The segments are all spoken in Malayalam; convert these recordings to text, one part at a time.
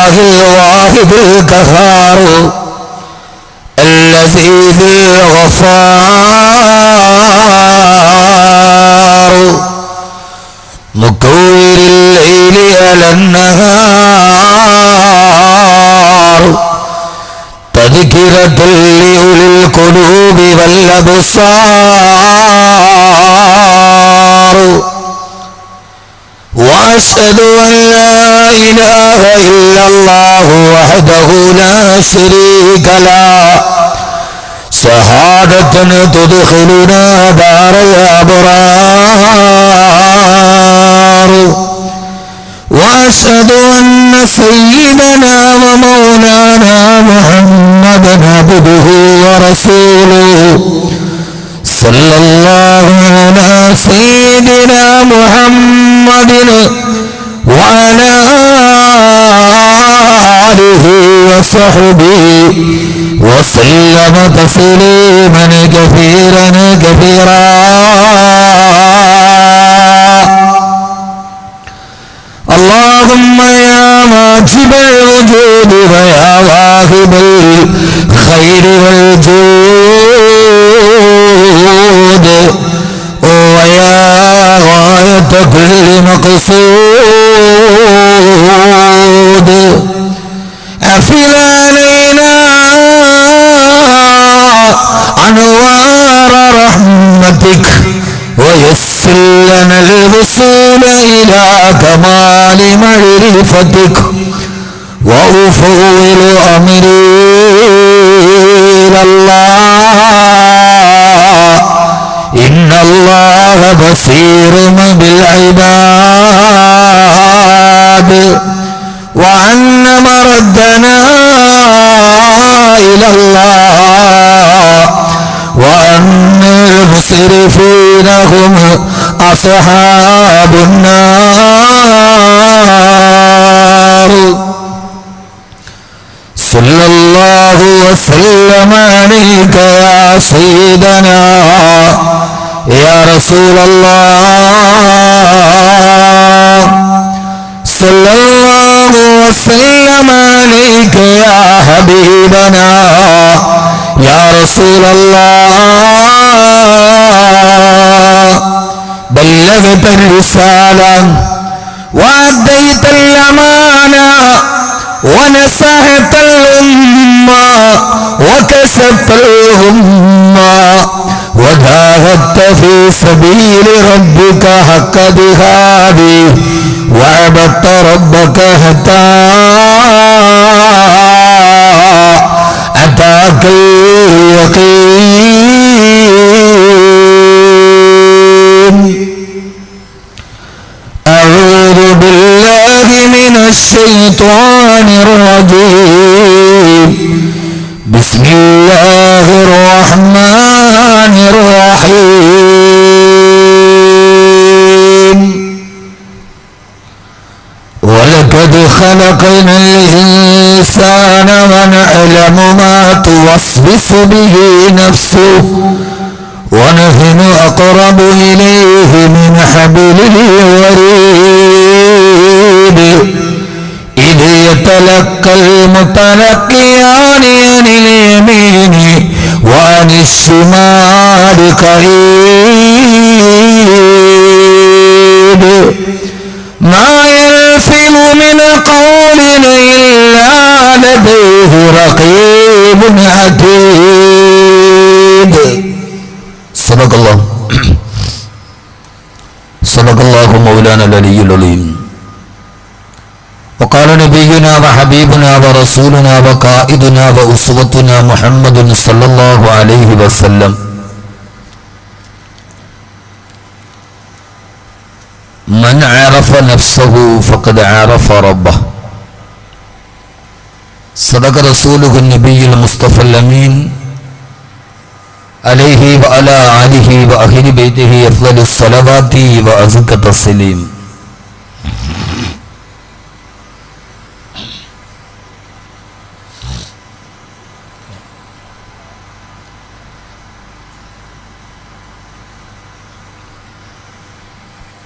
الله الواحد القهار اللذيذ الغفار مكور الليل على النهار تذكرة لأولي القلوب والأبصار وأشهد أن لا إله إلا الله وحده لا شريك له شهادة تدخلنا دار الأبرار وأشهد أن سيدنا ومولانا محمدا عبده ورسوله صلى الله على سيدنا محمد وعلى آله وصحبه وسلم تسليما كثيرا كثيرا اللهم يا واجب الوجود ويا واهب الخير والجود ويا غاية كل مقصود أفل علينا أنوار رحمتك ويسر لنا الوصول إلى كمال معرفتك وأفوض أمري إلى الله إن الله بصير بالعباد وأن مردنا إلى الله وأن المسرفين هم أصحاب النار صلى الله وسلم عليك يا سيدنا يا رسول الله صلى الله وسلم عليك يا حبيبنا يا رسول الله بلغت الرسالة وأديت الأمانة ونصحت الأمة وكشفت الأمة وجاهدت في سبيل ربك حق جهاده وعبدت ربك حتى أتاك اليقين أعوذ بالله من الشيطان الرجيم بسم الله الرحمن الرحيم ولقد خلقنا الإنسان ونعلم ما توسوس به نفسه ونحن أقرب إليه من حبل الوريد إذ يتلقى المتلقيان عن اليمين وعن الشمال قعيد ما يلفظ من قول إلا لديه رقيب عتيد صدق الله مولانا العلي العظيم وقال نبينا وحبيبنا ورسولنا وقائدنا وأسوتنا محمد صلى الله عليه وسلم من عرف نفسه فقد عرف ربه صدق رسوله النبي المصطفى الأمين عليه وعلى آله وأهل بيته أفضل الصلوات وأزكى التسليم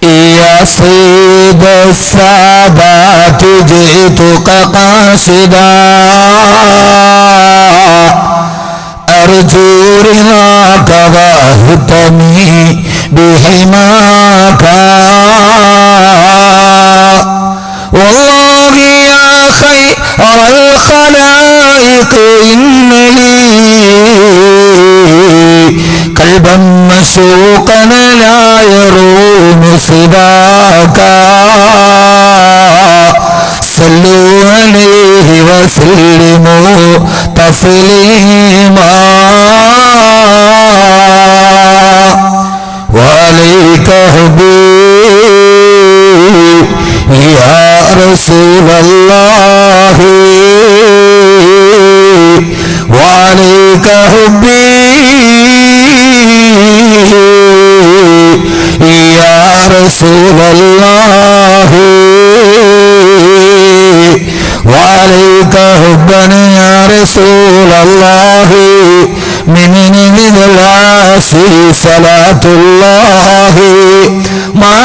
يا سيد رضا السادات جئتك قاصدا أرجو رضاك واهتمي بحماك والله يا خير الخلائق إنني قلبا مشوقا لا يروم سواك صلوا عليه وسلموا تسليما وعليك حبي يا رسول الله وعليك حبي يا رسول الله وعليك حبنا يا رسول الله من العاصي صلاة الله مع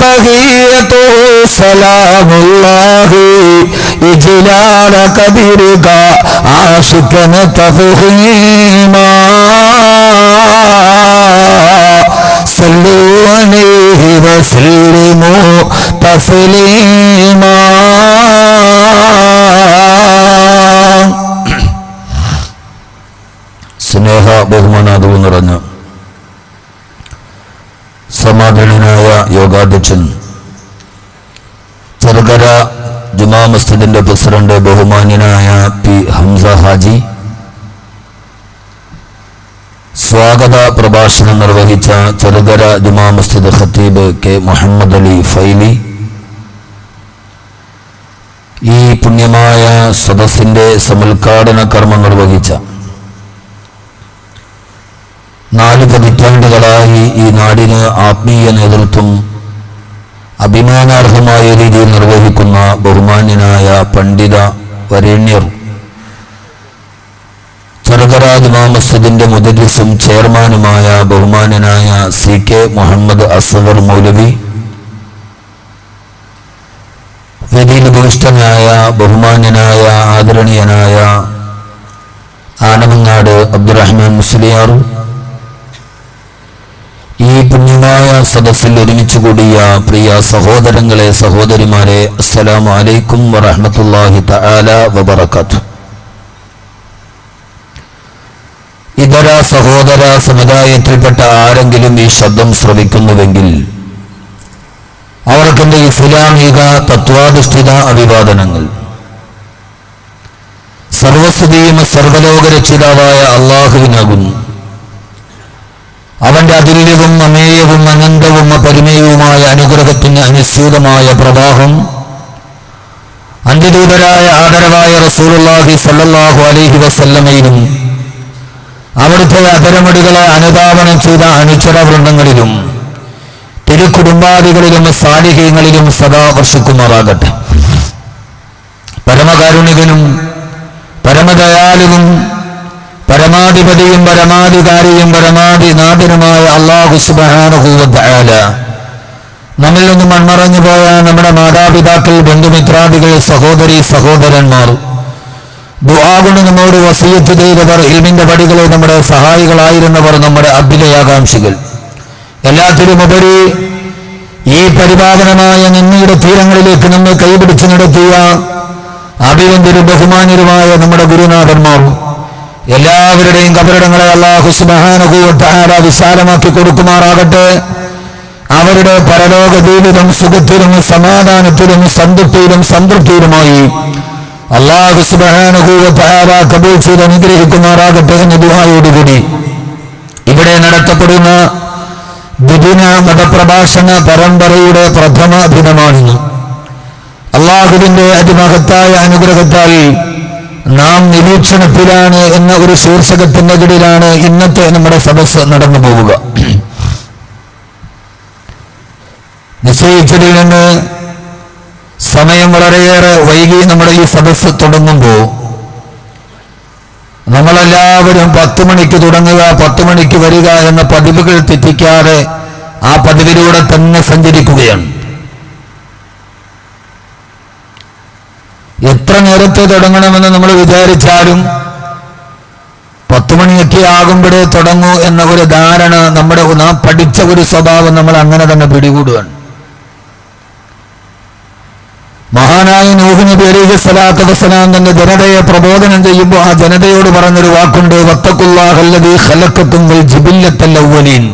تحيته سلام الله إجلال قدرك عاشقا تفخيما صلوا عليه وسلموا تسليما സ്നേഹ ബഹുമാനാദവും നിറഞ്ഞ സമാധാനനായ യോഗാധ്യക്ഷൻ ചെറുകര ജുമാ മസ്ജിദിന്റെ പ്രസിഡന്റ് ബഹുമാന്യനായ പി ഹംസ ഹാജി, സ്വാഗത പ്രഭാഷണം നിർവഹിച്ച ചെറുകര ജുമാ മസ്ജിദ് ഖത്തീബ് കെ മുഹമ്മദ് അലി ഫൈലി, ഈ പുണ്യമായ സദസ്സിന്റെ സമുദ്ഘാടന കർമ്മം നിർവഹിച്ച 4 പതിറ്റാണ്ടുകളായി ഈ നാടിന് ആത്മീയ നേതൃത്വം അഭിമാനാർഹമായ രീതിയിൽ നിർവഹിക്കുന്ന ബഹുമാന്യനായ പണ്ഡിത വരേണ്യർ, ചെറുകര ജുമാ മസ്ജിദിന്റെ മുദരിസും ചെയർമാനുമായ ബഹുമാന്യനായ സി കെ മുഹമ്മദ് അസ്വർ മൗലവി, വേദിയിൽ ഉപവിഷ്ടനായ ബഹുമാന്യനായ ആദരണീയനായ ആനമങ്ങാട് അബ്ദുറഹ്മാൻ മുസ്ലിയാർ, ഈ പുണ്യമായ സദസ്സിൽ ഒരുമിച്ച് കൂടിയ പ്രിയ സഹോദരങ്ങളെ സഹോദരിമാരെ, അസ്സലാമു അലൈക്കും വറഹ്മത്തുള്ളാഹി തആല വബറകാതുഹു. ഇതര സഹോദര സമുദായത്തിൽപ്പെട്ട ആരെങ്കിലും ഈ ശബ്ദം ശ്രവിക്കുന്നുവെങ്കിൽ അവർക്കെന്റെ ഇസ്ലാമിക തത്വാധിഷ്ഠിത അഭിവാദനങ്ങൾ. സർവസ്തുതിയും സർവലോകരക്ഷിതാവായ അല്ലാഹുവിനാകുന്നു. അവന്റെ അതുല്യവും അമേയവും അനന്തവും അപരിമേയവുമായ അനുഗ്രഹത്തിന് അനുസ്യൂതമായ പ്രവാഹം അന്ത്യദൂതരായ ആദരവായ റസൂലുള്ളാഹി സ്വല്ലല്ലാഹു അലൈഹി വസല്ലമയിലും അവിടുത്തെ അധരമടികളെ അനുധാവനം ചെയ്ത അനുചരവൃന്ദങ്ങളിലും തിരുക്കുടുംബാദികളിലും സാലിഹീങ്ങളിലും സദാ വർഷിക്കുമാറാകട്ടെ. പരമകാരുണികനും പരമദയാലുവും പരമാധിപതിയും പരമാധികാരിയും പരമാധിനാഥനുമായ അല്ലാഹു സുബ്ഹാനഹു വ തആല നമ്മിൽ നിന്നും മൺമറഞ്ഞു പോയ നമ്മുടെ മാതാപിതാക്കൾ, ബന്ധുമിത്രാദികൾ, സഹോദരി സഹോദരന്മാർ, ദുആ കൊണ്ട് നമ്മോട് വസിയത്ത് ചെയ്തവർ, ഇൽമിന്റെ പടികളെ നമ്മുടെ സഹായികളായിരുന്നവർ, നമ്മുടെ അഭ്യുദയാകാംക്ഷികൾ, എല്ലാത്തിലുമുപരി ഈ പരിപാവനമായ നന്മയുടെ തീരങ്ങളിലേക്ക് നമ്മെ കൈപിടിച്ചു നടത്തിയ അഭിവന്ദ്യരും ബഹുമാന്യരുമായ നമ്മുടെ ഗുരുനാഥന്മാർ, എല്ലാവരുടെയും കബറിടങ്ങളെ അല്ലാഹു സുബ്ഹാനഹു വ തആല വിശാലമാക്കി കൊടുക്കുമാറാകട്ടെ. അവരുടെ പരലോക ജീവിതം സുഖത്തിലും സമാധാനത്തിലും സംതൃപ്തിയിലും സംതൃപ്തിയിലുമായി അല്ലാഹു സുബ്ഹാനഹു വ തആല കബൂൽ ചെയ്ത് അനുഗ്രഹിക്കുമാറാകട്ടെ എന്ന ദുആയോടുകൂടി ഇവിടെ നടത്തപ്പെടുന്ന ദ്വിദിന മതപ്രഭാഷണ പരമ്പരയുടെ പ്രഥമ ദിനമാണിന്ന്. അല്ലാഹുവിന്റെ അതിമഹത്തായ അനുഗ്രഹത്താൽ നാം നിരീക്ഷണത്തിലാണ് എന്ന ഒരു ശീർഷകത്തിന്റെ കീഴിലാണ് ഇന്നത്തെ നമ്മുടെ സദസ്സ് നടന്നു പോവുക. നിശ്ചയിച്ചതിൽ നിന്ന് സമയം വളരെയേറെ വൈകി നമ്മുടെ ഈ സദസ്സ് തുടങ്ങുമ്പോൾ നമ്മളെല്ലാവരും 10 മണിക്ക് തുടങ്ങുക, 10 മണിക്ക് വരിക എന്ന പതിവുകൾ തെറ്റിക്കാതെ ആ പതിവിലൂടെ തന്നെ സഞ്ചരിക്കുകയാണ്. എത്ര നേരത്തെ തുടങ്ങണമെന്ന് നമ്മൾ വിചാരിച്ചാലും 10 മണിയൊക്കെ ആകുമ്പോഴേ തുടങ്ങൂ എന്ന ഒരു ധാരണ നാം പഠിച്ച ഒരു സ്വഭാവം നമ്മൾ അങ്ങനെ തന്നെ പിടികൂടുകയാണ്. മഹാനായ നൂഹ് നബി അലൈഹി സ്വലാത്തു വസ്സലാം തന്റെ ജനതയെ പ്രബോധനം ചെയ്യുമ്പോൾ ആ ജനതയോട് പറഞ്ഞൊരു വാക്കുണ്ട്, വത്തഖുല്ലാഹല്ലദീ ഖലഖകും വൽ ജിബില്ലത്തൽ അവ്വലീൻ.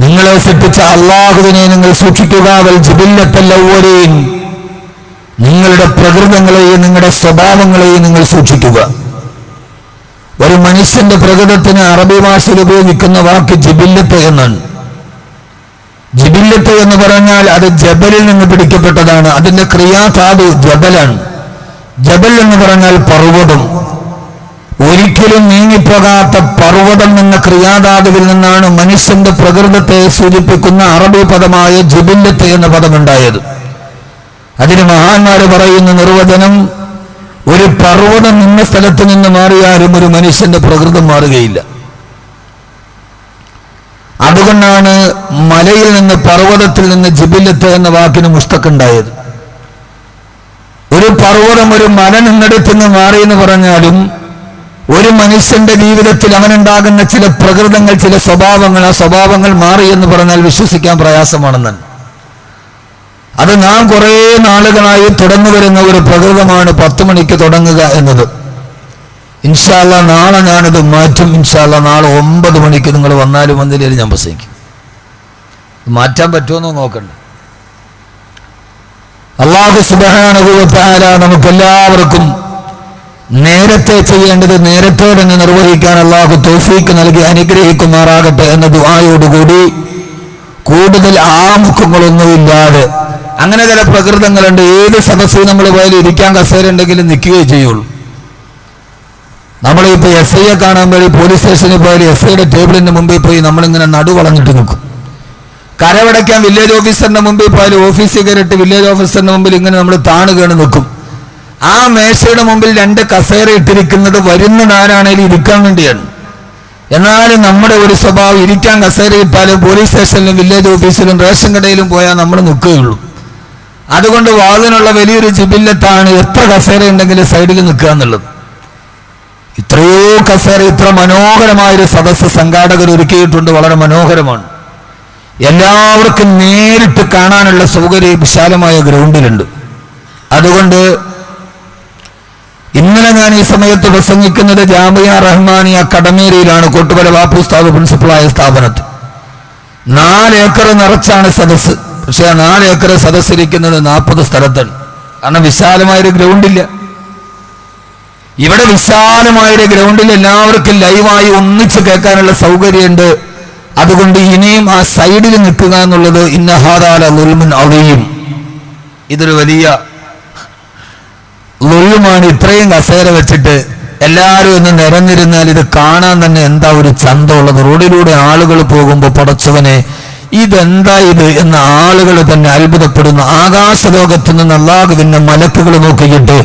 നിങ്ങളെ സൃഷ്ടിച്ച അല്ലാഹുവിനെ നിങ്ങൾ സൂക്ഷിക്കുക, വൽ ജിബില്ലത്തൽ അവ്വലീൻ, നിങ്ങളുടെ പ്രകൃതങ്ങളെയും നിങ്ങളുടെ സ്വഭാവങ്ങളെയും നിങ്ങൾ സൂക്ഷിക്കുക. ഒരു മനുഷ്യന്റെ പ്രകൃതത്തിന് അറബി ഭാഷയിൽ ഉപയോഗിക്കുന്ന വാക്ക് ജിബില്ലത്ത് എന്നാണ്. ജിബില്ലത്ത് എന്ന് പറഞ്ഞാൽ അത് ജബലിൽ നിന്ന് പിടിക്കപ്പെട്ടതാണ്. അതിന്റെ ക്രിയാധാതു ജബലാണ്. ജബൽ എന്ന് പറഞ്ഞാൽ പർവ്വതം. ഒരിക്കലും നീങ്ങിപ്പോകാത്ത പർവ്വതം എന്ന ക്രിയാധാതുവിൽ നിന്നാണ് മനുഷ്യന്റെ പ്രകൃതത്തെ സൂചിപ്പിക്കുന്ന അറബി പദമായ ജിബില്ലത്ത് എന്ന പദമുണ്ടായത്. അതിന് മഹാന്മാര് പറയുന്ന നിർവചനം, ഒരു പർവ്വതം നിന്ന സ്ഥലത്ത് നിന്ന് മാറിയാലും ഒരു മനുഷ്യന്റെ പ്രകൃതം മാറുകയില്ല. അതുകൊണ്ടാണ് മലയിൽ നിന്ന് പർവ്വതത്തിൽ നിന്ന് ജിബില്ലത്ത് എന്ന വാക്കിന് മുസ്തഖുണ്ടായത്. ഒരു പർവ്വതം ഒരു മല നിന്നിടത്ത് നിന്ന് മാറി എന്ന് പറഞ്ഞാലും ഒരു മനുഷ്യന്റെ ജീവിതത്തിൽ അവനുണ്ടാകുന്ന ചില പ്രകൃതങ്ങൾ, ചില സ്വഭാവങ്ങൾ, ആ സ്വഭാവങ്ങൾ മാറി എന്ന് പറഞ്ഞാൽ വിശ്വസിക്കാൻ പ്രയാസമാണെന്നാണ്. അത് നാം കുറേ നാളുകളായി തുടർന്നു വരുന്ന ഒരു പ്രകൃതമാണ് 10 മണിക്ക് തുടങ്ങുക എന്നത്. ഇൻഷാ അല്ലാഹ് നാളെ ഞാനത് മാറ്റും. ഇൻഷാ അല്ലാഹ് നാളെ 9 മണിക്ക് നിങ്ങൾ വന്നാലും വന്നില്ലേലും ഞാൻ പ്രസംഗിക്കും. മാറ്റാൻ പറ്റുമെന്നോ നോക്കണ്ട. അല്ലാഹു സുബ്ഹാനഹു വ തആല നമുക്കെല്ലാവർക്കും നേരത്തെ ചെയ്യേണ്ടത് നേരത്തെ തന്നെ നിർവഹിക്കാൻ അല്ലാഹു തൗഫീഖ് നൽകി അനുഗ്രഹിക്കുമാറാകട്ടെ എന്ന ദുആയോടുകൂടി കൂടുതൽ ആമുഖങ്ങളൊന്നുമില്ലാതെ, അങ്ങനെ ചില പ്രകൃതങ്ങളുണ്ട്. ഏത് സദസ്സിൽ നമ്മൾ പോയാലും ഇരിക്കാൻ കസേര ഉണ്ടെങ്കിലും നിൽക്കുകയേ ചെയ്യുള്ളൂ. നമ്മളിപ്പോൾ SI കാണാൻ വേണ്ടി പോലീസ് സ്റ്റേഷനിൽ പോയാലും SIയുടെ ടേബിളിന്റെ മുമ്പിൽ പോയി നമ്മളിങ്ങനെ നടുവളഞ്ഞിട്ട് നിൽക്കും. കരവടയ്ക്കാൻ വില്ലേജ് ഓഫീസറിന്റെ മുമ്പിൽ പോയാലും ഓഫീസിൽ കയറിയിട്ട് വില്ലേജ് ഓഫീസറിന്റെ മുമ്പിൽ ഇങ്ങനെ നമ്മൾ താണുകയാണ് നിൽക്കും. ആ മേശയുടെ മുമ്പിൽ 2 കസേര ഇട്ടിരിക്കുന്നത് വരുന്നതാരാണേലും ഇരിക്കാൻ വേണ്ടിയാണ്. എന്നാലും നമ്മുടെ ഒരു സ്വഭാവം, ഇരിക്കാൻ കസേര ഇട്ടാലും പോലീസ് സ്റ്റേഷനിലും വില്ലേജ് ഓഫീസിലും റേഷൻ കടയിലും പോയാൽ നമ്മൾ നിൽക്കുകയുള്ളൂ. അതുകൊണ്ട് വാതിനുള്ള വലിയൊരു ജിബില്ലത്താണ് എത്ര കസേര ഉണ്ടെങ്കിലും സൈഡിൽ നിൽക്കുക എന്നുള്ളത്. ഇത്രയോ കസേര, ഇത്ര മനോഹരമായൊരു സദസ്സ് സംഘാടകർ ഒരുക്കിയിട്ടുണ്ട്. വളരെ മനോഹരമാണ്. എല്ലാവർക്കും നേരിട്ട് കാണാനുള്ള സൗകര്യം വിശാലമായ ഗ്രൗണ്ടിലുണ്ട്. അതുകൊണ്ട് ഇന്നലെ ഞാൻ ഈ സമയത്ത് പ്രസംഗിക്കുന്നത് ജാമിയ റഹ്മാനിയ കടമേരിയിലാണ്, കോട്ടുപല ബാപ്പു ഉസ്താദ് പ്രിൻസിപ്പളായ സ്ഥാപനത്തിൽ. 4 ഏക്കർ നിറച്ചാണ് സദസ്സ്. പക്ഷെ ആ 4 ഏക്കർ സദസ്സിരിക്കുന്നത് 40 സ്ഥലത്താണ്. കാരണം വിശാലമായൊരു ഗ്രൗണ്ടില്ല. ഇവിടെ വിശാലമായൊരു ഗ്രൗണ്ടിൽ എല്ലാവർക്കും ലൈവായി ഒന്നിച്ച് കേൾക്കാനുള്ള സൗകര്യമുണ്ട്. അതുകൊണ്ട് ഇനിയും ആ സൈഡിൽ നിൽക്കുക എന്നുള്ളത് ഇന്നഹാദാല ളുൽമുൻ അളീം, ഇതൊരു വലിയ ളുൽമാണ്. ഇത്രയും കസേര വെച്ചിട്ട് എല്ലാവരും ഒന്ന് നിരന്നിരുന്നാൽ ഇത് കാണാൻ തന്നെ എന്താ ഒരു ചന്തമുള്ളത്. റോഡിലൂടെ ആളുകൾ പോകുമ്പോൾ പടച്ചവനെ ഇതെന്താ ഇത് എന്ന ആളുകൾ തന്നെ അത്ഭുതപ്പെടുന്നു. ആകാശലോകത്ത് നിന്ന് അള്ളാഹുവിന്റെ മലക്കുകൾ നോക്കിയിട്ട്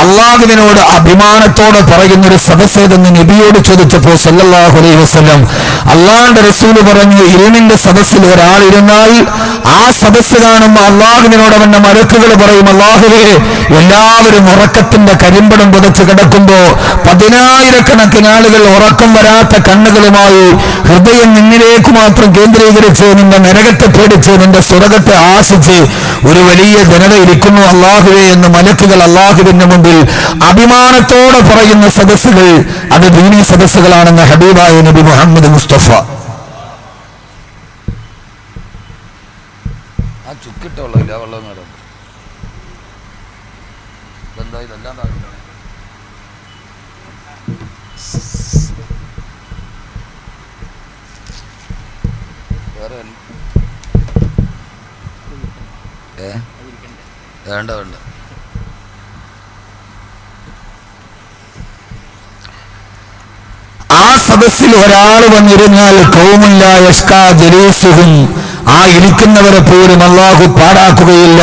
അള്ളാഹുവിനോട് അഭിമാനത്തോടെ പറയുന്നൊരു സദസ്സേതെന്ന് നബിയോട് ചോദിച്ചപ്പോൾ സല്ലല്ലാഹു അലൈഹി വസല്ലം അള്ളാഹുവിന്റെ റസൂല് പറഞ്ഞു, ഇൽമിന്റെ സദസ്സിൽ ഒരാളിരുന്നാൽ ആ സദസ്സ് കാണുമ്പോൾ അള്ളാഹുവിനോട് അവന്റെ മലക്കുകൾ പറയും, അള്ളാഹുവേ, എല്ലാവരും ഉറക്കത്തിന്റെ കരിമ്പടം പുതച്ച് കിടക്കുമ്പോ 10,000-കണക്കിന് ആളുകൾ ഉറക്കം വരാത്ത കണ്ണുകളുമായി ഹൃദയം നിന്നിലേക്ക് മാത്രം കേന്ദ്രീകരിച്ച് നിന്റെ നരകത്തെ പേടിച്ച് നിന്റെ സ്വർഗത്തെ ആശിച്ച് ഒരു വലിയ ജനത ഇരിക്കുന്നു അള്ളാഹുവേ എന്ന് മലക്കുകൾ അള്ളാഹുവിന്റെ മുമ്പിൽ അഭിമാനത്തോടെ പറയുന്ന സദസ്സുകൾ അത് ദീനീ സദസ്സുകളാണെന്ന് ഹബീബായ നബി മുഹമ്മദ് മുസ്തഫ. ആ ചുക്കിട്ടുള്ള വെള്ളം എന്താ ഇതെല്ലാം വേണ്ട വേണ്ട. ആ സദസ്സിൽ ഒരാൾ വന്നിരുന്നാൽ ഖൗമുൻ ലാ യഷ്കാ ജലീസുഹും, ആ ഇരിക്കുന്നവരെ പോലും അല്ലാഹു പാടാക്കുകയില്ല.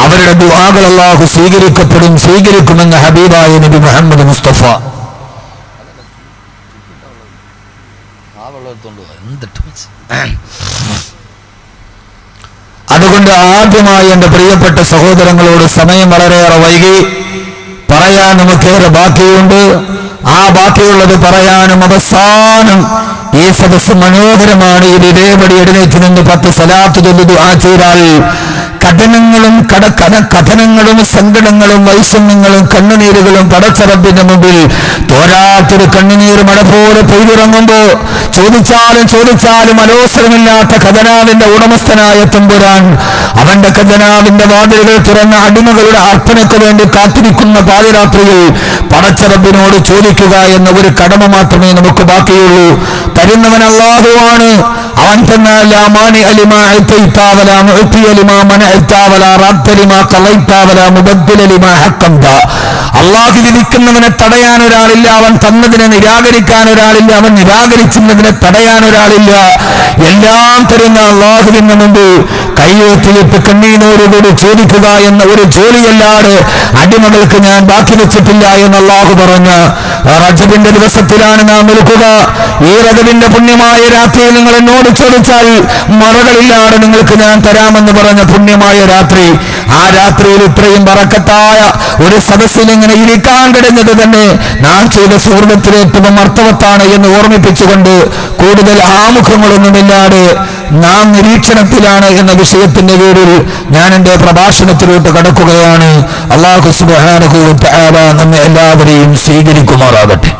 അവരുടെ ദുആകൾ അല്ലാഹു സ്വീകരിക്കുമെന്ന് ഹബീബായ നബി മുഹമ്മദ് മുസ്തഫ. അതുകൊണ്ട് അതുകൊണ്ട് ആദ്യമായി എൻ്റെ പ്രിയപ്പെട്ട സഹോദരങ്ങളോട് സമയം വളരെയേറെ വൈകി, പറയാൻ നമുക്കേറെ ബാക്കിയുണ്ട്. ആ ബാക്കിയുള്ളത് പറയാനും അവസാനം ഈ സദസ്സ് മനോഹരമാണ്. ഇത് ഇതേപടി എഴുന്നേറ്റ് നിന്ന് 10 സലാത്ത് ചൊല്ലി ദുആ ചെയ്താൽ കഥനങ്ങളും സങ്കടങ്ങളും വൈഷമ്യങ്ങളും കണ്ണുനീരുകളും പടച്ച റബ്ബിന്റെ മുമ്പിൽ തോരാത്തൊരു കണ്ണുനീർ മഴ പോലെ പെയ്തിറങ്ങുമ്പോ ചോദിച്ചാലും അലോസരമില്ലാത്ത ഖജനാവിന്റെ ഉടമസ്ഥനായ തമ്പുരാൻ അവന്റെ ഖജനാവിന്റെ വാതിലുകൾ തുറന്ന അടിമകളുടെ അർപ്പണയ്ക്ക് വേണ്ടി കാത്തിരിക്കുന്ന പാതിരാത്രിയിൽ പടച്ച റബ്ബിനോട് ചോദിക്കുക എന്ന ഒരു കടമ മാത്രമേ നമുക്ക് ബാക്കിയുള്ളൂ. തരുന്നവൻ അല്ലാഹുവാണ്. അവൻ തന്നാൽ ലാ മാനി അലിമാ അഅ്തൈത വലാ മുഅ്തി അലിമാ മനഅ്ത വലാ റദ്ദ ലിമാ ഖളൈത വലാ മുബദ്ദില ലിമാ ഹഖംത. അല്ലാഹു വിധിക്കുന്നവനെ തടയാൻ ഒരാളില്ല, അവൻ തന്നതിനെ നിരാകരിക്കാൻ ഒരാളില്ല, അവൻ നിരാകരിക്കുന്നതിനെ തടയാൻ ഒരാളില്ല. എല്ലാം തരുന്ന അല്ലാഹുവിന് മുമ്പ് കൈയെത്തിയിട്ട് കണ്ണീരോടുകൂടി ചോദിക്കുക എന്ന ഒരു ജോലിയല്ലാതെ അടിമകൾക്ക് ഞാൻ ബാക്കി വെച്ചിട്ടില്ല എന്ന് അല്ലാഹു പറഞ്ഞ റജബിന്റെ ദിവസത്തിലാണ് നാം നിൽക്കുക. ഈ റജബിന്റെ പുണ്യമായ രാത്രിയിൽ നിങ്ങൾ എന്നോട് ചോദിച്ചാൽ മറകളില്ലാതെ നിങ്ങൾക്ക് ഞാൻ തരാമെന്ന് പറഞ്ഞ പുണ്യമായ രാത്രി, ആ രാത്രിയിൽ ഇത്രയും ബറക്കത്തായ ഒരു സദസ്സിൽ ഇങ്ങനെ ഇരിക്കാൻ കഴിഞ്ഞത് തന്നെ നാം ചെയ്ത സുഹൃത്തിലെ ഏറ്റവും അർത്ഥവത്താണ് എന്ന് ഓർമ്മിപ്പിച്ചുകൊണ്ട് കൂടുതൽ ആമുഖങ്ങളൊന്നുമില്ലാതെ നാം നിരീക്ഷണത്തിലാണ് എന്ന വിഷയത്തിന്റെ പേരിൽ ഞാൻ എൻ്റെ പ്രഭാഷണത്തിലോട്ട് കടക്കുകയാണ്. അല്ലാഹു സുബ്ഹാനഹു വ തആല നമ്മെ എല്ലാവരെയും സ്വീകരിക്കുമാറാകട്ടെ.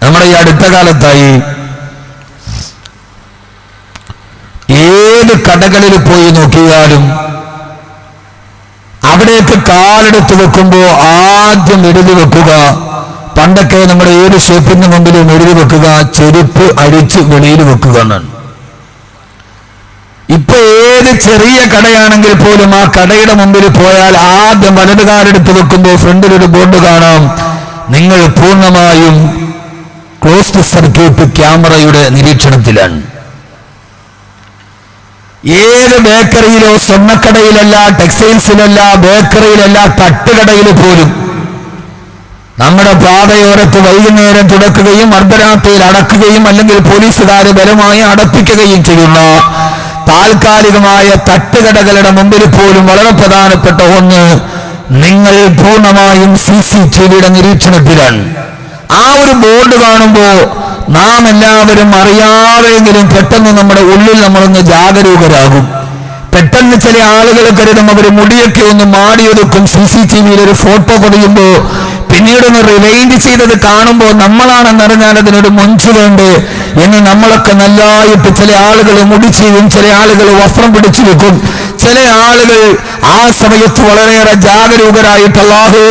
നമ്മുടെ ഈ അടുത്ത കാലത്തായി ഏത് കടകളിൽ പോയി നോക്കിയാലും അവിടേക്ക് കാലെടുത്ത് വെക്കുമ്പോൾ ആദ്യം എഴുതി വെക്കുക, പണ്ടൊക്കെ നമ്മുടെ ഏത് ഷോപ്പിന്റെ മുമ്പിലും എഴുതി വെക്കുക ചെരുപ്പ് അഴിച്ച് വെളിയിൽ വെക്കുക എന്നാണ്. ഇപ്പൊ ഏത് ചെറിയ കടയാണെങ്കിൽ പോലും ആ കടയുടെ മുമ്പിൽ പോയാൽ ആദ്യം വലതുകാലെടുത്ത് വെക്കുമ്പോൾ ഫ്രണ്ടിലൊരു ബോർഡ് കാണാം, നിങ്ങൾ പൂർണ്ണമായും ക്ലോസ്ഡ് സർക്യൂട്ട് ക്യാമറയുടെ നിരീക്ഷണത്തിലാണ്. ഏത് ബേക്കറിയിലോ സ്വർണ്ണക്കടയിലല്ല, ടെക്സ്റ്റൈൽസിലല്ല, ബേക്കറിയിലല്ല, തട്ടുകടയിൽ പോലും നമ്മുടെ പാതയോരത്ത് വൈകുന്നേരം തുടക്കുകയും അർദ്ധരാത്രിയിൽ അടക്കുകയും അല്ലെങ്കിൽ പോലീസുകാർ ബലമായി അടപ്പിക്കുകയും ചെയ്യുന്ന താൽക്കാലികമായ തട്ടുകടകളുടെ മുമ്പിൽ പോലും വളരെ പ്രധാനപ്പെട്ട ഒന്ന്, നിങ്ങൾ പൂർണ്ണമായും CCTVയുടെ നിരീക്ഷണത്തിലാണ്. ആ ഒരു ബോർഡ് കാണുമ്പോൾ നാം എല്ലാവരും അറിയാതെങ്കിലും പെട്ടെന്ന് നമ്മുടെ ഉള്ളിൽ നമ്മളൊന്ന് ജാഗരൂകരാകും. പെട്ടെന്ന് ചില ആളുകൾ കരുതും അവർ മുടിയൊക്കെ ഒന്ന് മാടിയൊതുക്കും, CCTVയിൽ ഒരു ഫോട്ടോ പതിയുമ്പോ പിന്നീടൊന്ന് റിവൈൻഡ് ചെയ്തത് കാണുമ്പോൾ നമ്മളാണെന്നറിഞ്ഞാൽ അതിനൊരു മൊഞ്ചു വേണ്ടേ എന്ന് നമ്മളൊക്കെ നല്ലതായിട്ട് ചില ആളുകൾ മുടി ചെയ്യും, ചില ആളുകൾ വസ്ത്രം പിടിച്ചു വെക്കും, ചില ആളുകൾ ആ സമയത്ത് വളരെയേറെ ജാഗരൂകരായിട്ട് അല്ലാഹു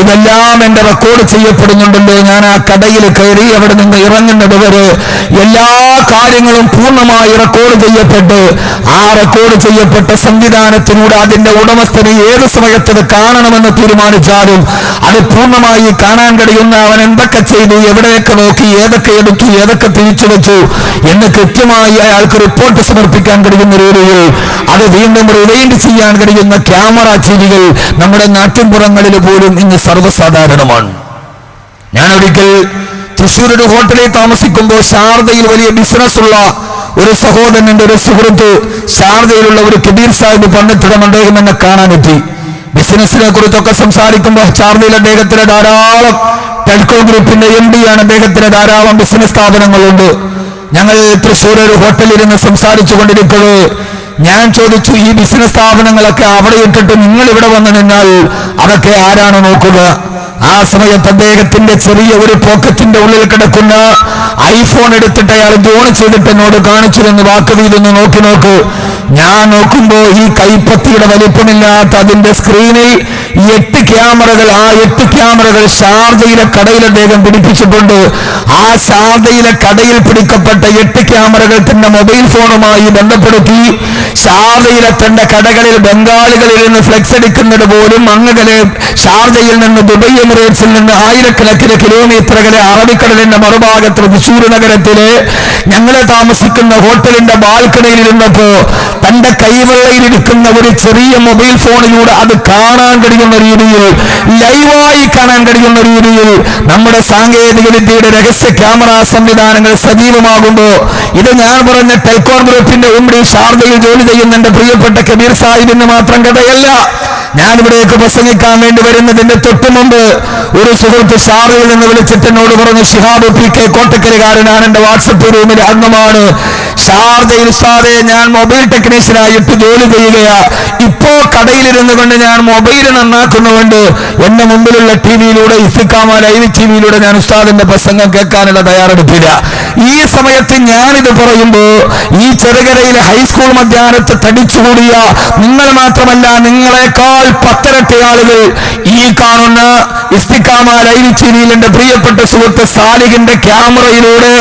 ഇതെല്ലാം എന്റെ റെക്കോർഡ് ചെയ്യപ്പെടുന്നുണ്ടല്ലോ, ഞാൻ ആ കടയിൽ കയറി അവിടെ നിന്ന് ഇറങ്ങുന്നത് വരെ എല്ലാ കാര്യങ്ങളും പൂർണ്ണമായി റെക്കോർഡ് ചെയ്യപ്പെട്ട് ആ റെക്കോർഡ് ചെയ്യപ്പെട്ട സംവിധാനത്തിലൂടെ അതിന്റെ ഉടമസ്ഥന് ഏത് സമയത്ത് കാണണമെന്ന് തീരുമാനിച്ചാലും അത് പൂർണ്ണമായി കാണാൻ കഴിയുന്ന അവൻ എന്തൊക്കെ ചെയ്തു, എവിടെയൊക്കെ നോക്കി, ഏതൊക്കെ എടുത്തു, ഏതൊക്കെ തിരിച്ചു വെച്ചു എന്ന് കൃത്യമായി അയാൾക്ക് റിപ്പോർട്ട് സമർപ്പിക്കാൻ കഴിയുന്ന രീതിയിൽ അത് വീണ്ടും റിവൈൻഡ് ചെയ്യാൻ കഴിയുന്ന ക്യാമറ ജീവികൾ നമ്മുടെ നാട്ടിൻപുറങ്ങളിൽ പോലും ഇന്ന് സർവ്വസാധാരണമാണ്. ഞാൻ ഒരിക്കൽ തൃശ്ശൂർ ഒരു ഹോട്ടലിൽ താമസിക്കുമ്പോൾ ഷാർജയിൽ വലിയ ബിസിനസ് ഉള്ള ഒരു സഹോദരന്റെ ഒരു സുഹൃത്ത് ഷാർജയിലുള്ള ഒരു കബീർ സാഹിബ് പണ്ഡിതം അദ്ദേഹം എന്നെ കാണാനെത്തി. ബിസിനസിനെ കുറിച്ചൊക്കെ സംസാരിക്കുമ്പോൾ ഷാർജയിൽ അദ്ദേഹത്തിന് ധാരാളം ടെൽകോ ഗ്രൂപ്പിന്റെ MD ആണ്, അദ്ദേഹത്തിന് ധാരാളം ബിസിനസ് സ്ഥാപനങ്ങളുണ്ട്. ഞങ്ങൾ തൃശ്ശൂർ ഒരു ഹോട്ടലിൽ നിന്ന് സംസാരിച്ചു കൊണ്ടിരിക്കുന്നത് ഞാൻ ചോദിച്ചു, ഈ ബിസിനസ് സ്ഥാപനങ്ങളൊക്കെ അവിടെ ഇട്ടിട്ട് നിങ്ങൾ ഇവിടെ വന്നു നിന്നാൽ അതൊക്കെ ആരാണ് നോക്കുക? ആ സമയത്ത് അദ്ദേഹത്തിന്റെ ചെറിയ ഒരു പോക്കറ്റിന്റെ ഉള്ളിൽ കിടക്കുന്ന ഐഫോൺ എടുത്തിട്ട് അയാൾ ജോൺ ചെയ്തിട്ട് എന്നോട് കാണിച്ചു എന്ന് വാക്കുവീതൊന്ന് നോക്ക്. ഞാൻ നോക്കുമ്പോ ഈ കൈപ്പത്തിയുടെ വലിപ്പമില്ലാത്ത അതിന്റെ സ്ക്രീനിൽ 8 ക്യാമറകൾ, ആ 8 ക്യാമറകൾ ഷാർജയിലെ കടയിൽ അദ്ദേഹം പിടിപ്പിച്ചിട്ടുണ്ട്. ആ ഷാർജയിലെ കടയിൽ പിടിക്കപ്പെട്ട 8 ക്യാമറകൾ തന്റെ മൊബൈൽ ഫോണുമായി ബന്ധപ്പെടുത്തി ഷാർജയിലെ തന്റെ കടകളിൽ ബംഗാളികളിൽ നിന്ന് ഫ്ലെക്സ് എടുക്കുന്നത് പോലും അങ്ങനെ ഷാർജയിൽ നിന്ന് ദുബൈ എമിറേറ്റ്സിൽ നിന്ന് ആയിരക്കണക്കിന് കിലോമീറ്ററുകളെ അറബിക്കടലിന്റെ മറുഭാഗത്ത് തൃശ്ശൂർ നഗരത്തിലെ ഞങ്ങളെ താമസിക്കുന്ന ഹോട്ടലിന്റെ ബാൽക്കണിയിൽ ഇരുന്നപ്പോ തന്റെ കൈവെള്ളയിലിരിക്കുന്ന ഒരു ചെറിയ മൊബൈൽ ഫോണിലൂടെ അത് കാണാൻ കഴിയുന്ന രീതിയിൽ, ലൈവായി കാണാൻ കഴിയുന്ന രീതിയിൽ നമ്മുടെ സാങ്കേതിക വിദ്യയുടെ രഹസ്യ ക്യാമറ സംവിധാനങ്ങൾ സജീവമാകുമ്പോ, ഇത് ഞാൻ പറഞ്ഞ ടെൽകോൺ ഗ്രൂപ്പിന്റെ ഉമ്മടി ഷാർജയിൽ ജോലി ചെയ്യുന്ന എന്റെ പ്രിയപ്പെട്ട കബീർ സാഹിബിന് മാത്രം കഥയല്ല. ഞാനിവിടേക്ക് പ്രസംഗിക്കാൻ വേണ്ടി വരുന്നതിന്റെ തൊട്ടു മുമ്പ് ഒരു സുഹൃത്ത് ഷാർജയിൽ നിന്ന് വിളിച്ചിട്ട് എന്നോട് പറഞ്ഞു, ഷിഹാബ് PK കോട്ടക്കലുകാരനാണ്, എന്റെ വാട്സപ്പ് റൂമിലെ അംഗമാണ്. ഷാർജയിൽ ഉസ്താദേ, ഞാൻ മൊബൈൽ ടെക്നീഷ്യനായിട്ട് ജോലി ചെയ്യുകയാ. ഇപ്പോ കടയിലിരുന്നു കൊണ്ട് ഞാൻ മൊബൈൽ നന്നാക്കുന്നുകൊണ്ട് എന്റെ മുമ്പിലുള്ള ടിവിയിലൂടെ, ഇസ്തിഖാമ ലൈവ് ടിവിയിലൂടെ ഞാൻ ഉസ്താദിന്റെ പ്രസംഗം കേൾക്കാനുള്ള തയ്യാറെടുപ്പില്ല. ഈ സമയത്ത് ഞാനിത് പറയുമ്പോ ഈ ചെറുകരയിലെ ഹൈസ്കൂൾ മധ്യാഹ്നത്ത് തടിച്ചുകൂടിയ നിങ്ങൾ മാത്രമല്ല, നിങ്ങളെക്കാൾ 10 ഇരട്ടി ആളുകൾ ഈ കാണുന്ന ഇസ്തിഖാമ ലൈവ് ടിവിയിൽ എന്റെ പ്രിയപ്പെട്ട സുഹൃത്ത് സാലിഹിന്റെ ക്യാമറയിലൂടെ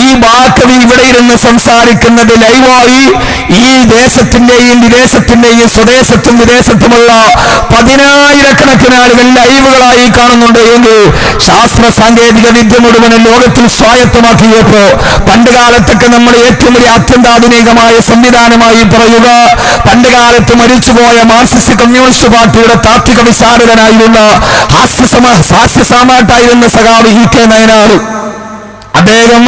ഈ ബാക്കവി ഇവിടെ ഇരുന്ന് സംസാരിക്കുന്നത് ലൈവായി ഈ ദേശത്തിന്റെയും വിദേശത്തിന്റെയും സ്വദേശത്തും വിദേശത്തുമുള്ള 10,000-കണക്കിന് ആളുകൾ ലൈവുകളായി കാണുന്നുണ്ട് എങ്കിൽ ശാസ്ത്ര സാങ്കേതിക വിദ്യ മുഴുവനും ലോകത്തിൽ സ്വായത്തമാക്കിയപ്പോ, പണ്ട് കാലത്തൊക്കെ നമ്മൾ ഏറ്റവും വലിയ അത്യന്താധുനികമായ സംവിധാനമായി പറയുക, പണ്ട് കാലത്ത് മരിച്ചുപോയ മാർക്സിസ്റ്റ് കമ്മ്യൂണിസ്റ്റ് പാർട്ടിയുടെ താത്വിക വിശാരദനായിരുന്ന ഹാസ്യസാമാട്ടായിരുന്ന സഖാവ് EK നയനാർ. അദ്ദേഹം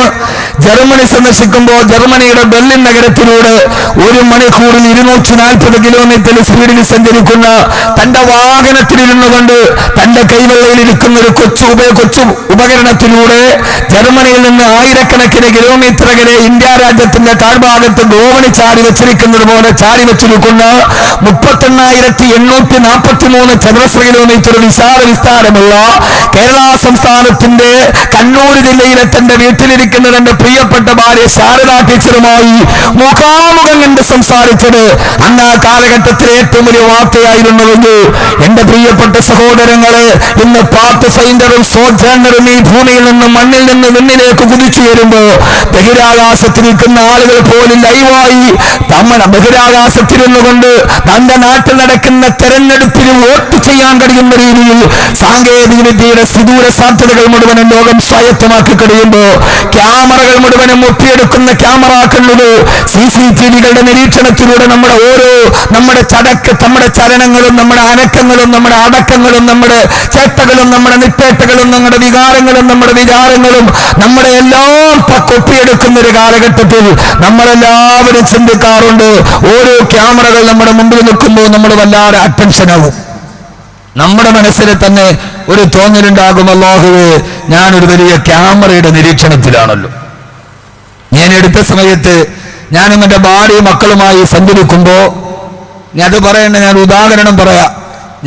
ജർമ്മനി സന്ദർശിക്കുമ്പോൾ ജർമ്മനിയുടെ ബെർലിൻ നഗരത്തിലൂടെ 1 മണിക്കൂറിൽ 240 കിലോമീറ്റർ സ്പീഡിൽ സഞ്ചരിക്കുന്ന തന്റെ വാഹനത്തിലിരുന്നു കൊണ്ട് തന്റെ കൈവെള്ളയിലിരിക്കുന്ന ഒരു കൊച്ചു ഉപകരണത്തിലൂടെ ജർമ്മനിയിൽ നിന്ന് 1000-കണക്കിന് കിലോമീറ്റർ അകലെ ഇന്ത്യ രാജ്യത്തിന്റെ താഴ്ഭാഗത്ത് ഗോവണി ചാടി വെച്ചിരിക്കുന്നത് പോലെ ചാടി വെച്ചിരിക്കുന്ന 38,843 ചതുരശ്ര കിലോമീറ്റർ വിശാല വിസ്താരമുള്ള കേരള സംസ്ഥാനത്തിന്റെ കണ്ണൂർ ജില്ലയിലെ തന്റെ വീട്ടിലിരിക്കുന്ന തന്റെ പ്രിയപ്പെട്ട ഭാര്യ ശാരദാ ടീച്ചറുമായി മുഖാമുഖം കണ്ട് സംസാരിച്ചത് അന്ന് ആ കാലഘട്ടത്തിലെ ഏറ്റവും വലിയ വാർത്തയായിരുന്നുവെങ്കിൽ എന്റെ പ്രിയപ്പെട്ട സഹോദരങ്ങളെ, ഇന്ന് പാത്ത് ഫൈൻഡറും സോജാനറും ഈ ഭൂമിയിൽ നിന്ന് മണ്ണിൽ നിന്ന് വിണ്ണിലേക്ക് കുതിച്ചുയരുമ്പോ ബഹിരാകാശത്തിരിക്കുന്ന ആളുകൾ പോലും ലൈവായി ബഹിരാകാശത്തിരുന്നു കൊണ്ട് തന്റെ നാട്ടിൽ നടക്കുന്ന തെരഞ്ഞെടുപ്പിൽ വോട്ട് ചെയ്യാൻ കഴിയുന്ന രീതിയിൽ സാങ്കേതിക വിദ്യയുടെ സുദൂര സാധ്യതകൾ മുഴുവനും ലോകം സ്വായത്തമാക്കി കഴിയുമ്പോൾ ക്യാമറകൾ മുഴുവനും ഒപ്പിയെടുക്കുന്ന ക്യാമറ കണ്ണുകൾ CCTVകളുടെ നിരീക്ഷണത്തിലൂടെ നമ്മുടെ ചലനങ്ങളും നമ്മുടെ അനക്കങ്ങളും നമ്മുടെ അടക്കങ്ങളും നമ്മുടെ ചേട്ടകളും നമ്മുടെ നിപ്പേട്ടകളും നമ്മുടെ വികാരങ്ങളും നമ്മുടെ വിചാരങ്ങളും നമ്മുടെ എല്ലാം ഒപ്പിയെടുക്കുന്ന ഒരു കാലഘട്ടത്തിൽ നമ്മളെല്ലാവരും ചിന്തിക്കാറുണ്ട്, ഓരോ ക്യാമറകൾ നമ്മുടെ മുമ്പിൽ നിൽക്കുമ്പോൾ നമ്മൾ വല്ലാതെ അറ്റൻഷനാവും. നമ്മുടെ മനസ്സിൽ തന്നെ ഒരു തോന്നലുണ്ടാകും, അല്ലാഹുവേ, ഞാനൊരു വലിയ ക്യാമറയുടെ നിരീക്ഷണത്തിലാണല്ലോ. ഞാൻ എടുത്ത സമയത്ത് ഞാനും എൻ്റെ ഭാര്യയും മക്കളുമായി സഞ്ചരിക്കുമ്പോ, അത് പറയണ്ട, ഞാൻ ഉദാഹരണം പറയാം.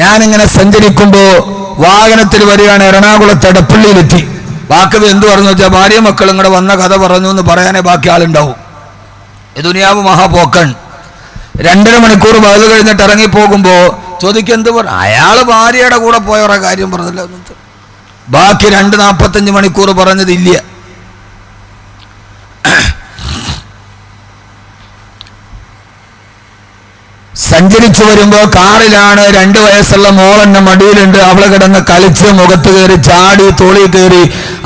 ഞാനിങ്ങനെ സഞ്ചരിക്കുമ്പോ വാഹനത്തിൽ വരികയാണ്, എറണാകുളത്ത് എടപ്പള്ളിയിലെത്തി. ബാക്കി എന്ത് പറഞ്ഞു വെച്ചാൽ ഭാര്യ മക്കൾ ഇങ്ങടെ വന്ന കഥ പറഞ്ഞു എന്ന് പറയാനേ ബാക്കി ആളുണ്ടാവും. ഈ ദുനിയാവ് മഹാപോക്കൺ. 2.5 മണിക്കൂർ വയത് കഴിഞ്ഞിട്ട് ഇറങ്ങിപ്പോകുമ്പോ ചോദിക്കും, എന്ത് പറഞ്ഞു? അയാള് ഭാര്യയുടെ കൂടെ പോയവരുടെ കാര്യം പറഞ്ഞില്ല. ബാക്കി 2:45 മണിക്കൂർ പറഞ്ഞതില്ല. സഞ്ചരിച്ചു വരുമ്പോ കാറിലാണ്, 2 വയസ്സുള്ള മോളെന്നെ മടിയിലുണ്ട്. അവളെ കിടന്ന് കളിച്ച് മുഖത്ത് കയറി ചാടി തോളി കയറി.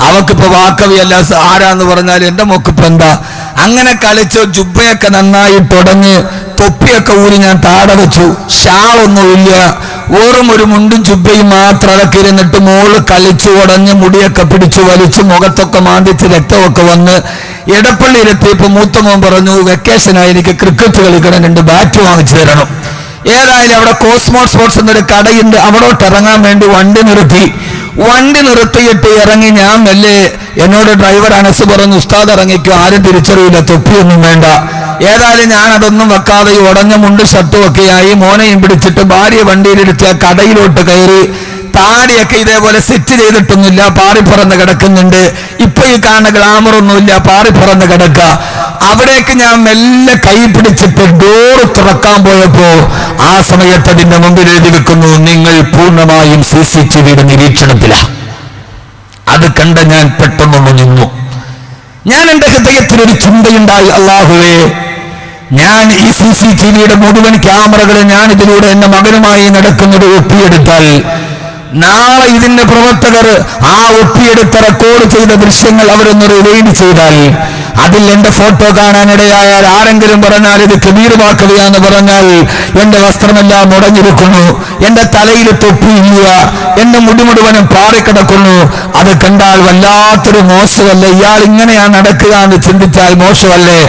അവക്കിപ്പോ വാക്കവിയല്ല, ആരാന്ന് പറഞ്ഞാൽ എന്റെ മോക്കിപ്പോ എന്താ. അങ്ങനെ കളിച്ച് ജുബ്ബയൊക്കെ നന്നായി തുടങ്ങി, തൊപ്പിയൊക്കെ ഊരി ഞാൻ താഴെ വെച്ചു. ഷാളൊന്നുമില്ല, വെറും ഒരു മുണ്ടും ചുബ്ബയും മാത്രം അതൊക്കെ ഇരുന്നിട്ട് മോള് കളിച്ചു ഉടഞ്ഞ് മുടിയൊക്കെ പിടിച്ചു വലിച്ചു മുഖത്തൊക്കെ മാന്തിച്ച് രക്തമൊക്കെ വന്ന് എടപ്പള്ളിയിലെത്തിയപ്പോ മൂത്ത മോൻ പറഞ്ഞു, വെക്കേഷനായി എനിക്ക് ക്രിക്കറ്റ് കളിക്കണം, 2 ബാറ്റ് വാങ്ങിച്ചു തരണം. ഏതായാലും അവിടെ കോസ്മോ സ്പോർട്സ് എന്നൊരു കടയുണ്ട്, അവിടോട്ട് ഇറങ്ങാൻ വേണ്ടി വണ്ടി നിർത്തിയിട്ട് ഇറങ്ങി. ഞാൻ മെല്ലെ എന്നോട് ഡ്രൈവർ അനസ് പറഞ്ഞു, ഉസ്താദ് ഇറങ്ങിക്കോ, ആരും തിരിച്ചറിയില്ല, തൊപ്പിയൊന്നും വേണ്ട. ഏതായാലും ഞാൻ അതൊന്നും വെക്കാതെ ഉടഞ്ഞ മുണ്ട് ഷർട്ടും ഒക്കെയായി മോനെയും പിടിച്ചിട്ട് ഭാര്യ വണ്ടിയിലെടുത്ത് ആ കടയിലോട്ട് കയറി. താടിയൊക്കെ ഇതേപോലെ സെറ്റ് ചെയ്തിട്ടൊന്നുമില്ല, പാറിപ്പറന്ന് കിടക്കുന്നുണ്ട്. ഇപ്പൊ ഈ കാണുന്ന ഗ്ലാമറൊന്നുമില്ല, പാറിപ്പറന്ന് കിടക്കുക. അവിടേക്ക് ഞാൻ മെല്ലെ കൈ പിടിച്ചിട്ട് ഡോറ് തുറക്കാൻ പോയപ്പോ ആ സമയത്ത് അതിന്റെ മുമ്പിൽ എഴുതി വെക്കുന്നു, നിങ്ങൾ പൂർണ്ണമായും CCTVയുടെ നിരീക്ഷണത്തിലാണ്. അത് കണ്ട ഞാൻ പെട്ടെന്നൊന്ന് നിന്നു. ഞാൻ എൻ്റെ ഹൃദയത്തിലൊരു ചിന്തയുണ്ടായി, അല്ലാഹുവേ, ഞാൻ ഈ CCTVയുടെ മുഴുവൻ ക്യാമറകൾ ഞാൻ ഇതിലൂടെ എന്റെ മകനുമായി നടക്കുന്നത് ഒപ്പിയെടുത്താൽ നാളെ ഇതിന്റെ പ്രവർത്തകർ ആ ഒപ്പിയെടുത്ത റെക്കോർഡ് ചെയ്ത ദൃശ്യങ്ങൾ അവരൊന്ന് റിവൈൻഡ് ചെയ്താൽ അതിൽ എന്റെ ഫോട്ടോ കാണാനിടയായാൽ ആരെങ്കിലും പറഞ്ഞാൽ ഇത് കബീറുമാക്കുകയാന്ന് പറഞ്ഞാൽ എന്റെ വസ്ത്രമെല്ലാം മുടഞ്ഞിരിക്കുന്നു, എന്റെ തലയിൽ തൊപ്പിയില്ല, എന്റെ മുടി മുഴുവനും പാറിക്കിടക്കുന്നു, അത് കണ്ടാൽ വല്ലാത്തൊരു മോശമല്ലേ, ഇയാൾ ഇങ്ങനെയാണ് നടക്കുക എന്ന് ചിന്തിച്ചാൽ മോശമല്ലേ?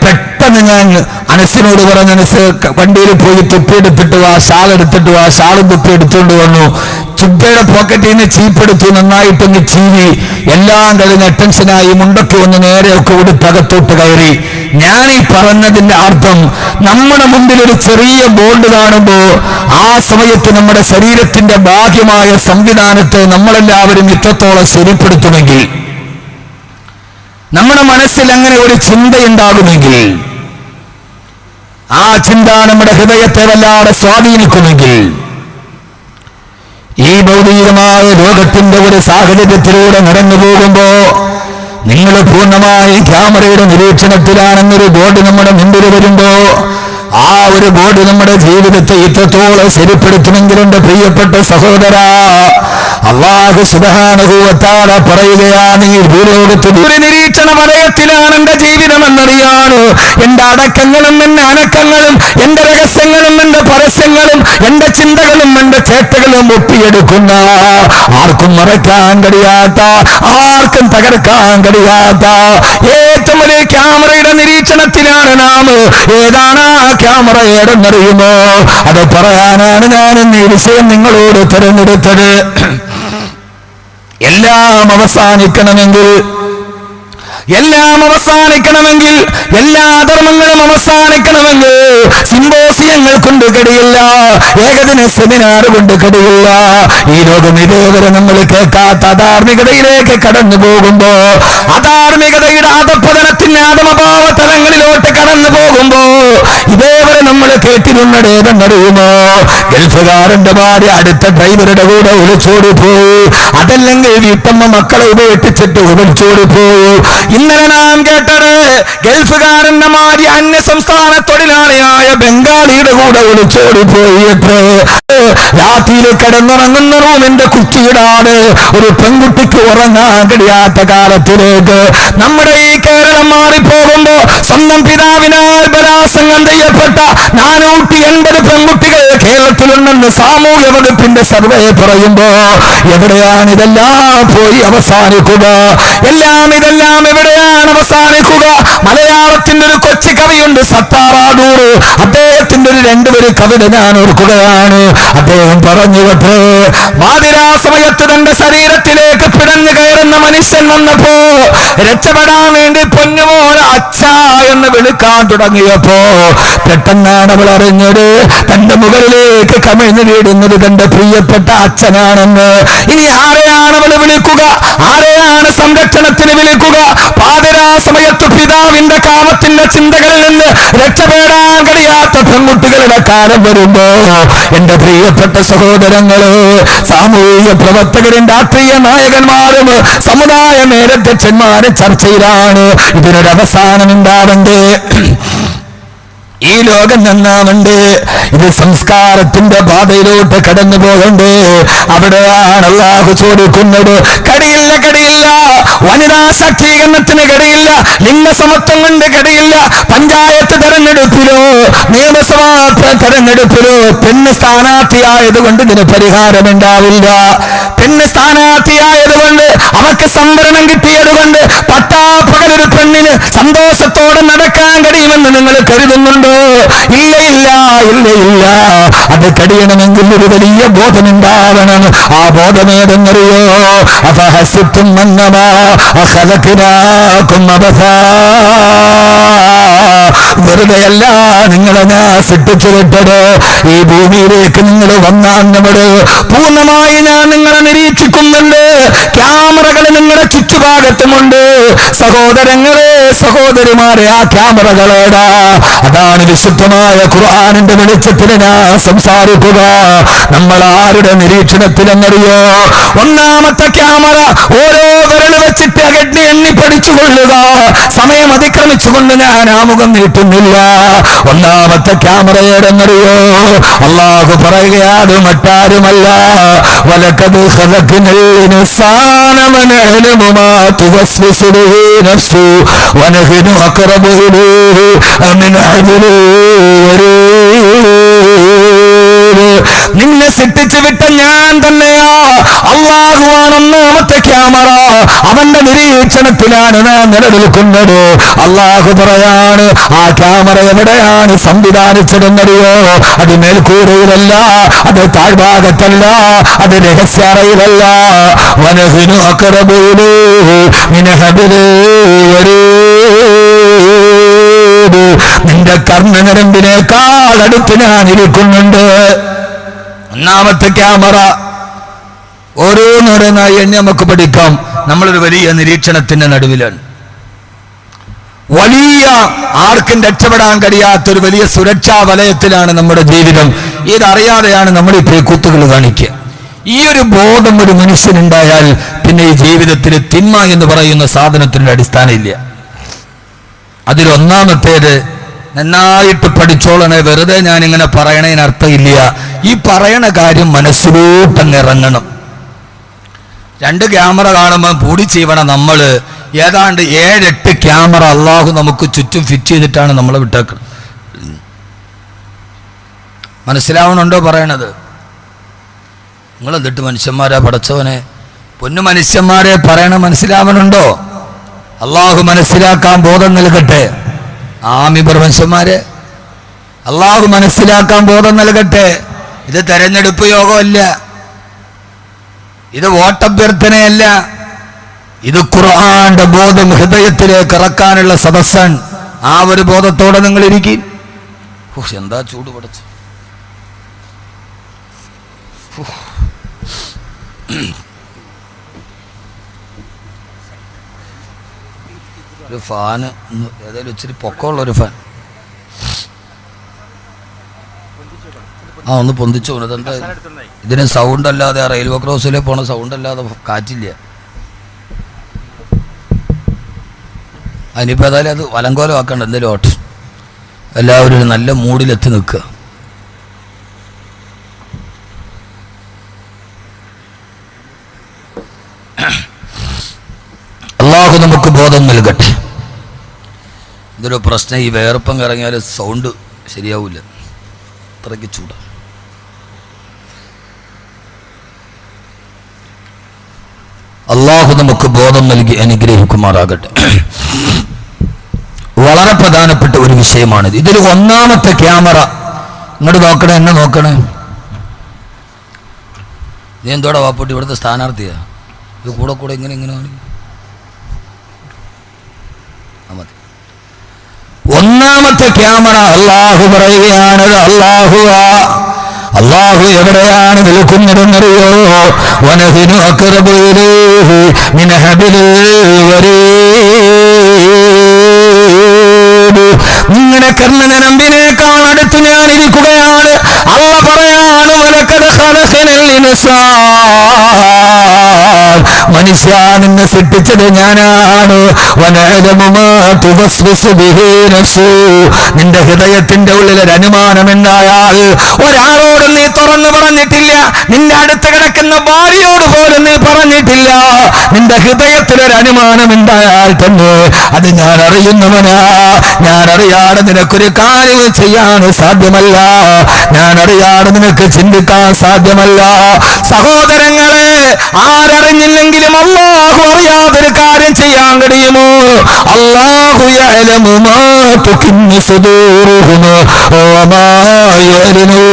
പെട്ടെന്ന് ഞാൻ അനസിനോട് പറഞ്ഞ അനസ് വണ്ടിയിൽ പോയി തൊപ്പിയെടുത്തിട്ട് വാ, ഷാൾ എടുത്തിട്ട് വാ. ഷാളും തൊപ്പി എടുത്തുകൊണ്ട് വന്നു. ചുബയുടെ പോക്കറ്റിൽ നിന്ന് ചീപ്പെടുത്തു, നന്നായിട്ടൊന്ന് ചീവി, എല്ലാം കഴിഞ്ഞ് ടെൻഷനായി മുണ്ടൊക്കെ ഒന്ന് നേരെയൊക്കെ ഉടുത്തകത്തോട്ട് കയറി. ഞാനീ പറഞ്ഞതിന്റെ അർത്ഥം നമ്മുടെ മുമ്പിൽ ഒരു ചെറിയ ബോർഡ് കാണുമ്പോ ആ സമയത്ത് നമ്മുടെ ശരീരത്തിന്റെ ബാഹ്യമായ സംവിധാനത്തെ നമ്മളെല്ലാവരും ഇത്രത്തോളം ശരിപ്പെടുത്തുമെങ്കിൽ, നമ്മുടെ മനസ്സിൽ അങ്ങനെ ഒരു ചിന്തയുണ്ടാകുമെങ്കിൽ, ആ ചിന്ത നമ്മുടെ ഹൃദയത്തെ വല്ലാതെ സ്വാധീനിക്കുമെങ്കിൽ, ഈ ഭൗതികമായ ലോകത്തിന്റെ ഒരു സാഹചര്യത്തിലൂടെ നടന്നു പോകുമ്പോ നിങ്ങൾ പൂർണ്ണമായി ക്യാമറയുടെ നിരീക്ഷണത്തിലാണെന്നൊരു ബോർഡ് നമ്മുടെ മുമ്പിൽ വരുമ്പോ ആ ഒരു ബോർഡ് നമ്മുടെ ജീവിതത്തെ ഇത്രത്തോളം ശരിപ്പെടുത്തുമെങ്കിൽ എന്റെ പ്രിയപ്പെട്ട സഹോദര, അല്ലാഹു സുബ്ഹാനഹു വ തആല പറയുകയാണ്, ഈ ഭൂലോകത്ത് ഒരു നിരീക്ഷണ വലയത്തിലാണ് എന്റെ ജീവിതം എന്നറിയാണ്. എന്റെ അടക്കങ്ങളും എന്റെ അനക്കങ്ങളും എന്റെ രഹസ്യങ്ങളും എന്റെ പരസ്യങ്ങളും എന്റെ ചിന്തകളും എന്റെ ചേട്ടകളും ഒപ്പിയെടുക്കുന്ന, ആർക്കും മറക്കാൻ കഴിയാത്ത, ആർക്കും തകർക്കാൻ കഴിയാത്ത ഏറ്റവും വലിയ ക്യാമറയുടെ നിരീക്ഷണത്തിലാണ് നാം. ഏതാണ് ആ ക്യാമറ ഏതെന്നറിയുമോ? അത് പറയാനാണ് ഞാൻ ഈ വിഷയം നിങ്ങളോട് തിരഞ്ഞെടുത്തത്. എല്ലാം അവസാനിക്കണമെങ്കിൽ, എല്ലാ ധർമ്മങ്ങളും അവസാനിക്കണമെങ്കിൽ സിംബോസിയങ്ങൾ കൊണ്ട് കഴിയില്ല, ഏകദിന സെമിനാർ കൊണ്ട് കഴിയില്ല. ഈ ലോകം ഇതേവരെ നമ്മൾ കേൾക്കാത്ത അധാർമികതയിലേക്ക് കടന്നു പോകുമ്പോ, അധാർമികതയുടെ അധപ്പതനത്തിന്റെ ആദമഭാവ തലങ്ങളിലോട്ട് കടന്നു പോകുമ്പോ ഇതേവരെ നമ്മൾ കേട്ടിരുന്നത് ഏതെന്നറിയുമോ? ഗൾഫുകാരന്റെ ഭാര്യ അടുത്ത ഡ്രൈവറുടെ കൂടെ ഒളിച്ചോടി പോയി, അതല്ലെങ്കിൽ വീട്ടമ്മ മക്കളെ ഉപേക്ഷിച്ചിട്ട് ഒളിച്ചോടി പോയി. ഇന്നലെ നാം കേട്ടത് ഗൾഫുകാരന്റെ ഭാര്യ അന്യ സംസ്ഥാന തൊഴിലാളിയായ ബംഗാളിയുടെ കൂടെ ഒളിച്ചോടി പോയി. രാത്രിയിൽ കിടന്നുറങ്ങുന്ന റൂമിന്റെ കുറ്റിയിടാണ് ഒരു പെൺകുട്ടിക്ക് ഉറങ്ങാൻ കഴിയാത്ത കാലത്തിലേക്ക് നമ്മുടെ ഈ കേരളം മാറിപ്പോകുമ്പോ സ്വന്തം പിതാവിനാൽ ബലാത്സംഗം ചെയ്യപ്പെട്ട 480 പെൺകുട്ടികൾ കേരളത്തിലുണ്ടെന്ന് സാമൂഹ്യ വകുപ്പിന്റെ സർവേ പറയുമ്പോ എവിടെയാണ് ഇതെല്ലാം പോയി അവസാനിക്കുക? ഇതെല്ലാം എവിടെയാണ് അവസാനിക്കുക? മലയാളത്തിന്റെ ഒരു കൊച്ചു കവിയുണ്ട്, സത്താറാദൂർ. അദ്ദേഹത്തിന്റെ ഒരു 2 വരി കവിത ഞാൻ ഓർക്കുകയാണ്. അദ്ദേഹം പറഞ്ഞു, മാതിരാ സമയത്ത് തന്റെ ശരീരത്തിലേക്ക് പിടഞ്ഞു കയറുന്ന മനുഷ്യൻ വന്നപ്പോ രക്ഷപ്പെടാൻ വേണ്ടി പൊന്നുമോളെ അച്ഛ എന്ന് വിളിക്കാൻ തുടങ്ങിയപ്പോ പെട്ടെന്നാണ് അവൾ അറിഞ്ഞത് തന്റെ മുകളിലേക്ക് കമിഴ്ന്നു വീടുന്നത് തന്റെ പ്രിയപ്പെട്ട അച്ഛനാണെന്ന്. ഇനി ആരെയാണ് അവൾ വിളിക്കുക? ആരെയാണ് സംരക്ഷണത്തിന് വിളിക്കുക? പാതിരാ സമയത്ത് പിതാവിന്റെ കാമത്തിന്റെ ചിന്തകളിൽ നിന്ന് രക്ഷപ്പെടാൻ കഴിയാത്ത പെൺകുട്ടികളുടെ കാലം വരുമ്പോ എന്റെ പ്രിയപ്പെട്ട സഹോദരങ്ങള്, സാമൂഹിക പ്രവർത്തകരും രാഷ്ട്രീയ നായകന്മാരും സമുദായ മേലധ്യക്ഷന്മാരും ചർച്ചയിലാണ്. ഇതിനൊരവസാനം ഉണ്ടാവണ്ടേ? ഈ ലോകം നന്നാവണ്ടേ? ഇത് സംസ്കാരത്തിന്റെ പാതയിലോട്ട് കടന്നു പോകണ്ടേ? അവിടെയാണ് അല്ലാഹു ചോദിക്കുന്നത്. കടിയില്ല, വനിതാ ശാക്തീകരണത്തിന് കടിയില്ല, ലിംഗസമത്വം കൊണ്ട് കടിയില്ല. പഞ്ചായത്ത് തെരഞ്ഞെടുപ്പിലോ നിയമസഭാ തെരഞ്ഞെടുപ്പിലോ പെണ്ണ് സ്ഥാനാർത്ഥിയായതുകൊണ്ട് ഇതിന് പരിഹാരമുണ്ടാവില്ല. പെണ്ണ് സ്ഥാനാർത്ഥിയായതുകൊണ്ട് അവർക്ക് സംവരണം കിട്ടിയതുകൊണ്ട് പട്ടാപ്പകലൊരു പെണ്ണിന് സന്തോഷത്തോടെ നടക്കാൻ കഴിയുമെന്ന് നിങ്ങൾ കരുതുന്നുണ്ടോ? ഇല്ല. അത് കഴിയണമെങ്കിൽ ഒരു വലിയ ബോധമുണ്ടാവണം. ആ ബോധമേതെന്നറിയോ? അഫഹസിബ്തും അന്നമാ ഖലഖനാകും അബസാ. വെറുതെയല്ല നിങ്ങളെ ഞാൻ സൃഷ്ടിച്ചു വിട്ടത്. ഈ ഭൂമിയിലേക്ക് നിങ്ങൾ വന്നാൽ നമ്മൾ പൂർണ്ണമായി ഞാൻ നിങ്ങളെ നിരീക്ഷിക്കും. നിൽക്കുന്നുണ്ട്, ക്യാമറകൾ നിങ്ങളുടെ ചുറ്റുഭാഗത്തുമുണ്ട്. സഹോദരങ്ങളെ, സഹോദരിമാരെ, ആ ക്യാമറകളേടാ? അതാണ് വിശുദ്ധമായ ഖുർആനിന്റെ വെളിച്ചത്തിൽ ഞാൻ സംസാരിക്കുക. നമ്മൾ ആരുടെ നിരീക്ഷണത്തിലെന്നറിയോ? ഒന്നാമത്തെ ക്യാമറ ഓരോ വിരൽ വെച്ചിട്ട് അകറ്റി എണ്ണി പഠിച്ചുകൊള്ളുക. സമയം അതിക്രമിച്ചുകൊണ്ട് ഞാൻ ആമുഖം നീട്ടുന്നില്ല. ഒന്നാമത്തെ ക്യാമറയേടെന്നറിയോ? അല്ലാഹു പറയുകയാണ്, മറ്റാരുമല്ല, വലഖദ് ഖലഖ്നൽ ഇൻസാന വനഅലമു മാ തുവസ്വിസു ബിഹി നഫ്സു വനഹ്നു അഖറബു ഇലൈഹി മിൻ ഹബ്ലിൽ വരീദ്. നിന്നെ സൃഷ്ടിച്ചു വിട്ട ഞാൻ തന്നെയാ. അല്ലാഹുവാണ് ഒന്നാമത്തെ ക്യാമറ. അവന്റെ നിരീക്ഷണത്തിലാണ് നാം നിലനിൽക്കുന്നത്. അല്ലാഹു പറയാണ്, ആ ക്യാമറ എവിടെയാണ് സംവിധാനിച്ചതെന്നറിയോ? അത് മേൽക്കൂരയിലല്ല, അത് താഴ്ഭാഗത്തല്ല, അത് രഹസ്യാറയിലല്ല. വനഹ്നു അഖറബു ഇലൈഹി മിൻ ഹബ്ലിൽ വരീദ്. നിന്റെ കർണനരമ്പിനേക്കാൾ അടുത്ത് ഞാൻ ഇരിക്കുന്നുണ്ട്. ഒന്നാമത്തെ ക്യാമറ. ഓരോന്നോരോന്നായി എണ്ണി നമുക്ക് പഠിക്കാം. നമ്മളൊരു വലിയ നിരീക്ഷണത്തിന്റെ നടുവിലാണ്. വലിയ ആർക്കും രക്ഷപ്പെടാൻ കഴിയാത്തൊരു വലിയ സുരക്ഷാ വലയത്തിലാണ് നമ്മുടെ ജീവിതം. ഇതറിയാതെയാണ് നമ്മൾ ഈ പേക്കൂത്തുകൾ കാണിക്കുക. ഈ ഒരു ബോധം ഒരു മനുഷ്യനുണ്ടായാൽ പിന്നെ ഈ ജീവിതത്തിൽ തിന്മ എന്ന് പറയുന്ന സാധനത്തിൻ്റെ അടിസ്ഥാനം ഇല്ല. അതിലൊന്നാമത്തേത്, നന്നായിട്ട് പഠിച്ചോളണേ. വെറുതെ ഞാനിങ്ങനെ പറയണതിന് അർത്ഥമില്ല. ഈ പറയണ കാര്യം മനസ്സിലോട്ടങ്ങ് ഇറങ്ങണം. 2 ക്യാമറ കാണുമ്പോൾ പൂടി ചെയ്യണം. നമ്മൾ ഏതാണ്ട് 7-8 ക്യാമറ അള്ളാഹു നമുക്ക് ചുറ്റും ഫിറ്റ് ചെയ്തിട്ടാണ് നമ്മളെ വിട്ടേക്കുന്നത്. മനസ്സിലാവണുണ്ടോ പറയണത്? നിങ്ങൾ എന്നിട്ട് മനുഷ്യന്മാരാ പടച്ചവനെ, പൊന്നു മനുഷ്യന്മാരെ പറയണ മനസ്സിലാവണുണ്ടോ? അള്ളാഹു മനസ്സിലാക്കാൻ ബോധം നൽകട്ടെ. ആമിബർ മനുഷ്യന്മാരെ, അള്ളാഹു മനസ്സിലാക്കാൻ ബോധം നൽകട്ടെ. ഇത് തെരഞ്ഞെടുപ്പ് യോഗമല്ല, ഇത് വോട്ടഭ്യർത്ഥനയല്ല, ഇത് ഖുർആന്റെ ബോധം ഹൃദയത്തിലേക്ക് ഇറക്കാനുള്ള സദസ്സാണ്. ആ ഒരു ബോധത്തോടെ നിങ്ങൾ ഇരിക്കും. എന്താ ചൂട് പടച്ചു. ഒരു ഫാന്, ഏതായാലും ഇച്ചിരി പൊക്കമുള്ളൊരു ഫാൻ. ഒന്ന് പൊന്തിച്ചു. ഇതെന്താ ഇതിന് സൗണ്ട് അല്ലാതെ, റെയിൽവേ ക്രോസിലെ പോണ സൗണ്ട് അല്ലാതെ കാറ്റില്ല. അതിനിപ്പോൾ ഏതായാലും അത് വലങ്കോലം ആക്കണ്ട. എന്തെങ്കിലും ഓട്ട്. എല്ലാവരും ഒരു നല്ല മൂഡിലെത്തി നിൽക്കുക. അള്ളാഹു നമുക്ക് ബോധം നൽകട്ടെ. ഇതൊരു പ്രശ്നം. ഈ വേർപ്പം കറങ്ങിയാൽ സൗണ്ട് ശരിയാവില്ല, അത്രയ്ക്ക് ചൂടാണ്. അള്ളാഹു നമുക്ക് ബോധം നൽകി അനുഗ്രഹിക്കുമാറാകട്ടെ. വളരെ പ്രധാനപ്പെട്ട ഒരു വിഷയമാണിത്. ഇതിൽ ഒന്നാമത്തെ ക്യാമറ. ഇങ്ങോട്ട് നോക്കണേ, എന്നെ നോക്കണേ. നീ എന്തോടാ വാപ്പൂട്ടി ഇവിടുത്തെ സ്ഥാനാർത്ഥിയാ? ഇത് കൂടെ കൂടെ ഇങ്ങനെ ഇങ്ങനെ മതി. ഒന്നാമത്തെ ക്യാമറ അള്ളാഹു പറയുകയാണ്, അള്ളാഹു എവിടെയാണ് നിൽക്കുന്നതെന്നറിയോ? വനഹ്നു അഖ്റബു ഇലൈഹി മിൻ ഹബ്ലിൽ വരീദ്. നിങ്ങളുടെ കർണനരമ്പിനേക്കാൾ അടുത്ത് ഞാൻ ഇരിക്കുകയാണ്. അള്ള പറയാണ്, വലഖദ് ഖലഖ്നൽ ഇൻസാൻ. മനുഷ്യ, നിന്നെ സൃഷ്ടിച്ചത് ഞാനാണ്. വനഅലമു മാ തുവസ്വിസു ബിഹി നഫ്സു. നിന്റെ ഹൃദയത്തിന്റെ ഉള്ളിൽ ഒരു അനുമാനം ഉണ്ടായാൽ ഒരാളോടും നീ തുറന്നു പറഞ്ഞിട്ടില്ല. നിന്റെ അടുത്ത് കിടക്കുന്ന ഭാര്യയോട് പോലും നീ പറഞ്ഞിട്ടില്ല. നിന്റെ ഹൃദയത്തിലൊരു അനുമാനം ഉണ്ടായാൽ തന്നെ അത് ഞാൻ അറിയുന്നവനാ. ഞാൻ അറിയാതെ നിനക്കൊരു കാര്യം ചെയ്യാൻ സാധ്യമല്ല. ഞാൻ അറിയാതെ നിനക്ക് ചിന്തിക്കാൻ സാധ്യമല്ല. സഹോദരങ്ങളെ, ആരറിഞ്ഞില്ലെങ്കിലും അല്ലാഹു അറിയാതൊരു കാര്യം ചെയ്യാൻ കഴിയുമോ? അല്ലാഹു യഅലമു മാ തുകിന്നു സുദൂറുഹും വമാ യഅ്ലിനൂൻ.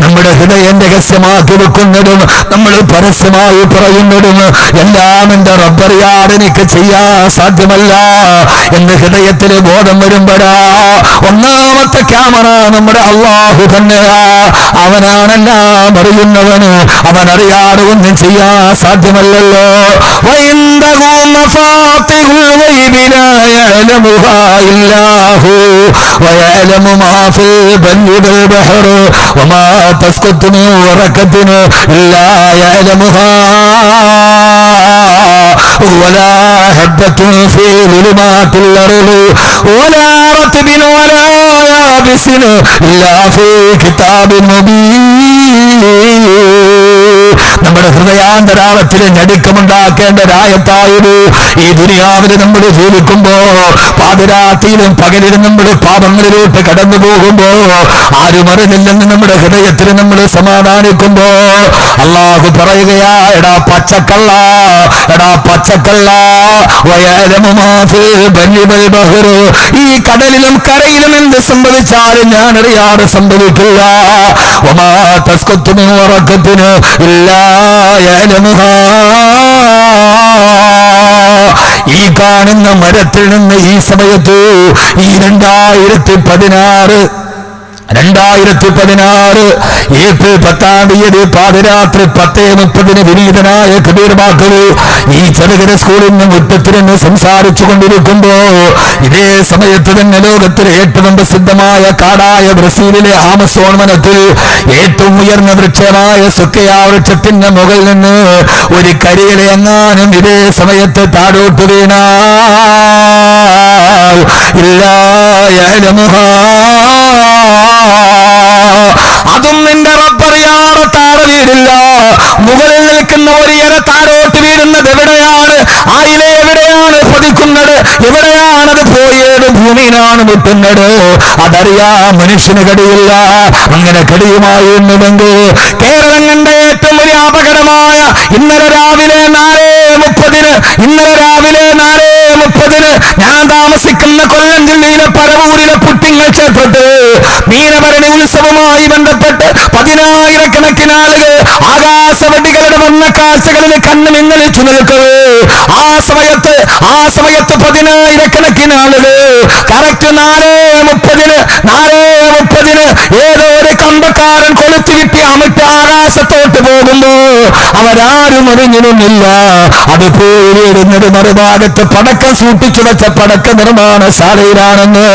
നമ്മുടെ ഹൃദയം രഹസ്യമാക്കി വെക്കുന്നതും നമ്മൾ പരസ്യമായി പറയുന്നതും എല്ലാം എന്റെ റബ്ബറിയാതെ എനിക്ക് ചെയ്യാൻ സാധ്യമല്ല എന്ന് ഹൃദയത്തിൽ ബോധം വരുമ്പോഴാ ഒന്നാമത്തെ ക്യാമറ നമ്മുടെ അല്ലാഹു തന്നെയാ. അവനാണെല്ലാം അറിയുന്നവന്. അവനറിയാതെ ഒന്നും ചെയ്യാൻ സാധ്യമല്ലല്ലോ. വഇൻദഹു മഫാത്തിഹുൽ ഗൈബി ലാ യഅലമുഹാ ഇല്ലാഹു വയഅലമു മാ ഫിൽ ബർരി വൽ ബഹ്രി വമാ തസ്ഖുതു മിൻ വറഖത്തിൻ ഇല്ലാ യഅലമുഹാ ولا حبة في ظلمات الأرض ولا رطب ولا يابس إلا في كتاب مبين. നമ്മുടെ ഹൃദയാന്തരാളത്തിൽ ഞടുക്കമുണ്ടാക്കേണ്ട രായത്തായത് ഈ ദുനിയാവിൽ നമ്മൾ ജീവിക്കുമ്പോ പാതിരാത്രിയിലും പകലിലും നമ്മൾ പാപങ്ങളിലോട്ട് കടന്നു പോകുമ്പോ ആരും അറിഞ്ഞില്ലെന്ന് നമ്മുടെ ഹൃദയത്തിൽ നമ്മൾ സമാധാനിക്കുമ്പോ അല്ലാഹു പറയുകയാ, എടാ പച്ചക്കള്ള, എടാ പച്ചക്കള്ള, വയലമു മാ ഫിൽ ബർരി വൽ ബഹ്രി, ഈ കടലിലും കരയിലും എന്ത് സംഭവിച്ചാലും ഞാൻ അറിയാതെ സംഭവിക്കില്ല. വമാ തസ്ഖുതു മിൻ വറഖത്തിൻ ഇല്ലാ യഅലമുഹാ, ഈ കാണുന്ന മരത്തിൽ നിന്ന് ഈ സമയത്ത് ഈ 2016 ഏപ്രിൽ 10-ാം തീയതി പാതിരാത്രി 10:30 വിനീതനായ കബീർ ബാക്കറ് ഈ ചെറുകിട സ്കൂളിൽ നിന്ന് മുറ്റത്തിരുന്ന് സംസാരിച്ചു കൊണ്ടിരിക്കുമ്പോ ഇതേ സമയത്ത് തന്നെ ലോകത്തിലെ ഏറ്റവും പ്രസിദ്ധമായ കാടായ ബ്രസീലിലെ ആമസോൺ വനത്തിൽ ഏറ്റവും ഉയർന്ന വൃക്ഷമായ സുക്കയ വൃക്ഷത്തിന്റെ മുകളിൽ നിന്ന് ഒരു കരിയില എങ്ങാനും ഇതേ സമയത്ത് താഴോട്ട് വീണാ ഇല്ലാ യഅലമുഹാ, അതും നിന്റെ റബ്ബറിയാതെ താഴെ വീടില്ല. മുകളിൽ നിൽക്കുന്ന ഒരു ഇല താഴോട്ട് വീഴുന്നത് എവിടെയാണ്? ആ ഇല എവിടെയാണ് പതിക്കുന്നത്? എവിടെയാണത് പോയത്? ഭൂമിയിലാണ് മുട്ടുന്നത്. അതറിയാ മനുഷ്യന് കഴിയില്ല. അങ്ങനെ കഴിയുമായിരുന്നുവെങ്കിൽ കേരളം കണ്ട ഏറ്റവും വലിയ അപകടമായ ഇന്നലെ രാവിലെ 4:30 ഞാൻ താമസിക്കുന്ന കൊല്ലം ജില്ലയിലെ പരവൂരിലെ പുട്ടിങ്ങൽ ക്ഷേത്രത്തിൽ മീനഭരണി ഉത്സവവുമായി ബന്ധപ്പെട്ട് 10,000-കണക്കിന് ആളുകൾ ആകാശവെടികളുടെ വന്ന കാഴ്ചകളിൽ കണ്ണ് മിന്നലിച്ചു നിൽക്കവേ ആ സമയത്ത് 10,000-കണക്കിന് ആളുകൾ കറക്റ്റ് 4:30 ഏതോ ഒരു കമ്പക്കാരൻ കൊളുത്തി വിട്ടി അമിട്ട് ആകാശത്തോട്ട് പോകുമ്പോ അവരാരും അറിഞ്ഞിരുന്നില്ല. അത് പോയി വരുന്നത് മറുഭാഗത്ത് പടക്കം സൂക്ഷിച്ചു വെച്ച പടക്ക നിർമ്മാണശാലയിലാണെന്ന്.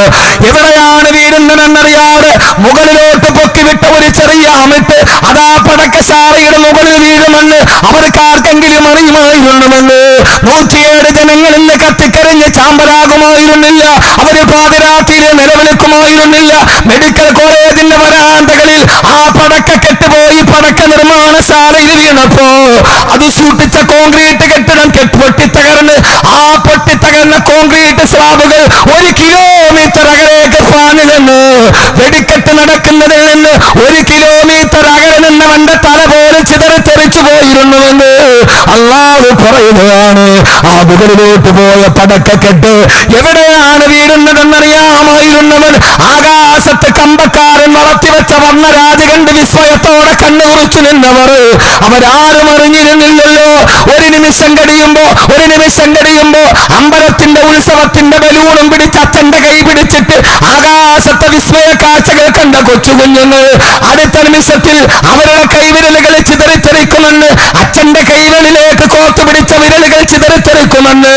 എവിടെയാണ് വീഴുന്നതെന്നറിയാതെ മുകളിലോട്ട് പൊക്കിവിട്ട ഒരു ചെറിയ അമിട്ട് അതാ പടക്കശാലയുടെ മുകളിൽ വീഴുമെന്ന് അവർക്ക് ആർക്കെങ്കിലും അറിയുമായിരുന്നുവെന്ന്. 107 ജനങ്ങൾ ഇന്ന് കത്തിക്കരിഞ്ഞ് ചാമ്പലാകുമായിരുന്നില്ല. അവര് പാതിരാത്രിയിൽ നിലവിളിക്കുമായിരുന്നില്ല. മെഡിക്കൽ കോളേജിന്റെ വരാന്തകളിൽ ആ പടക്ക കെട്ടുപോയി പടക്ക നിർമ്മാണശാലയിൽ വീണപ്പോ അത് സൂക്ഷിച്ച കോൺക്രീറ്റ് കെട്ടിടം പൊട്ടിത്തകർന്ന് ആ പൊട്ടിത്തകർന്ന കോൺക്രീറ്റ് സ്ലാബുകൾ 1 കിലോമീറ്റർ അകലേക്ക് പാഞ്ഞു നിന്ന് വെടിക്കെട്ട് നടക്കുന്നതിൽ നിന്ന് 1 കിലോമീറ്റർ അകലെ നിന്നവന്റെ തല പോലെ ചിതറിത്തെറിച്ചു പോയിരുന്നുവെന്ന് അല്ലാഹു പറയുകയാണ്. ആ മുകളിലോട്ട് പോയ പടക്കക്കെട്ട് എവിടെയാണ് വീഴുന്നതെന്നറിയാമായിരുന്നവൻ ആകാശത്ത് കമ്പക്കാരൻ വളർത്തിവെച്ച വർണ്ണരാജ് കണ്ട് വിസ്മയത്തോടെ കണ്ണുകുറിച്ചു നിന്നവർ അവരാരും അറിഞ്ഞിരുന്നില്ലല്ലോ. ഒരു നിമിഷം കഴിയുമ്പോ അമ്പലത്തിന്റെ ഉത്സവത്തിന്റെ ബലൂണും പിടിച്ച് അച്ഛന്റെ കൈ പിടിച്ചിട്ട് ആകാശത്തെ വിസ്മയ കാഴ്ചകൾ കണ്ട കൊച്ചുകുഞ്ഞുങ്ങൾ അടുത്ത നിമിഷത്തിൽ അവരുടെ കൈവിരലുകൾ ചിതറിത്തെറിക്കുമെന്ന്, അച്ഛന്റെ കൈകളിലേക്ക് കോർത്തു പിടിച്ച വിരലുകൾ ചിതറിത്തെറിക്കുമെന്ന്,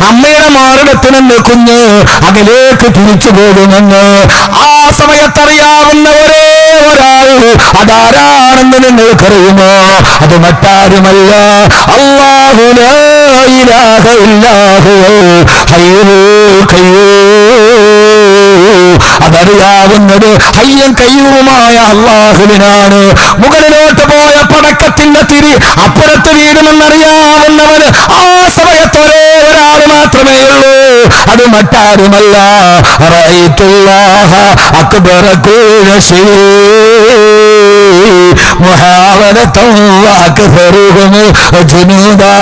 അമ്മയുടെ മാറിടത്തു നിന്ന് കുഞ്ഞ് അതിലേക്ക് തിരിച്ചു പോകുമെന്ന് ആ സമയത്തറിയാവുന്ന ഒരേ ഒരാൾ അതാരാണെന്ന് നിങ്ങൾക്കറിയുമോ? അത് മറ്റാരുമല്ല, അല്ലാഹു ലാ ഇലാഹ ഇല്ലാ ഹുവൽ ഹയ്യുൽ ഖയ്യൂം. അതറിയാവുന്നത് ഹയ്യൻ ഖയ്യൂമായ അല്ലാഹുവിനാണ്. മുകളിലോട്ട് പോയ പടക്കത്തിന്റെ തിരി അപ്പുറത്ത് വീഴുമെന്നറിയാവുന്നവന് ആ സമയത്തൊരേ ഒരാൾ മാത്രമേ ഉള്ളൂ. അത് മറ്റാരുമല്ല, റഅയ്തുല്ലാഹ അക്ബറ കുല്ല ശൈ മുഹാവലതൻ വഅക്ഫറുഹും ജുനൂദാ.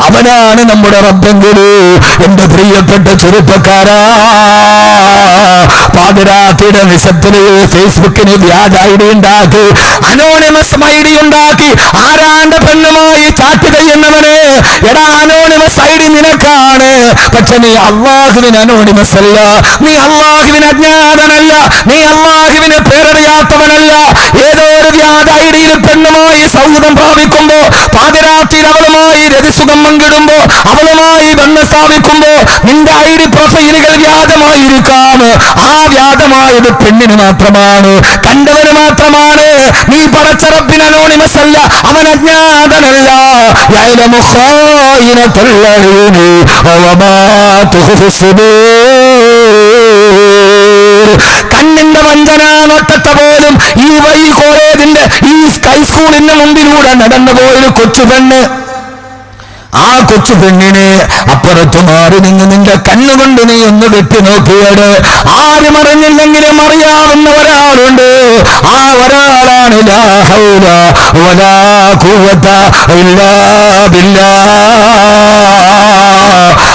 അവനാണ് നമ്മുടെ റബ്ബെങ്കിൽ എന്റെ പ്രിയപ്പെട്ട ചെറുപ്പക്കാരാ, പാതിരാത്രിയുടെ നിശബ്ദതയിൽ ഫേസ്ബുക്കിന് വ്യാജ ഐഡി ഉണ്ടാക്കി, അനോണിമസ് ഐഡി ഉണ്ടാക്കി ആരാന്റെ പെണ്ണുമായി ചാറ്റ് ചെയ്യുന്നവന്, എടാ അനോണിമസ് ഐഡി നിനക്കാണ്, പക്ഷെ നീ അള്ളാഹുവിന് അനോണിമസ് അല്ല, നീ അള്ളാഹുവിന് അജ്ഞാതനല്ല, നീ അള്ളാഹുവിന് പേരറിയാത്തവനല്ല. ഏതോ ഒരു വ്യാജ ഐഡിയിൽ പെണ്ണുമായി സൗഹൃദം പ്രാപിക്കുമ്പോ, പാതിരാത്രിയിൽ അവളുമായി രതിസുഖം പങ്കിടുമ്പോ, അവളുമായി ബന്ധം സ്ഥാപിക്കുമ്പോ നിന്റെ ഐഡി പ്രൊഫൈലുകൾ വ്യാജമായിരിക്കാം. ആ വ്യാജമായത് പെണ്ണിന് മാത്രമാണ്, കണ്ടവന് മാത്രമാണ്. നീ പടച്ച റബ്ബിന് അനോണിമസ് അല്ല, അവൻ അജ്ഞാതനല്ല. യഅലമു ഖായിനത്തുൽ അയ്യൂനി വമാ തുഖ്ഫി സുദൂർ. കണ്ണിന്റെ വഞ്ചന നോട്ടത്തെ പോലും ഈ കോളേജിന്റെ ഈ ഹൈസ്കൂളിന്റെ മുമ്പിലൂടെ നടന്നു പോയൊരു കൊച്ചു പെണ്ണ്, ആ കൊച്ചു പെണ്ണിനെ അപ്പുറത്ത് മാറി നിന്ന് നിന്റെ കണ്ണുകൊണ്ട് നീ ഒന്ന് വെട്ടി നോക്കിയത്, ആരും അറിഞ്ഞില്ലെങ്കിലും അറിയാവുന്ന ഒരാളുണ്ട്. ആ ഒരാളാണ് ലാ ഹൗല വലാ ഖുവത ഇല്ലാ ബില്ലാഹ്.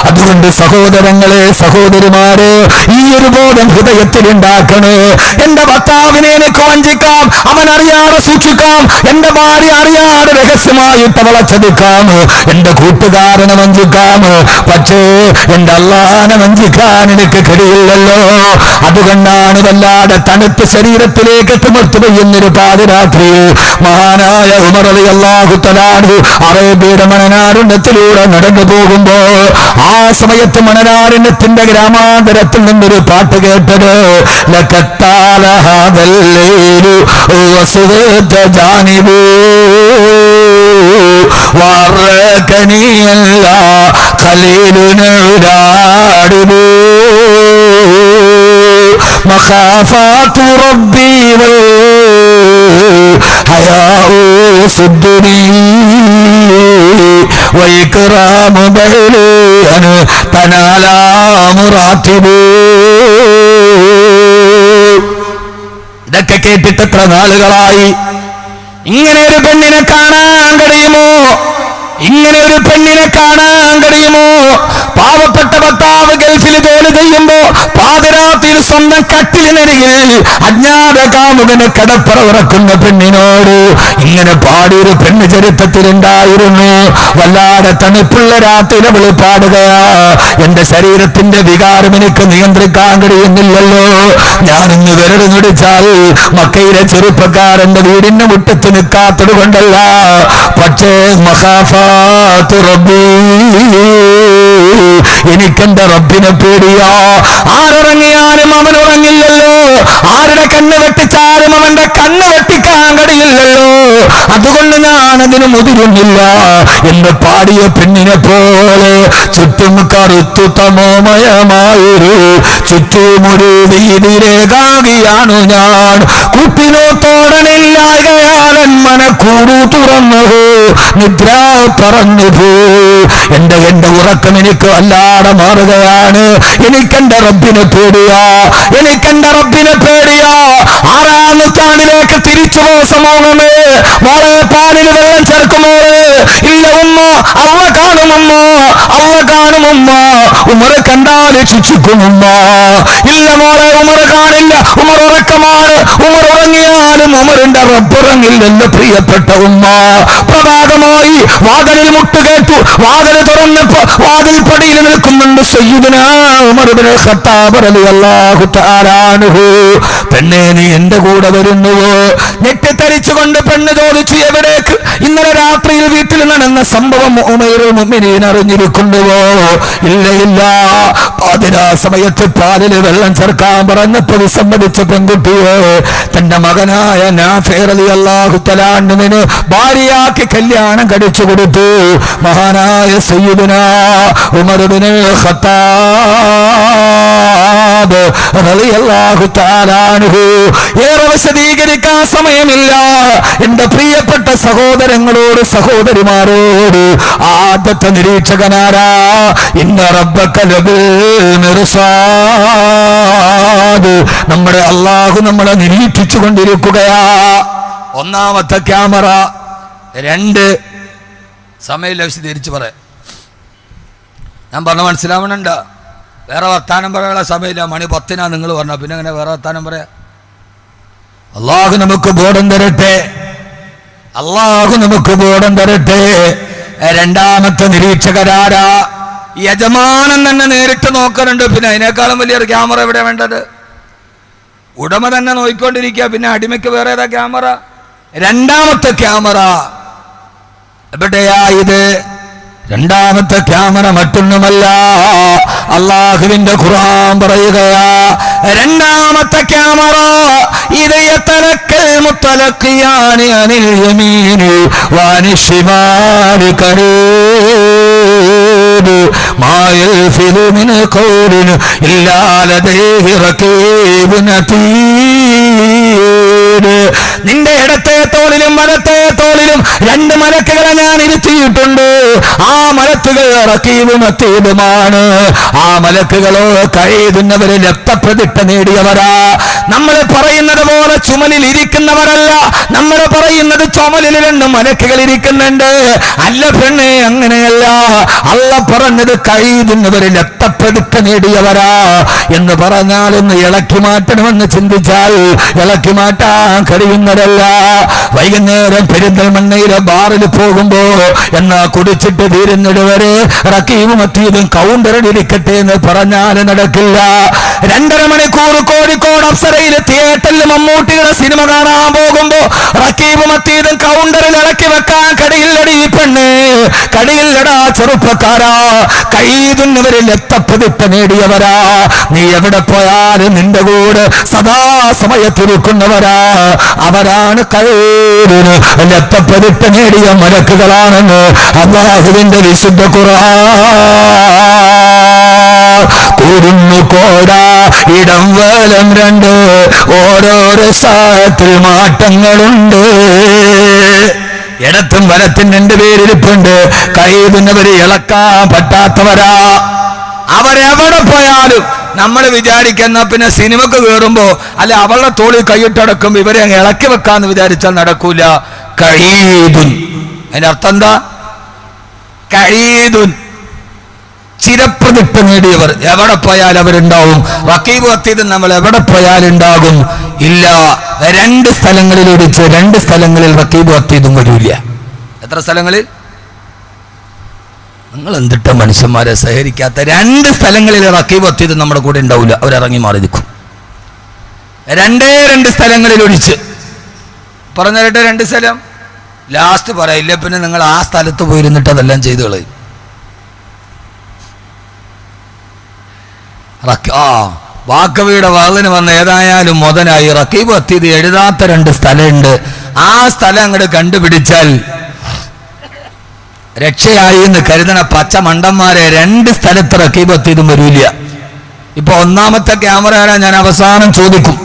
അതുകൊണ്ട് സഹോദരങ്ങളെ, സഹോദരിമാരെ, ഈ ഒരു ബോധം ഹൃദയത്തിൽ ഉണ്ടാക്കണേ. എന്റെ ഭർത്താവിനെ എനിക്ക് വഞ്ചിക്കാം, അവൻ അറിയാതെ സൂക്ഷിക്കാം, എന്റെ ഭാര്യ അറിയാതെ രഹസ്യമായിട്ട് അവളെ ചതിക്കാം, എന്റെ കൂട്ടുകാരനെ വഞ്ചിക്കാം, പക്ഷേ എന്റെ അല്ലാഹനെ വഞ്ചിക്കാൻ എനിക്ക് കഴിയില്ലല്ലോ. അതുകൊണ്ടാണ് വല്ലാതെ തണുത്ത ശരീരത്തിലേക്ക് തിമിർത്തു പെയ്യുന്നൊരു പാതിരാത്രി മഹാനായ ഉമർ റളിയല്ലാഹു തആല അറേബ്യയുടെ മണനാരുണ്യത്തിലൂടെ നടന്നു പോകുമ്പോ, ആ സമയത്ത് മണനാരുണ്യത്തിന്റെ ഗ്രാമാന്തരത്തിൽ നിന്നൊരു പാട്ട് കേട്ടത്, ലകത്താല ഹാദൽ ലൈലു വസുദത ജാനിബു വറകനി അല്ലാ ഖലീലുനാ ഉലാഡിബു മഖാഫാതു റബ്ബി വൽ ഹയാഉ സുദ്ദുനി വൈക്റാമു ബഹ്ലിയൻ തനാലാ മുറാത്തിബു. ഇതൊക്കെ കേട്ടിട്ട് എത്ര നാളുകളായി. ഇങ്ങനെ ഒരു പെണ്ണിനെ കാണാൻ കഴിയുമോ? ഇങ്ങനെ ഒരു പെണ്ണിനെ കാണാൻ കഴിയുമോ? പാവപ്പെട്ട ഭർത്താവ് ഗൾഫിൽ ജോലി ചെയ്യുമ്പോ പാതിരാത്രിയിൽ സ്വന്തം കട്ടിലിനരികിൽ അജ്ഞാത കാമുകന് കടപ്പറ ഉറക്കുന്ന പെണ്ണിനോട് ഇങ്ങനെ പാടിയൊരു പെണ്ണ് ചരിത്രത്തിലുണ്ടായിരുന്നു. വല്ലാതെ തണുപ്പുള്ള രാത്രി അവള് പാടുകയാ, എന്റെ ശരീരത്തിന്റെ വികാരം എനിക്ക് നിയന്ത്രിക്കാൻ കഴിയുന്നില്ലല്ലോ, ഞാനിന്ന് വിരൽ നുടിച്ചാൽ മക്കയിലെ ചെറുപ്പക്കാരന്റെ വീടിന്റെ മുറ്റത്ത് നിൽക്കാത്തത് കൊണ്ടല്ല, പക്ഷേ മഖാഫാതു റബ്ബി, എനിക്കെന്റെ റബ്ബിനെ പേടിയാ. ആരുറങ്ങിയാലും അവൻ ഉറങ്ങില്ലല്ലോ, ആരുടെ കണ്ണ് വെട്ടിച്ചാലും അവന്റെ കണ്ണ് വെട്ടിക്കാൻ കഴിയില്ലല്ലോ, അതുകൊണ്ട് ഞാനതിന് മുതിരുന്നില്ല എന്ന് പാടിയ പെണ്ണിനെ പോലെ ചുറ്റും കറുത്തു തമോമയമായൊരു ചുറ്റുമൊരു വീതിരേകാകിയാണു ഞാൻ. കുട്ടിനോത്തോടനില്ലായകയാലൻ മനക്കൂടു തുറന്നു നിദ്ര പറഞ്ഞു പോ. എന്റെ ഉറക്കം എനിക്ക് അല്ലാതെ മാറുകയാണ്. എനിക്കെന്റെ റബ്ബിനെ പേടിയാ, എനിക്കെന്റെ റബ്ബിനെ പേടിയാ. 6-ാം നൂറ്റാണ്ടിലേക്ക് തിരിച്ചു പോ സമൂഹമേ. മോളെ പാലിൽ വെള്ളം ചേർക്കുമോ? ഇല്ല ഉമ്മ, അള്ള കാണുമമ്മ, അള്ള കാണുമമ്മ. ഉമർ കണ്ടാല് ശിക്ഷിക്കുമമ്മ. ഇല്ല മോളെ, ഉമർ കാണില്ല, ഉമർ ഉറക്കമാണ്. ഉമർ ഉറങ്ങിയാലും ഉമറിന്റെ റബ്ബുറങ്ങില്ലെന്ന് പ്രിയപ്പെട്ട ഉമ്മ. പ്രഭാതമായി വാതിലിൽ മുട്ടുകേട്ടു. വാതിൽ തുറന്നപ്പോ വാതിൽ പടിയിൽ നിൽക്കുന്നുണ്ട് സയ്യിദുനാ ഉമർ ഇബ്നുൽ ഖത്താബ് റളിയല്ലാഹു തആല അൻഹു. പെണ്ണേ, നീ എന്റെ കൂടെ വരുന്നുവോ? ഞെട്ടിത്തരിച്ചുകൊണ്ട് പെണ്ണ് ചോദിച്ചു, എവിടേക്ക്? ഇന്നലെ രാത്രിയിൽ വീട്ടിൽ നടന്ന സംഭവം ഉമൈറുൽ മുഅ്മിനീൻ അറിഞ്ഞിരിക്കുന്നുവോ? ഇല്ല ഇല്ല. പാതിരാ സമയത്ത് പാലിൽ വെള്ളം ചേർക്കാൻ പറഞ്ഞപ്പോ വിസമ്മതിച്ച പെൺകുട്ടിയെ തന്റെ മകനായ നാഫിഅ റളിയല്ലാഹു തആല അൻഹുവിന് ഭാര്യയാക്കി കല്യാണം കഴിച്ചു കൊടുത്തു മഹാനായ സയ്യിദുനാ ഉമർ ഇബ്നുൽ ഖത്താബ് റളിയല്ലാഹു തആല അൻഹു. ഏറെ വിശദീകരിക്കാൻ സമയമില്ല. എന്റെ പ്രിയപ്പെട്ട സഹോദരങ്ങളോട് സഹോദരിമാരോട് ആദ്യത്തെ നിരീക്ഷകനാരാ? ഇന്ന റബ്ബക ലബിൽ മിർസാദ്. നമ്മുടെ അല്ലാഹു നമ്മളെ നിരീക്ഷിച്ചു കൊണ്ടിരിക്കുകയാ. ഒന്നാമത്തെ ക്യാമറ. 2 സമയം വിശദീകരിച്ച് പറയാം. ഞാൻ പറഞ്ഞ മനസ്സിലാവണുണ്ടോ? വേറെ വർത്താനം പറയാനുള്ള സമയമില്ല. മണി 10 നിങ്ങൾ പറഞ്ഞ പിന്നെ അങ്ങനെ വേറെ വർത്താനം പറയാ. അള്ളാഹു നമുക്ക് ബോധം തരട്ടെ, അള്ളാഹു നമുക്ക് ബോധം തരട്ടെ. രണ്ടാമത്തെ നിരീക്ഷകരാരാ? യജമാനൻ തന്നെ നേരിട്ട് നോക്കാറുണ്ട്. പിന്നെ അതിനേക്കാളും വലിയൊരു ക്യാമറ എവിടെ വേണ്ടത്? ഉടമ തന്നെ നോക്കിക്കൊണ്ടിരിക്കുക. പിന്നെ അടിമയ്ക്ക് വേറെ ഏതാ ക്യാമറ? രണ്ടാമത്തെ ക്യാമറ എവിടെയാ? ഇത് രണ്ടാമത്തെ ക്യാമറ മറ്റൊന്നുമല്ല, അള്ളാഹുവിന്റെ ഖുർആൻ പറയുകയാ. രണ്ടാമത്തെ ക്യാമറ ഇത് യതലക്കൽ മുത്തലഖിയാനി അനിൽ യമീനി വഅനിൽ ശിമാലി ഖരീബ് മാ യൽഫിദു മിൻ ഖൗലിൻ ഇല്ലാ ലദൈഹി റഖീബുൻ അതീദ്. നിന്റെ ഇടത്തെ തോളിലും വലത്തെ തോളിലും 2 മലക്കുകളെ ഞാൻ ഇരുത്തിയിട്ടുണ്ട്. ആ മലക്കുകൾ റഖീബും അതീദുമാണ്. ആ മലക്കുകളോ കഴിയുന്നവരെ രക്തപ്രതിഷ്ഠ നേടിയവരാ. നമ്മൾ പറയുന്നത് പോലെ ചുമലിൽ ഇരിക്കുന്നവരല്ല. നമ്മൾ പറയുന്നത് ചുമലിൽ 2 മലക്കുകൾ ഇരിക്കുന്നുണ്ട്. അല്ല പെണ്ണെ, അങ്ങനെയല്ല. അല്ല പറഞ്ഞത് കഴിയുന്നവരെ രക്തപ്രതിഷ്ഠ നേടിയവരാ എന്ന് പറഞ്ഞാൽ ഒന്ന് ഇളക്കി മാറ്റണമെന്ന് ചിന്തിച്ചാൽ ഇളക്കി മാറ്റാൻ കഴിയുന്നതല്ല. വൈകുന്നേരം പെരിന്തൽമണ്ണയിലെ ബാറിൽ പോകുമ്പോ എന്നാ കുടിച്ചിട്ട് തീരുന്നിടവരെ റഖീബും അതീദും കൗണ്ടറിലിരിക്കട്ടെ എന്ന് പറഞ്ഞാൽ നടക്കില്ല. 2.5 മണിക്കൂർ കോഴിക്കോട് അപ്സരയിൽ തിയേറ്ററിൽ മമ്മൂട്ടിയുടെ സിനിമ കാണാൻ പോകുമ്പോ റഖീബും അതീദും കൗണ്ടറിൽ ഇളക്കി വെക്കാൻ കടിയില്ലടി പെണ്ണ്, കടിയില്ലടാ ചെറുപ്പക്കാരാ. കഴിയുന്നവരിൽ രക്തപ്രതിഷ്ഠ നേടിയവരാ. നീ എവിടെ പോയാലും നിന്റെ കൂടെ സദാസമയത്തിരിക്കുന്നവരാ. അവരാണ് കഴിയുന്ന രക്തപ്രതിഷ്ഠ നേടിയ മലക്കുകളാണെന്ന് അല്ലാഹുവിന്റെ വിശുദ്ധ ഖുർആൻ. കുരുന്നു കോട ഇടം വലം 2 ഓരോരോ സാഹത്തിൽ മാറ്റങ്ങളുണ്ട്. ഇടത്തും വലത്തും 2 പേരിരിപ്പുണ്ട്. കഴിയുന്നവര് ഇളക്കാൻ പറ്റാത്തവരാ. അവരെവിടെ പോയാലും നമ്മൾ വിചാരിക്കുന്ന പിന്നെ സിനിമക്ക് കയറുമ്പോ അല്ലെ അവളുടെ തോളിൽ കൈയിട്ടടക്കും ഇവരെ അങ്ങ് ഇളക്കി വെക്കാന്ന് വിചാരിച്ചാൽ നടക്കൂല. കഴിയുൻ അതിന്റെ അർത്ഥം എന്താ? കഴിയുൻ ചിരപ്രതിഷ്ഠ നേടിയവർ എവിടെ പോയാലും അവരുണ്ടാവും. റഖീബ് അതീദ് നമ്മൾ എവിടെ പോയാലുണ്ടാകും. ഇല്ല, 2 സ്ഥലങ്ങളിൽ ഒഴിച്ച് 2 സ്ഥലങ്ങളിൽ റഖീബ് അതീദും വരില്ല. എത്ര സ്ഥലങ്ങളിൽ? നിങ്ങൾ എന്തിട്ട മനുഷ്യന്മാരെ സഹകരിക്കാത്ത 2 സ്ഥലങ്ങളിൽ റഖീബ് അതീദ് നമ്മുടെ കൂടെ ഉണ്ടാവില്ല. അവരിറങ്ങി മാറി നിൽക്കും. 2 സ്ഥലങ്ങളിൽ ഒഴിച്ച് പറഞ്ഞിട്ട് 2 സ്ഥലം ലാസ്റ്റ് പറയില്ല. പിന്നെ നിങ്ങൾ ആ സ്ഥലത്ത് പോയിരുന്നിട്ട് അതെല്ലാം ചെയ്തു കളയും. വാക്കവിയുടെ വാളിന് വന്ന ഏതായാലും മുതലായി. റഖീബ് അതീദ് എഴുതാത്ത 2 സ്ഥലമുണ്ട്. ആ സ്ഥലം അങ്ങോട്ട് കണ്ടുപിടിച്ചാൽ രക്ഷയായി എന്ന് കരുതണ പച്ച മണ്ടന്മാരെ 2 സ്ഥലത്ത് റഖീബ് അതീദും വരൂല. ഇപ്പൊ 1ാമത്തെ ക്യാമറ ഞാൻ അവസാനം ചോദിക്കും.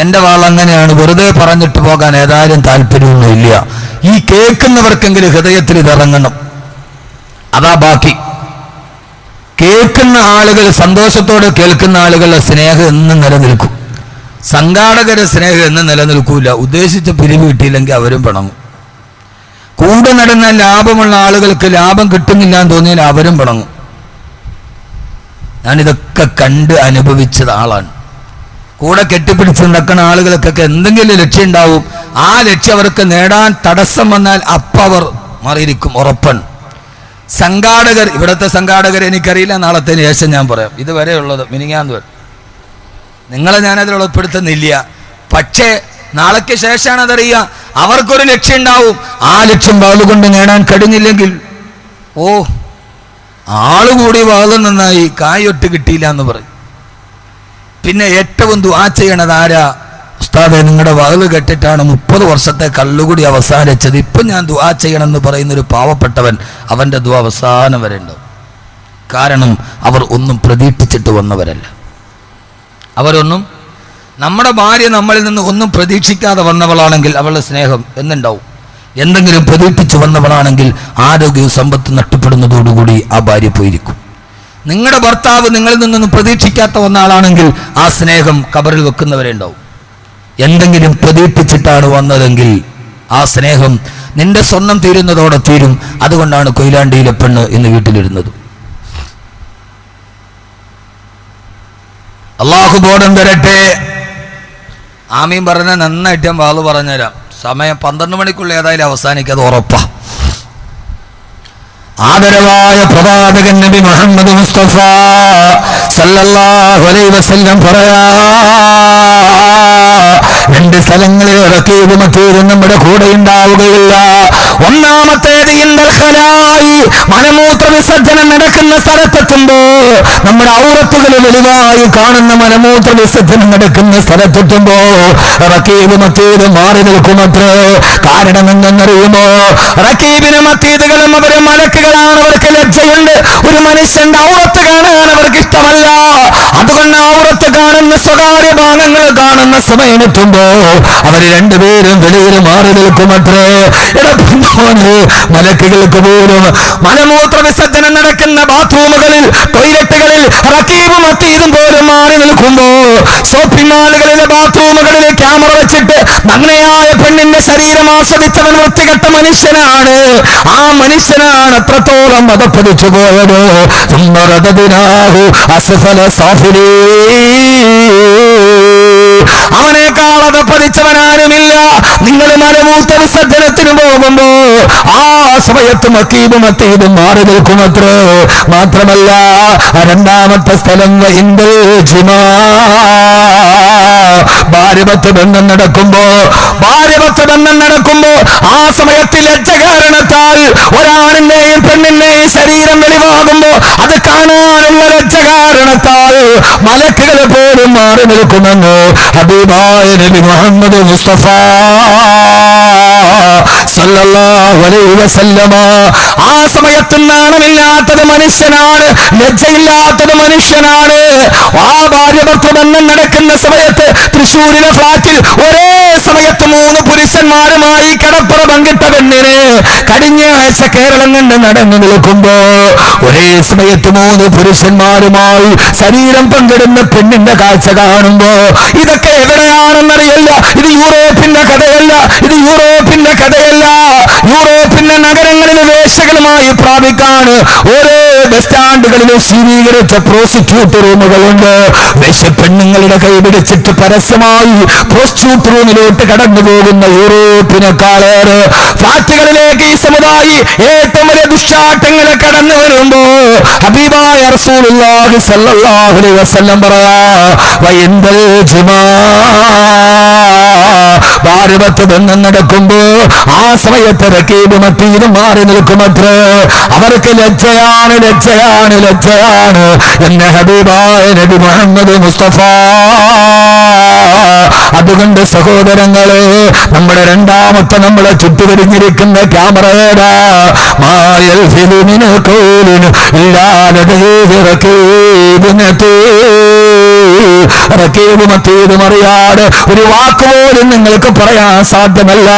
എന്റെ വാൾ അങ്ങനെയാണ്, വെറുതെ പറഞ്ഞിട്ട് പോകാൻ ഏതായാലും താല്പര്യമൊന്നുമില്ല. ഈ കേൾക്കുന്നവർക്കെങ്കിലും ഹൃദയത്തിൽ ഇതിറങ്ങണം. അതാ ബാക്കി. കേൾക്കുന്ന ആളുകൾ സന്തോഷത്തോടെ കേൾക്കുന്ന ആളുകളുടെ സ്നേഹം എന്നും നിലനിൽക്കും. സംഘാടകരുടെ സ്നേഹം എന്നും നിലനിൽക്കൂല. ഉദ്ദേശിച്ച പിരിവ് കിട്ടിയില്ലെങ്കിൽ അവരും പിണങ്ങും. കൂടെ നടന്ന ലാഭമുള്ള ആളുകൾക്ക് ലാഭം കിട്ടുന്നില്ല എന്ന് തോന്നിയാൽ അവരും പിണങ്ങും. ഞാനിതൊക്കെ കണ്ട് അനുഭവിച്ചത് ആളാണ്. കൂടെ കെട്ടിപ്പിടിച്ച് നടക്കുന്ന ആളുകൾക്കൊക്കെ എന്തെങ്കിലും ലക്ഷ്യം ഉണ്ടാവും. ആ ലക്ഷ്യം അവർക്ക് നേടാൻ തടസ്സം വന്നാൽ അപ്പം അവർ മാറിയിരിക്കും, ഉറപ്പാണ്. സംഘാടകർ, ഇവിടുത്തെ സംഘാടകർ എനിക്കറിയില്ല, നാളത്തിന് ശേഷം ഞാൻ പറയാം. ഇതുവരെയുള്ളത് മിനിങ്ങാന്ന് വരും. നിങ്ങളെ ഞാനതിൽ ഉൾപ്പെടുത്തുന്നില്ല. പക്ഷേ നാളേക്ക് ശേഷമാണ് അതറിയുക. അവർക്കൊരു ലക്ഷ്യം ഉണ്ടാവും. ആ ലക്ഷ്യം വാളുകൊണ്ട് നേടാൻ കഴിഞ്ഞില്ലെങ്കിൽ ആളുകൂടി വാള് നന്നായി, കായൊട്ട് കിട്ടിയില്ല എന്ന് പറയും. പിന്നെ ഏറ്റവും ദുആ ചെയ്യണത് ആരാ? ഉസ്താദെ, നിങ്ങളുടെ വാള് കെട്ടിട്ടാണ് 30 വർഷത്തെ കള്ളുകൂടി അവസാനിച്ചത്. ഇപ്പം ഞാൻ ദുആ ചെയ്യണമെന്ന് പറയുന്നൊരു പാവപ്പെട്ടവൻ, അവൻ്റെ ദുആ അവസാനം വരെ ഉണ്ടാവും. കാരണം അവർ ഒന്നും പ്രതീക്ഷിച്ചിട്ട് വന്നവരല്ല. അവരൊന്നും, നമ്മുടെ ഭാര്യ നമ്മളിൽ നിന്ന് ഒന്നും പ്രതീക്ഷിക്കാതെ വന്നവളാണെങ്കിൽ അവളുടെ സ്നേഹം എന്നുണ്ടാവും. എന്തെങ്കിലും പ്രതീക്ഷിച്ച് വന്നവളാണെങ്കിൽ ആരോഗ്യവും സമ്പത്ത് നഷ്ടപ്പെടുന്നതോടുകൂടി ആ ഭാര്യ പോയിരിക്കും. നിങ്ങളുടെ ഭർത്താവ് നിങ്ങളിൽ നിന്നൊന്നും പ്രതീക്ഷിക്കാത്ത വന്ന ആളാണെങ്കിൽ ആ സ്നേഹം കബറിൽ വെക്കുന്നവരെ ഉണ്ടാവും. എന്തെങ്കിലും പ്രതീക്ഷിച്ചിട്ടാണ് വന്നതെങ്കിൽ ആ സ്നേഹം നിന്റെ സ്വർണം തീരുന്നതോടെ തീരും. അതുകൊണ്ടാണ് കൊയിലാണ്ടിയിലെ പെണ്ണ് ഇന്ന് വീട്ടിലിരുന്നത്. അള്ളാഹു ബോധം തരട്ടെ. ആമീൻ പറഞ്ഞാൽ നന്നായിട്ട് ഞാൻ വാള് പറഞ്ഞുതരാം. സമയം 12 മണിക്കുള്ള ഏതായാലും അവസാനിക്കത് ഉറപ്പാ. ആദരവായ പ്രവാചകൻ നബി മുഹമ്മദ് മുസ്തഫ സല്ലല്ലാഹു അലൈഹി വസല്ലം പറയാ, 2 സ്ഥലങ്ങളിൽ റഖീബ് മതീദ് നമ്മുടെ കൂടെ ഉണ്ടാവുകയില്ല. ഒന്നാമത്തേത് ഇൻദൽ ഖലായി, മലമൂത്ര വിസർജനം നടക്കുന്ന സ്ഥലത്തെത്തുമ്പോ നമ്മുടെ ഔറത്തുകൾ വെളിവായി കാണുന്ന മലമൂത്ര വിസർജനം നടക്കുന്ന സ്ഥലത്തെത്തുമ്പോ റഖീബ് മതീദ് മാറി നിൽക്കുമത്രേ. കാരണം എന്തെന്നറിയുമോ? റഖീബിന് മതീദുകളും അവരെ മലക്കുകളാണ്, അവർക്ക് ലജ്ജയുണ്ട്. ഒരു മനുഷ്യന്റെ ഔറത്ത് കാണാൻ അവർക്ക് ഇഷ്ടമല്ല. അതുകൊണ്ട് ഔറത്ത് കാണുന്ന സ്വകാര്യ ഭാഗങ്ങൾ കാണുന്ന സമയമെത്തുമ്പോ അവര് 2 പേരും വെളിയിൽ മാറി നിൽക്കുമത്രേ. മലക്കുകൾക്ക് പോലും മലമൂത്ര വിസർജനം നടക്കുന്ന ബാത്റൂമുകളിൽ, ടോയ്ലറ്റുകളിൽ റഖീബും മതീദും പോലും മാറി നിൽക്കുമ്പോ ഷോപ്പിംഗ് മാളുകളിലെ ബാത്റൂമുകളിൽ ക്യാമറ വെച്ചിട്ട് നഗ്നയായ പെണ്ണിന്റെ ശരീരം ആസ്വദിച്ചവൻ വൃത്തികെട്ട മനുഷ്യനാണ്. ആ മനുഷ്യനാണ് അത്രത്തോളം മതപ്പതിച്ചു പോയത്. അവനേക്കാൾ അതപ്പതിച്ചവനാരുമില്ല. നിങ്ങൾ മലമൂത്ര വിസർജനത്തിന് പോകുമ്പോ ആ സമയത്ത് റഖീബും മതീദും മാറി നിൽക്കുമത്രേ. മാത്രമല്ല, 2ാമത്തെ സ്ഥലം ഇൻദൽ ജിമാ, ഭാര്യഭർത്തൃ ബന്ധം നടക്കുമ്പോ ആ സമയത്ത് ലജ്ജ കാരണത്താൽ ഒരാണിന്റെയും പെണ്ണിന്റെയും ശരീരം വെളിവാകുമ്പോ അത് കാണാനുള്ള ലജ്ജ കാരണത്താൽ മലക്കുകൾ പോലും മാറി നിൽക്കുമെന്ന് ഹബീബായ നബി മുഹമ്മദ് മുസ്തഫ സല്ലല്ലാഹു അലൈഹി വസല്ലമ. ആ സമയത്ത് നാണമില്ലാത്തത് മനുഷ്യനാണ്, ലജ്ജയില്ലാത്തത് മനുഷ്യനാണ്. ആ ഭാര്യഭർത്തൃ ബന്ധം നടക്കുന്ന സമയത്ത് തൃശ്ശൂരിലെ ഫ്ലാറ്റിൽ ഒരേ സമയത്ത് 3 പുരുഷന്മാരുമായി കിടപ്പറ പങ്കിട്ട പെണ്ണിന് കഴിഞ്ഞ ആഴ്ച കേരളം കണ്ട് നടന്നു നിൽക്കുമ്പോ ഒരേ സമയത്ത് 3 പുരുഷന്മാരുമായി ശരീരം പങ്കിടുന്ന പെണ്ണിന്റെ കാഴ്ച കാണുമ്പോ ഇതൊക്കെ എവിടെയാണെന്നറിയില്ല. ഇത് യൂറോപ്പിന്റെ കഥയല്ല. യൂറോപ്പിന്റെ നഗരങ്ങളിലെ വേശ്യകളുമായി പ്രാപിക്കാണ് ഓരോ ബസ് സ്റ്റാൻഡുകളിലും ശീതീകരിച്ച പ്രോസ്റ്റിറ്റ്യൂട്ട് റൂമുകളുണ്ട്. വേശ്യപ്പെണ്ണുങ്ങളുടെ കൈ പിടിച്ചിട്ട് പരസ്യമായി പ്രോസ്റ്റിറ്റ്യൂട്ട് റൂമിലോട്ട് കടന്നു പോകുന്ന യൂറോപ്പിനെക്കാളേറെ ഫ്ലാറ്റുകളിലേക്ക് ഈ സമുദായി ഏറ്റവും വലിയ ദുഷ്ടാട്ടങ്ങളെ കടന്നു വരുമ്പോ ഹബീബായ റസൂലുള്ളാഹി സ്വല്ലല്ലാഹു അലൈഹി വസല്ലം പറയാ, വഇൻദൽ ജിമാ, ഭാര്യഭർത്തൃ ബന്ധം നടക്കുമ്പോ ആ സമയത്ത് റഖീബ് മതീദ് മാറി നിൽക്കുമത്രേ. അവർക്ക് ലജ്ജയാണ് എന്ന ഹബീബായ നബി മുഹമ്മദ് മുസ്തഫ. അതുകൊണ്ട് സഹോദരങ്ങളെ, നമ്മുടെ 2ാമത്തെ നമ്മളെ ചുറ്റുകരിഞ്ഞിരിക്കുന്ന ക്യാമറയുടെ മായൽ ഫിലിമിന് കോലിന് റഖീബ് മതീദ് അറിയാതെ ഒരു വാക്കുപോലും നിങ്ങൾക്ക് പറയാൻ സാധ്യമല്ല.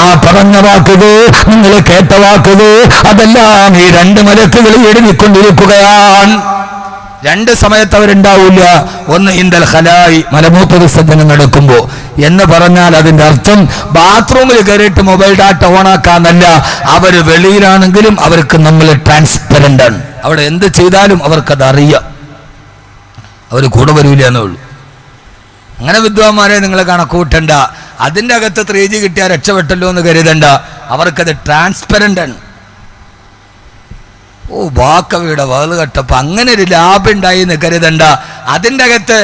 ആ പറഞ്ഞ വാക്കുകൾ, നിങ്ങൾ കേട്ട വാക്കുകൾ, അതെല്ലാം ഈ 2 മലക്കുകൾ എഴുതിക്കൊണ്ടിരിക്കുകയാണ്. 2 സമയത്ത് അവരുണ്ടാവില്ല. ഒന്ന് ഇൻദൽ ഖലായി, മലമൂത്ര വിസർജനം നടക്കുമ്പോ എന്ന് പറഞ്ഞാൽ അതിന്റെ അർത്ഥം ബാത്റൂമിൽ കയറിയിട്ട് മൊബൈൽ ഡാറ്റ ഓണാക്കാന്നല്ല. അവര് വെളിയിലാണെങ്കിലും അവർക്ക് നമ്മൾ ട്രാൻസ്പെറന്റ് ആണ്. അവിടെ എന്ത് ചെയ്താലും അവർക്കത് അറിയാം. അവർ കൂടെ വരൂല എന്നേ ഉള്ളൂ. അങ്ങനെ വിദ്വാന്മാരെ നിങ്ങൾ കണക്കൂട്ടണ്ട. അതിൻ്റെ അകത്ത് 3G കിട്ടിയാൽ രക്ഷപ്പെട്ടല്ലോ എന്ന് കരുതണ്ട. അവർക്കത് ട്രാൻസ്പെറന്റ് ആണ്. ഓ, വാക്കവിയുടെ വാത് കെട്ടപ്പോ അങ്ങനെ ഒരു ലാഭം ഉണ്ടായി എന്ന് കരുതണ്ട. അതിൻ്റെ അകത്ത്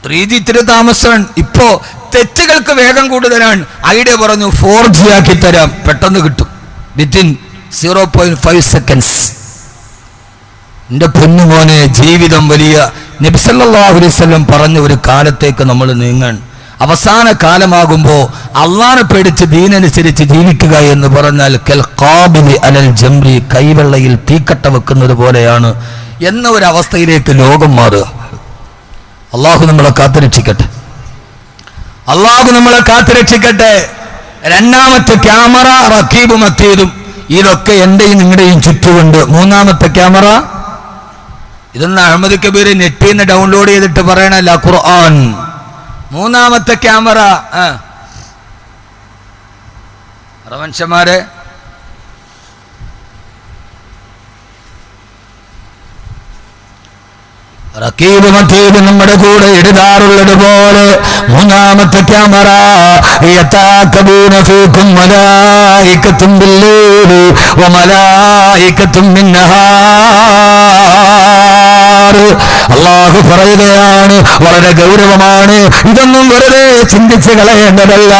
3G ഇത്തിരി താമസമാണ്. ഇപ്പോ തെറ്റുകൾക്ക് വേഗം കൂടുതലാണ്. ഐഡിയ പറഞ്ഞു 4G ആക്കി തരാം, പെട്ടെന്ന് കിട്ടും, വിത്തിൻ 0.5 seconds. എൻ്റെ പൊന്നുമോനെ, ജീവിതം വലിയ നബി സല്ലല്ലാഹു അലൈഹി വസല്ലം പറഞ്ഞ ഒരു കാലത്തേക്ക് നമ്മൾ നീങ്ങാൻ. അവസാന കാലമാകുമ്പോൾ അള്ളാഹനെ പേടിച്ച് ദീനനുസരിച്ച് ജീവിക്കുക എന്ന് പറഞ്ഞാൽ കൽ ഖാബിലി അലൽ ജംറി, കൈവെള്ളയിൽ തീക്കട്ട വെക്കുന്നത് പോലെയാണ് എന്ന ഒരു അവസ്ഥയിലേക്ക് ലോകം മാറുക. അള്ളാഹു നമ്മളെ കാത്തുരക്ഷിക്കട്ടെ. 2ാമത്തെ ക്യാമറ റഖീബ് മതീദും. ഇതൊക്കെ എന്റെയും നിങ്ങളുടെയും ചുറ്റുമുണ്ട്. 3ാമത്തെ ക്യാമറ, ഇതൊന്ന് അഹമ്മദ് കബീർ നെറ്റിൽ നിന്ന് ഡൗൺലോഡ് ചെയ്തിട്ട് പറയണല്ല, ഖുർആൻ. 3ാമത്തെ ക്യാമറ, മനുഷ്യന്മാരെ, റഖീബ് മതീദ് നമ്മുടെ കൂടെ എഴുതാറുള്ളത് പോലെ മൂന്നാമത്തെ ക്യാമറ യതാകബൂന ഫീകും മലായികത്തും ബില്ലൈലി വമലായികത്തും ബിന്നഹാർ. അല്ലാഹു പറയുകയാണ്, വളരെ ഗൗരവമാണ്, ഇതൊന്നും വെറുതെ ചിന്തിച്ച് കളയേണ്ടതല്ല.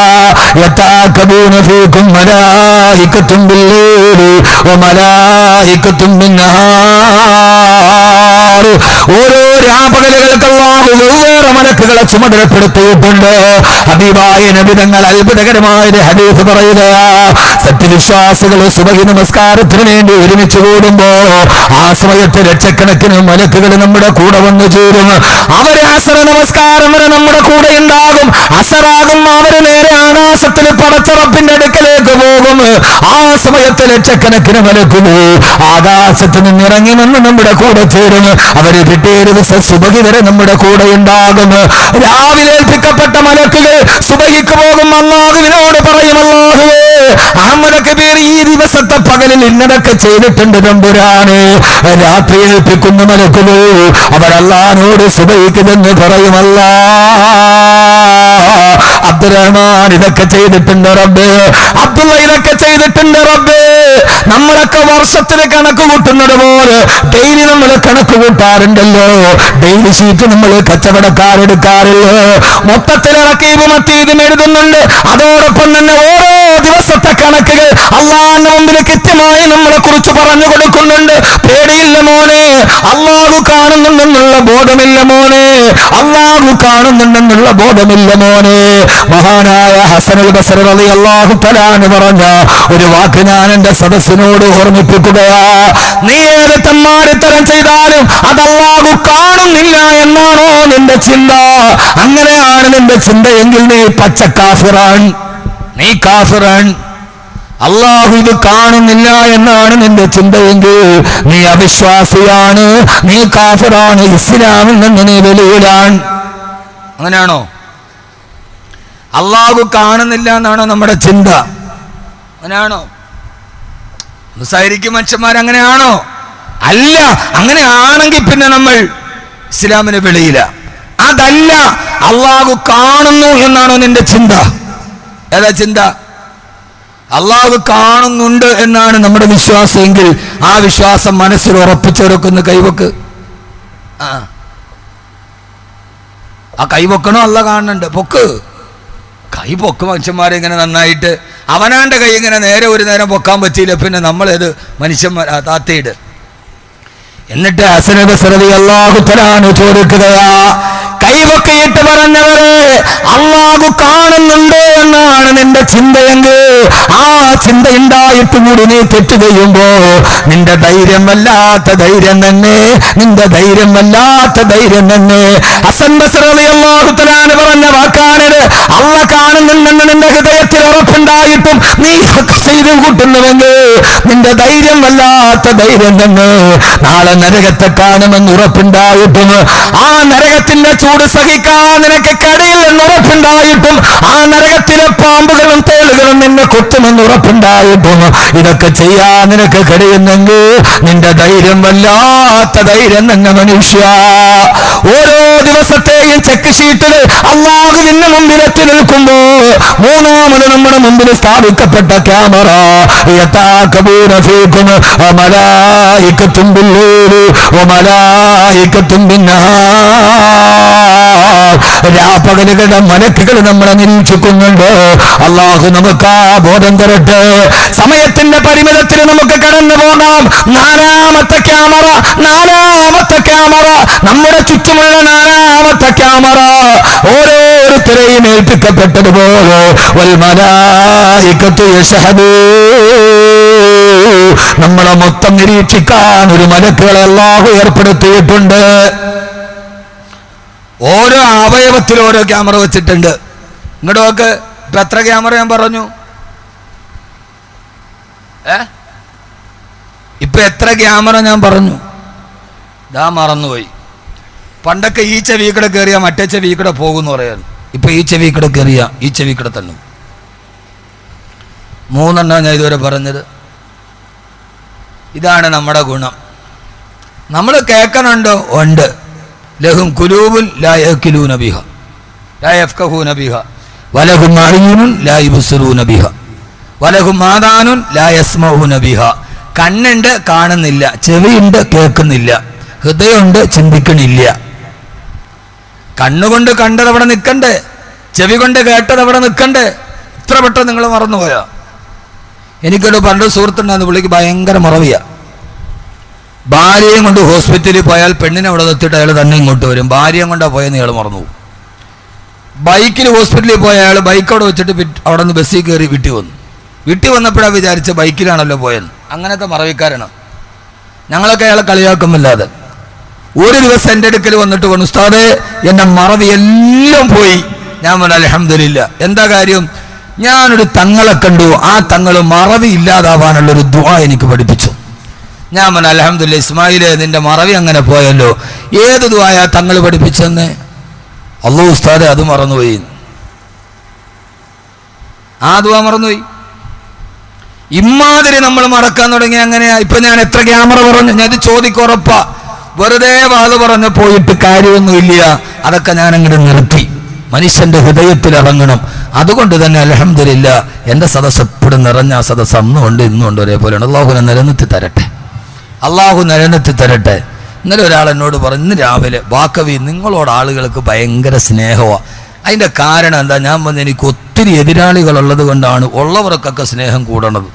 യതാകബൂന ഫീകും മലായികത്തും ബില്ലൈലി വമലായികത്തും ബിന്നഹാർ. ഓരോ രാപകലുകൾക്ക് അല്ലാഹു വെവ്വേറെ മലക്കുകളെ ചുമതലപ്പെടുത്തിയിട്ടുണ്ട്. ഹബീബായ നബി തങ്ങൾ അത്ഭുതകരമായ ഒരു ഹദീസ് പറയുകയാ, സത്യവിശ്വാസികൾ സുബഹി നമസ്കാരത്തിന് വേണ്ടി ഒരുമിച്ച് കൂടുമ്പോ ആ സമയത്ത് ലക്ഷക്കണക്കിന് മലക്കുകൾ നമ്മുടെ കൂടെ വന്നു ചേരും. അവര് അസറ നമസ്കാരം വരെ നമ്മുടെ കൂടെ ഉണ്ടാകും. അസറാകും അവര് നേരെ ആകാശത്തിൽ പടച്ചറപ്പിന്റെ അടുക്കലേക്ക് പോകും. ആ സമയത്ത് ലക്ഷക്കണക്കിന് മലക്കുകൾ ആകാശത്ത് നിന്നിറങ്ങി വന്ന് നമ്മുടെ കൂടെ ചേരും. അവര് പിറ്റേ ദിവസം സുബഹി വരെ നമ്മുടെ കൂടെ ഉണ്ടാകും. രാവിലെ ഏൽപ്പിക്കപ്പെട്ട മലക്കുകൾ സുബഹിക്ക് പോകും. അല്ലാഹുവിനോട് പറയും, അല്ലാഹുവേ, അഹമ്മദ് കബീർ ഈ ദിവസത്തെ പകലിൽ ഇന്നതൊക്കെ ചെയ്തിട്ടുണ്ട് തമ്പുരാനെ. രാത്രി ഏൽപ്പിക്കുന്ന മലക്കുകൾ അവരല്ലാഹുവോട് സുബഹിക്ക് എന്ന് പറയും, അബ്ദുറഹ്മാൻ ഇതൊക്കെ ചെയ്തിട്ടുണ്ട് റബ്ബേ, അബ്ദുള്ള ഇതൊക്കെ ചെയ്തിട്ടുണ്ട് റബ്ബേ. നമ്മളൊക്കെ വർഷത്തിന് കണക്ക് കൂട്ടുന്നത് പോലെ ഡെയിലി നമ്മൾ കണക്ക് കൂട്ടാറുണ്ടല്ലോ. ഡെയിലി ഷീറ്റ് നമ്മൾ കച്ചവടക്കാരെടുക്കാറില്ലോ. മൊത്തത്തിൽ റഖീബ് മതീദും എഴുതുന്നുണ്ട്. അതോടൊപ്പം തന്നെ ഓരോ ദിവസത്തെ കണക്കുകൾ അല്ലാഹുവിന്റെ മുമ്പിൽ കൃത്യമായി നമ്മളെ കുറിച്ച് പറഞ്ഞു കൊടുക്കുന്നുണ്ട്. പേടിയില്ല മോനെ, അല്ലാഹു കാണുന്നുണ്ടെന്നുള്ള ബോധമില്ല മോനെ, അല്ലാഹു കാണുന്നുണ്ടെന്നുള്ള ബോധമില്ല മോനെ. മഹാനായ ഹസനുൽ ബസ്രി റളിയല്ലാഹു തആല അൻഹു പറഞ്ഞ ഒരു വാക്ക് ഞാൻ എന്റെ സദസ്സിനോട് ഓർമ്മിപ്പിക്കുകയാ. നീ ഏത് തമ്മാടിത്തരം ചെയ്താലും അത് അല്ലാഹു കാണുന്നില്ല എന്നാണോ നിന്റെ ചിന്ത? അങ്ങനെയാണ് നിന്റെ ചിന്തയെങ്കിൽ നീ പച്ച കാഫിറാൻ, നീ കാഫിറാൻ. അല്ലാഹു ഇത് കാണുന്നില്ല എന്നാണ് നിന്റെ ചിന്തയെങ്കിൽ നീ അവിശ്വാസിയാണ്, നീ കാഫിറാണ്, ഇസ്ലാമിൽ നിന്ന് നീ വെളിയിലാണ്. അങ്ങനെയാണോ? അല്ലാഹു കാണുന്നില്ല എന്നാണോ നമ്മുടെ ചിന്ത? അങ്ങനെയാണോ? മുസായിരിക്കും മനുഷ്യന്മാരങ്ങനെയാണോ? അല്ല. അങ്ങനെയാണെങ്കിൽ പിന്നെ നമ്മൾ ഇസ്ലാമിന് വെളിയില. അതല്ല, അല്ലാഹു കാണുന്നു എന്നാണോ നിന്റെ ചിന്ത? ഏതാ ചിന്ത? അല്ലാഹു കാണുന്നുണ്ട് എന്നാണ് നമ്മുടെ വിശ്വാസമെങ്കിൽ ആ വിശ്വാസം മനസ്സിൽ ഉറപ്പിച്ചെടുക്കുന്ന കൈവക്ക്. ആ കൈവക്കണോ? അല്ല കാണുന്നുണ്ട്, പൊക്ക്. കൈ പൊക്ക് മനുഷ്യന്മാരെ ഇങ്ങനെ നന്നായിട്ട്. അവനാന്റെ കൈ ഇങ്ങനെ നേരെ ഒരു നേരം പൊക്കാൻ പറ്റിയില്ല, പിന്നെ നമ്മളേത് മനുഷ്യന്മാർ താത്തയിട്. എന്നിട്ട് ഹസനുൽ ബസ്രി റളിയല്ലാഹു തആല അൻഹു ചോദിക്കുകയാ, കൈവക്കയിട്ട് പറഞ്ഞവരെ, അല്ലാഹു കാണുന്നുണ്ട് എന്നാണ് നിന്റെ ചിന്തയെങ്കിൽ ആ ചിന്ത ഉണ്ടായിട്ട് കൂടി നീ തെറ്റ് ചെയ്യുമ്പോ നിന്റെ ധൈര്യം വല്ലാത്ത ധൈര്യം തന്നെ, നിന്റെ ധൈര്യം വല്ലാത്ത ധൈര്യം തന്നെ. ഹസൻ ബസ്രി റളിയല്ലാഹു തആല അൻഹു പറഞ്ഞ വാക്കാണിത്. അല്ലാഹു കാണുന്നുണ്ടെന്ന് നിന്റെ ഹൃദയത്തിൽ ഉറപ്പുണ്ടായിട്ടും നീ ചെയ്തു കൂട്ടുന്നുവെങ്കിൽ നിന്റെ ധൈര്യം വല്ലാത്ത ധൈര്യം തന്നെ. നാളെ നരകത്തെ കാണുമെന്ന് ഉറപ്പുണ്ടായിട്ടും ആ നരകത്തിന്റെ ചൂട് സഹിക്കാൻ നിനക്ക് കഴിയില്ലെന്ന് ഉറപ്പുണ്ടായിട്ടും ആ നരകത്തിലെ പാമ്പുകളും തേളുകളും നിന്നെ കൊത്തുമെന്ന് ഉറപ്പുണ്ടായിട്ടും ഇതൊക്കെ ചെയ്യാൻ നിനക്ക് കഴിയുന്നെങ്കിൽ നിന്റെ ധൈര്യം വല്ലാത്ത ധൈര്യം തന്നെ മനുഷ്യ. ഓരോ ദിവസത്തെയും ചെക്ക് ഷീറ്റിൽ അല്ലാഹുവിന്റെ മുമ്പിൽ എത്തി നിൽക്കുമ്പോ മൂന്നാമത് നമ്മുടെ മുമ്പിൽ സ്ഥാപിക്കപ്പെട്ട ക്യാമറ യതാകബൂന ഫീകും വമലായികത്തും ബില്ലൈലി വമലായികത്തും ബിന്നഹാർ. രാപകലുകളുടെ മലക്കുകൾ നമ്മളെ നിരീക്ഷിക്കുന്നുണ്ട്. അല്ലാഹു നമുക്ക് ആ ബോധം തരട്ടെ. സമയത്തിന്റെ പരിമിതത്തിൽ നമുക്ക് കടന്നു പോകാം. നാലാമത്തെ ക്യാമറ നമ്മുടെ ചുറ്റുമുള്ള നാലാമത്തെ ക്യാമറ ഓരോരുത്തരെയും ഏൽപ്പിക്കപ്പെട്ടതുപോലെ വൽ മലായികത്തു യശ്ഹദൂ, നമ്മളെ മൊത്തം നിരീക്ഷിക്കാൻ ഒരു മലക്കുകളെ അല്ലാഹു ഏർപ്പെടുത്തിയിട്ടുണ്ട്. ഓരോ അവയവത്തിൽ ഓരോ ക്യാമറ വെച്ചിട്ടുണ്ട്. ഇങ്ങോട്ട് നോക്ക്, ഇപ്പൊ എത്ര ക്യാമറ ഞാൻ പറഞ്ഞു? ഇപ്പൊ എത്ര ക്യാമറ ഞാൻ പറഞ്ഞു? ഇതാ മറന്നുപോയി. പണ്ടൊക്കെ ഈ ചെവിക്കടെ കയറിയ മറ്റേ ചെവിക്കടെ പോകുമെന്ന് പറയാൻ. ഇപ്പൊ ഈ ചെവിക്കടെ കയറിയ ഈ ചെവിക്കടെ തന്നെ. 3 ഞാൻ ഇതുവരെ പറഞ്ഞത്. ഇതാണ് നമ്മുടെ ഗുണം. നമ്മൾ കേൾക്കണുണ്ടോ? ഉണ്ട്. ലഹും ഖുലൂബുൻ ലാ യഅഖിലൂന ബിഹാ ലാ യഫ്ഖഹൂന ബിഹാ വലഹും അഅ്യുനുൻ ലാ യുബ്സിറൂന ബിഹാ വലഹും ആദാനുൻ ലാ യസ്മഊന ബിഹാ. കണ്ണുണ്ട്, കാണുന്നില്ല. ചെവിയുണ്ട്, കേൾക്കുന്നില്ല. ഹൃദയമുണ്ട്, ചിന്തിക്കണില്ല. കണ്ണുകൊണ്ട് കണ്ടത് അവിടെ നിൽക്കണ്ടേ, ചെവി കൊണ്ട് കേട്ടത് അവിടെ നിൽക്കണ്ടേ? ഇത്ര പെട്ടെന്ന് നിങ്ങൾ മറന്നുപോയാ? എനിക്കൊരു പണ്ടൊരു സുഹൃത്തുണ്ടായിരുന്നു, പുള്ളിക്ക് ഭയങ്കര മറവിയ. ഭാര്യയും കൊണ്ട് ഹോസ്പിറ്റലിൽ പോയാൽ പെണ്ണിനെ അവിടെ നിർത്തിയിട്ട് അയാൾ തന്നെ ഇങ്ങോട്ട് വരും. ഭാര്യയും കൊണ്ടാണ് പോയെന്ന് അയാൾ മറന്നു പോകും. ബൈക്കിൽ ഹോസ്പിറ്റലിൽ പോയ അയാൾ ബൈക്ക് അവിടെ വെച്ചിട്ട് അവിടെ നിന്ന് ബസ്സിൽ കയറി വീട്ടിൽ വന്നു. വീട്ടിൽ വന്നപ്പോഴാണ് വിചാരിച്ച ബൈക്കിലാണല്ലോ പോയെന്ന്. അങ്ങനത്തെ മറവിക്കാരാണ് ഞങ്ങളൊക്കെ. അയാളെ കളിയാക്കുമല്ലാതെ ഒരു ദിവസം എൻ്റെ അടുക്കൽ വന്നിട്ട് പറഞ്ഞു, ഉസ്താദേ എൻ്റെ മറവി എല്ലാം പോയി. ഞാൻ പറഞ്ഞു അൽഹംദുലില്ലാ. എന്താ കാര്യം? ഞാനൊരു തങ്ങളെ കണ്ടു, ആ തങ്ങൾ മറവി ഇല്ലാതാവാനുള്ളൊരു ദുആ എനിക്ക് പഠിപ്പിച്ചു. ഞാൻ പറഞ്ഞു അൽഹംദുലില്ലാ ഇസ്മായിലേ, നിന്റെ മറവി അങ്ങനെ പോയല്ലോ. ഏത് ദുആയാ തങ്ങൾ പഠിപ്പിച്ചെന്ന്? അല്ലാഹു ഉസ്താദേ അത് മറന്നുപോയി. ആ ദുആ മറന്നുപോയി. ഇമ്മാതിരി നമ്മൾ മറക്കാൻ തുടങ്ങി. അങ്ങനെയാ. ഇപ്പൊ ഞാൻ എത്ര ക്യാമറ പറഞ്ഞു, ഞാൻ ചോദിക്കുറപ്പാ. വെറുതെ വാത് പറഞ്ഞ് പോയിട്ട് കാര്യമൊന്നുമില്ല. അതൊക്കെ ഞാൻ അങ്ങോട്ട് നിർത്തി. മനുഷ്യന്റെ ഹൃദയത്തിൽ ഇറങ്ങണം. അതുകൊണ്ട് തന്നെ അൽഹംദുലില്ലാ എൻ്റെ സദസ്സ് എപ്പോഴും നിറഞ്ഞ ആ സദസ്സ് അന്നുകൊണ്ട് ഇന്നുകൊണ്ട് ഒരേപോലെയാണ്. അള്ളാഹുനെ നിലനിർത്തി തരട്ടെ, അള്ളാഹു നിലനിർത്തി തരട്ടെ. ഇന്നലെ ഒരാൾ എന്നോട് പറഞ്ഞു, ഇന്ന് രാവിലെ വാക്കവി നിങ്ങളോട് ആളുകൾക്ക് ഭയങ്കര സ്നേഹമാണ്. അതിൻ്റെ കാരണം എന്താ? ഞാൻ പറഞ്ഞു എനിക്ക് ഒത്തിരി എതിരാളികളുള്ളത് കൊണ്ടാണ് ഉള്ളവർക്കൊക്കെ സ്നേഹം കൂടണത്.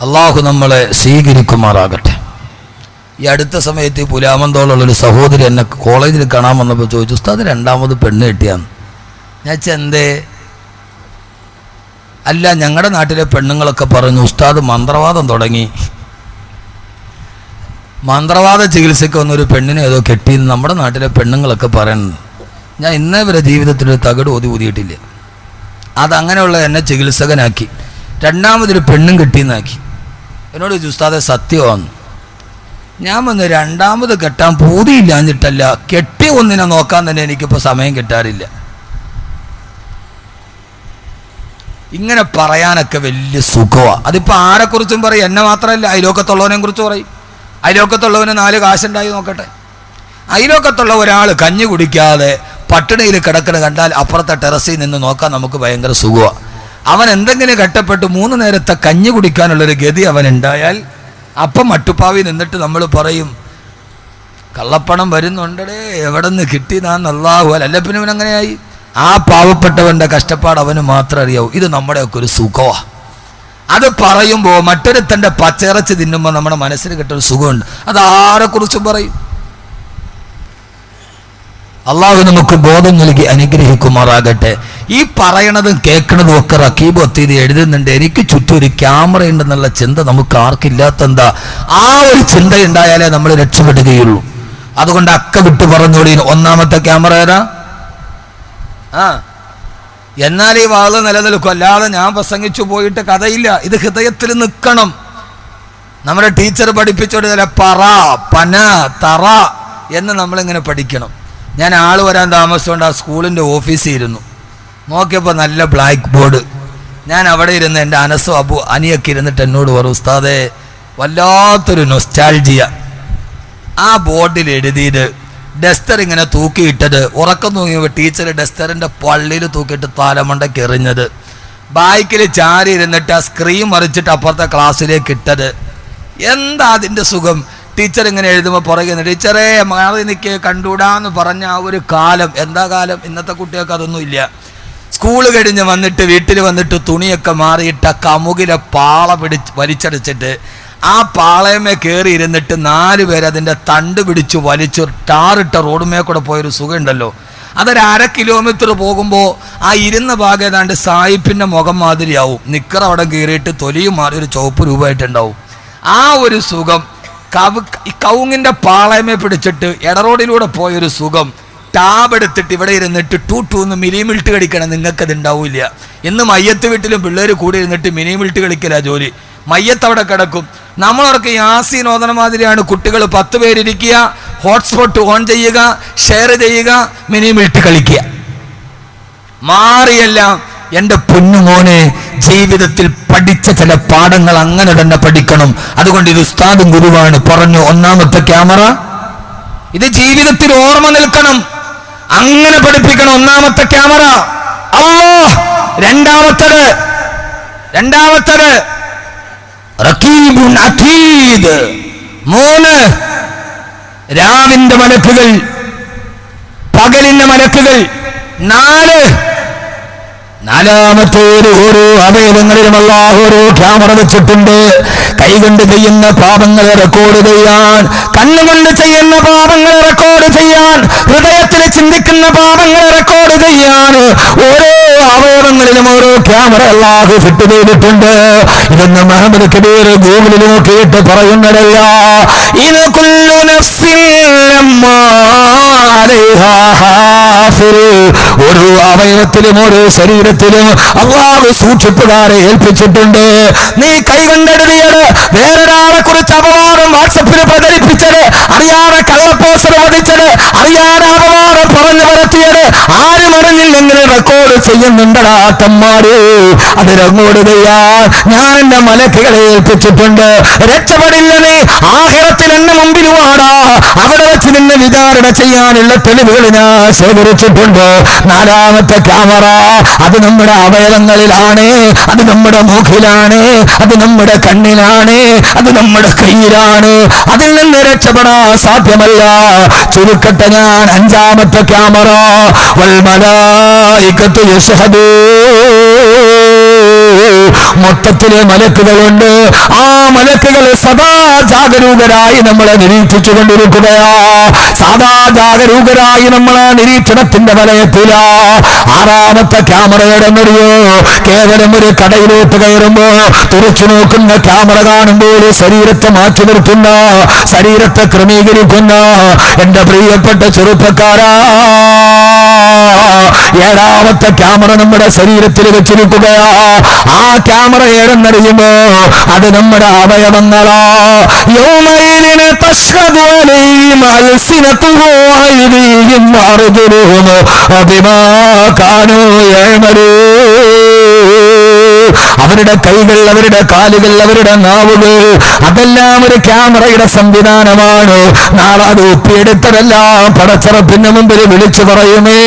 അള്ളാഹു നമ്മളെ സ്വീകരിക്കുമാറാകട്ടെ. ഈ അടുത്ത സമയത്ത് ഈ പുലാമന്തോളുള്ളൊരു സഹോദരി എന്നെ കോളേജിൽ കാണാൻ വന്നപ്പോൾ ചോദിച്ചു, ഉസ്താദ് രണ്ടാമത് പെണ്ണ് കിട്ടിയാന്ന്. ഞാൻ എന്തേ? അല്ല, ഞങ്ങളുടെ നാട്ടിലെ പെണ്ണുങ്ങളൊക്കെ പറഞ്ഞു ഉസ്താദ് മന്ത്രവാദം തുടങ്ങി, മന്ത്രവാദ ചികിത്സയ്ക്ക് വന്നൊരു പെണ്ണിനെ ഏതോ കെട്ടിയെന്ന് നമ്മുടെ നാട്ടിലെ പെണ്ണുങ്ങളൊക്കെ പറയുന്നത്. ഞാൻ ഇന്നേ വരെ ജീവിതത്തിൽ ഒരു തകിട് ഊതിയിട്ടില്ല. അതങ്ങനെയുള്ള എന്നെ ചികിത്സകനാക്കി രണ്ടാമതൊരു പെണ്ണും കെട്ടിയെന്നാക്കി. എന്നോട് ഉസ്താദെ സത്യമാണ്. ഞാൻ വന്ന് രണ്ടാമത് കെട്ടാൻ പൂതിയില്ലാഞ്ഞിട്ടല്ല, കെട്ടി ഒന്നിനെ നോക്കാൻ തന്നെ എനിക്കിപ്പോൾ സമയം കിട്ടാറില്ല. ഇങ്ങനെ പറയാനൊക്കെ വലിയ സുഖമാണ്. അതിപ്പോൾ ആരെക്കുറിച്ചും പറയും, എന്നെ മാത്രമല്ല അയലോക്കത്തുള്ളവനെ കുറിച്ച് പറയും. അയലോക്കത്തുള്ളവന് 4 കാശുണ്ടായി നോക്കട്ടെ. അയലോക്കത്തുള്ള ഒരാൾ കഞ്ഞി കുടിക്കാതെ പട്ടിണിയിൽ കിടക്കണ കണ്ടാൽ അപ്പുറത്തെ ടെറസിൽ നിന്ന് നോക്കാൻ നമുക്ക് ഭയങ്കര സുഖമാണ്. അവൻ എന്തെങ്കിലും കഷ്ടപ്പെട്ട് 3 നേരത്തെ കഞ്ഞി കുടിക്കാനുള്ളൊരു ഗതി അവനുണ്ടായാൽ അപ്പം മട്ടുപ്പാവി നിന്നിട്ട് നമ്മൾ പറയും, കള്ളപ്പണം വരുന്നുണ്ടേ, എവിടെ നിന്ന് കിട്ടിയതാന്ന് അല്ലാഹു അല്ല. പിന്നെ ഇവനങ്ങനെയായി. ആ പാവപ്പെട്ടവൻ്റെ കഷ്ടപ്പാട് അവന് മാത്രം അറിയാവൂ. ഇത് നമ്മുടെയൊക്കെ ഒരു സുഖമാണ്. അത് പറയുമ്പോൾ മറ്റൊരുത്തൻ്റെ പച്ചിറച്ചി തിന്നുമ്പോൾ നമ്മുടെ മനസ്സിന് കിട്ടൊരു സുഖമുണ്ട്. അത് ആരെക്കുറിച്ചും പറയും. അള്ളാഹു നമുക്ക് ബോധം നൽകി അനുഗ്രഹിക്കുമാറാകട്ടെ. ഈ പറയണതും കേൾക്കണതും ഒക്കെ റക്കീബ് ഒത്തീത് എഴുതുന്നുണ്ട്. എനിക്ക് ചുറ്റും ഒരു ക്യാമറ ഉണ്ടെന്നുള്ള ചിന്ത നമുക്ക് ആർക്കില്ലാത്തെന്താ? ആ ഒരു ചിന്ത ഉണ്ടായാലേ നമ്മൾ രക്ഷപ്പെടുകയുള്ളൂ. അതുകൊണ്ട് അക്ക വിട്ട് പറഞ്ഞോളി. ഒന്നാമത്തെ ക്യാമറ ഏതാ? എന്നാൽ ഈ വാദ നിലനിൽക്കും. അല്ലാതെ ഞാൻ പ്രസംഗിച്ചു പോയിട്ട് കഥയില്ല. ഇത് ഹൃദയത്തിൽ നിൽക്കണം. നമ്മുടെ ടീച്ചർ പഠിപ്പിച്ചോട് പറ പന തറ എന്ന് നമ്മളിങ്ങനെ പഠിക്കണം. ഞാൻ ആൾ വരാൻ താമസിച്ചുകൊണ്ട് ആ സ്കൂളിൻ്റെ ഓഫീസിൽ ഇരുന്നു. നോക്കിയപ്പോൾ നല്ല ബ്ലാക്ക് ബോർഡ്. ഞാൻ അവിടെ ഇരുന്ന് എൻ്റെ അനസും അബു അനിയൊക്കെ ഇരുന്നിട്ട് എന്നോട് പറഞ്ഞു, ഉസ്താദേ വല്ലാത്തൊരു നൊസ്റ്റാൾജിയ. ആ ബോർഡിൽ എഴുതിയത് ഡസ്റ്റർ ഇങ്ങനെ തൂക്കിയിട്ടത്, ഉറക്കം തൂങ്ങിയപ്പോൾ ടീച്ചർ ഡസ്റ്ററിൻ്റെ പള്ളിയിൽ തൂക്കിയിട്ട് താലമണ്ടയ്ക്ക് എറിഞ്ഞത്, ബൈക്കിൽ ചാരി ഇരുന്നിട്ട് ആ സ്ക്രീൻ മറിച്ചിട്ട് അപ്പുറത്തെ ക്ലാസ്സിലേക്ക് ഇട്ടത്. എന്താ അതിൻ്റെ സുഖം? ടീച്ചർ ഇങ്ങനെ എഴുതുമ്പോൾ പുറകെ ടീച്ചറേ മാറി നിൽക്കേ കണ്ടൂടാന്ന് പറഞ്ഞ ആ ഒരു കാലം. എന്താ കാലം? ഇന്നത്തെ കുട്ടികൾക്ക് അതൊന്നും ഇല്ല. സ്കൂൾ കഴിഞ്ഞ് വന്നിട്ട് വീട്ടിൽ വന്നിട്ട് തുണിയൊക്കെ മാറിയിട്ട കമുകിലെ പാള വലിച്ചടിച്ചിട്ട് ആ പാളയമേ കയറി ഇരുന്നിട്ട് 4 പേര് അതിൻ്റെ തണ്ട് പിടിച്ച് വലിച്ചു ടാറിട്ട റോഡുമേ കൂടെ പോയൊരു സുഖമുണ്ടല്ലോ. അതൊരു 1/2 കിലോമീറ്റർ പോകുമ്പോൾ ആ ഇരുന്ന ഭാഗം ഏതാണ്ട് സായിപ്പിൻ്റെ മുഖം മാതിരിയാവും. നിക്കർ അവിടെ കയറിയിട്ട് തൊലിയും മാറി ഒരു ചുവപ്പ് രൂപമായിട്ടുണ്ടാവും. ആ ഒരു സുഖം കവുങ്ങിൻ്റെ പാളയമേ പിടിച്ചിട്ട് ഇടറോഡിലൂടെ പോയൊരു സുഖം. ടാബ് എടുത്തിട്ട് ഇവിടെ ഇരുന്നിട്ട് 2 മിനിമിൽട്ട് കളിക്കണം. നിങ്ങൾക്കത് ഉണ്ടാവില്ല. ഇന്ന് മയ്യത്ത് വീട്ടിലും പിള്ളേർ കൂടി ഇരുന്നിട്ട് മിനിമിൽട്ട് കളിക്കലാ ജോലി. മയ്യത്ത് അവിടെ കിടക്കും. നമ്മളവർക്ക് യാസീൻ ഓതണ മാതിരിയാണ്. കുട്ടികൾ 10 പേരിരിക്കുക, ഹോട്ട്സ്പോട്ട് ഓൺ ചെയ്യുക, ഷെയർ ചെയ്യുക, മിനിമിൽട്ട് കളിക്കുക. മാറിയെല്ലാം. എൻ്റെ പൊന്നുമോനെ, ജീവിതത്തിൽ പഠിച്ച ചില പാഠങ്ങൾ അങ്ങനെ തന്നെ പഠിക്കണം. അതുകൊണ്ട് ഇത് ഉസ്താദും ഗുരുവാണ് പറഞ്ഞു. ഒന്നാമത്തെ ക്യാമറ ഇത് ജീവിതത്തിൽ ഓർമ്മ നിൽക്കണം. അങ്ങനെ പഠിപ്പിക്കണം. ഒന്നാമത്തെ ക്യാമറ അല്ലാഹ്. രണ്ടാമത്തത് റഖീബുൻ അതീദ്. 3 രാവിന്റെ മലക്കുകൾ, പകലിന്റെ മലക്കുകൾ. 4 നാലാമത്തേത് ഓരോ അവയവങ്ങളിലും അല്ലാഹു ഓരോ ക്യാമറ വെച്ചിട്ടുണ്ട്. കൈകൊണ്ട് ചെയ്യുന്ന പാപങ്ങളെ റെക്കോർഡ് ചെയ്യാൻ, കണ്ണുകൊണ്ട് ചെയ്യുന്ന പാപങ്ങളെ റെക്കോർഡ് ചെയ്യാൻ, ഹൃദയത്തിൽ ചിന്തിക്കുന്ന പാപങ്ങളെ റെക്കോർഡ് ചെയ്യാൻ ഓരോ അവയവങ്ങളിലും ഓരോ ക്യാമറ അല്ലാഹു ഫിറ്റ് ചെയ്തിട്ടുണ്ട്. ഇതൊന്ന് മുഹമ്മദ് കബീർ ഗൂഗിളിൽ നോക്കിയിട്ട് പറയുന്നതല്ല. ഇത് കുല്ലു നഫ്സിൻ ലമ്മാ അലൈഹാ ഹാഫിൽ. ഓരോ അവയവത്തിലും ഓരോ ശരീരത്തിലും അല്ലാഹു സൂക്ഷിപ്പുകാരെ ഏൽപ്പിച്ചിട്ടുണ്ട്. നീ കൈകൊണ്ടെഴുതിയത്, വേറൊരാളെ കുറിച്ച് അപവാദം വാട്സപ്പിൽ പ്രചരിപ്പിച്ചത്, അറിയാതെ കള്ളപ്പോസ്റ്റർ പതിച്ചത്, അറിയാതെ അപവാദം പറഞ്ഞു പരത്തിയത് ആരും അറിഞ്ഞില്ലെങ്കിൽ റെക്കോർഡ് ചെയ്യുന്നുണ്ടടാ തമ്മാര്. അത് റെക്കോർഡ് ചെയ്യാൻ ഞാൻ എന്റെ മലക്കുകളെ ഏൽപ്പിച്ചിട്ടുണ്ട്. രക്ഷപ്പെടില്ല നീ. ആഖിറത്തിൽ എന്നെ മുമ്പിൽ വാടാ. അവിടെ വെച്ച് നിന്നെ വിചാരണ ചെയ്യാനുള്ള തെളിവുകൾ ഞാൻ ശേഖരിച്ചിട്ടുണ്ട്. 4ാമത്തെ ക്യാമറ അത് നമ്മുടെ അവയവങ്ങളിലാണ്, അത് നമ്മുടെ മൂക്കിലാണ്, അത് നമ്മുടെ കണ്ണിലാണ്, അത് നമ്മുടെ കയ്യിലാണ്. അതിൽ നിന്ന് രക്ഷപ്പെടാൻ സാധ്യമല്ല. ചുരുക്കട്ടെ, ഞാൻ 5ാമത്തെ ക്യാമറ വൽ മലായികത്തു യശ്ഹദൂ. മൊത്തത്തിലെ മലക്കുകളുണ്ട്. ആ മലക്കുകൾ സദാ ജാഗരൂകരായി നമ്മളെ നിരീക്ഷിച്ചു കൊണ്ടിരിക്കുകയാ. സദാ ജാഗരൂകരായി നമ്മളെ നിരീക്ഷണത്തിന്റെ വലയത്തിലാ. 6ാമത്തെ ക്യാമറയുടെ മുറിയോ കേവലം ഒരു കടയിലോട്ട് കയറുമ്പോ തുറച്ചു നോക്കുന്ന ക്യാമറ കാണുമ്പോൾ ശരീരത്തെ മാറ്റി നിർത്തുന്ന, ശരീരത്തെ ക്രമീകരിക്കുന്ന എന്റെ പ്രിയപ്പെട്ട ചെറുപ്പക്കാരാ, 7ാമത്തെ ക്യാമറ നമ്മുടെ ശരീരത്തിൽ വെച്ചിരിക്കുകയാ. ആ ക്യാമറ ഏതെന്നറിയുമോ? അത് നമ്മുടെ അവയവങ്ങളാ. യൗമൈദിന തശ്ഹദു അലൈഹിം അൽസിനതുഹും വഅയ്ദീഹിം വഅർജുലുഹും ബിമാ കാനൂ യഅമലൂൻ. അവരുടെ കൈകൾ, അവരുടെ കാലുകൾ, അവരുടെ നാവുകൾ, അതെല്ലാം ഒരു ക്യാമറയുടെ സംവിധാനമാണ്. നാളെ അത് ഒപ്പിയെടുത്തതെല്ലാം പടച്ചറപ്പിന്റെ മുമ്പിൽ വിളിച്ചു പറയുമേ.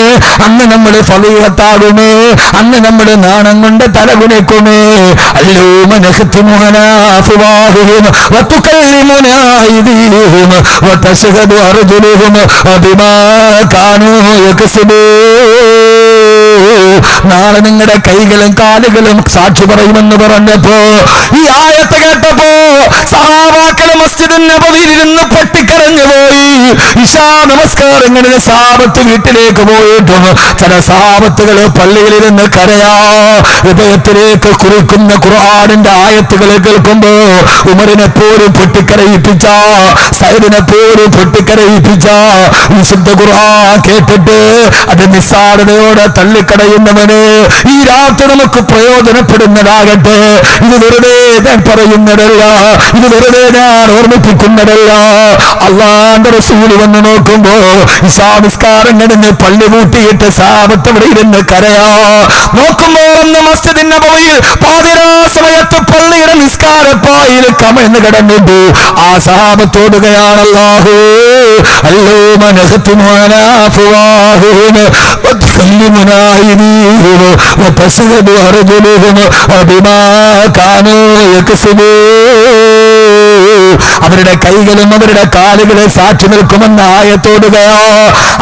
അന്ന് നമ്മൾ ഫളീഹത്താകുമേ. അന്ന് നമ്മൾ നാണം കൊണ്ട് തലകുനിക്കുമേ. അല്ലൂമ നഖ്തിമു അലാ അഫ്വാഹിഹിം വതുകല്ലിമുനാ അയ്ദീഹിം വതശ്ഹദു അർജുലുഹും ബിമാ കാനൂ യക്സിബൂൻ. നാളെ നിങ്ങളുടെ കൈകളും കാലുകളും സാക്ഷി പറയുമെന്ന് പറഞ്ഞപ്പോ, ഈ ആയത്ത് കേട്ടപ്പോ സഹാബാക്കള് മസ്ജിദുൻ നബവിയിൽ ഇരുന്ന് പൊട്ടിക്കരഞ്ഞു പോയി. ഇശാ നമസ്കാരങ്ങളിൽ സഹാബത്ത് വീട്ടിലേക്ക് പോയിട്ടും ചില സഹാബത്തുകള് പള്ളിയിലിരുന്ന് കരയാ. ഹൃദയത്തിലേക്ക് കുറിക്കുന്ന ഖുർആനിന്റെ ആയത്തുകൾ കേൾക്കുമ്പോ ഉമറിനെ പോലും പൊട്ടിക്കരയിപ്പിച്ച, സൈദിനെ പോലും പൊട്ടിക്കരയിപ്പിച്ച വിശുദ്ധ ഖുർആൻ കേട്ടിട്ട് അത് നിസ്സാരതയോടെ തള്ളിക്കടയുന്നവന് ഈ രാത്രി നമുക്ക് പ്രയോജനപ്പെടുന്നതാകട്ടെ. ഇത് വെറുതെ ഞാൻ പറയുന്നതല്ല, ഇത് വെറുതെ ഞാൻ ഓർമ്മിപ്പിക്കുന്നതല്ല. അല്ലാഹുവിന്റെ റസൂൽ വന്ന് നോക്കുമ്പോ ഇശാനിസ്കാരം കഴിഞ്ഞ് പള്ളി കൂട്ടിയിട്ട് സഹാബത്ത് ഇവിടെ ഇരുന്ന് കരയാ. നോക്കുമ്പോൾ ഒന്ന് മസ്ജിദുൻ നബവിയിൽ പാതിരാ സമയത്ത് പള്ളിയുടെ നിസ്കാരപ്പായിൽ കമഴ്ന്ന് കിടന്നിട്ടു. ആ സഹാബത്തോടുകയാണ് അല്ലാഹു അല്ലൂമ നഖ്തിമു അലാ അഫ്വാഹിഹിം വതുകല്ലിമുനാ അയ്ദീഹിം വതശ്ഹദു അർജുലുഹും ബിമാ കാനൂ യക്സിബൂൻ. അവരുടെ കൈകളും അവരുടെ കാലുകളെ സാക്ഷി നിൽക്കുമെന്ന ആയത്തോടുകയോ.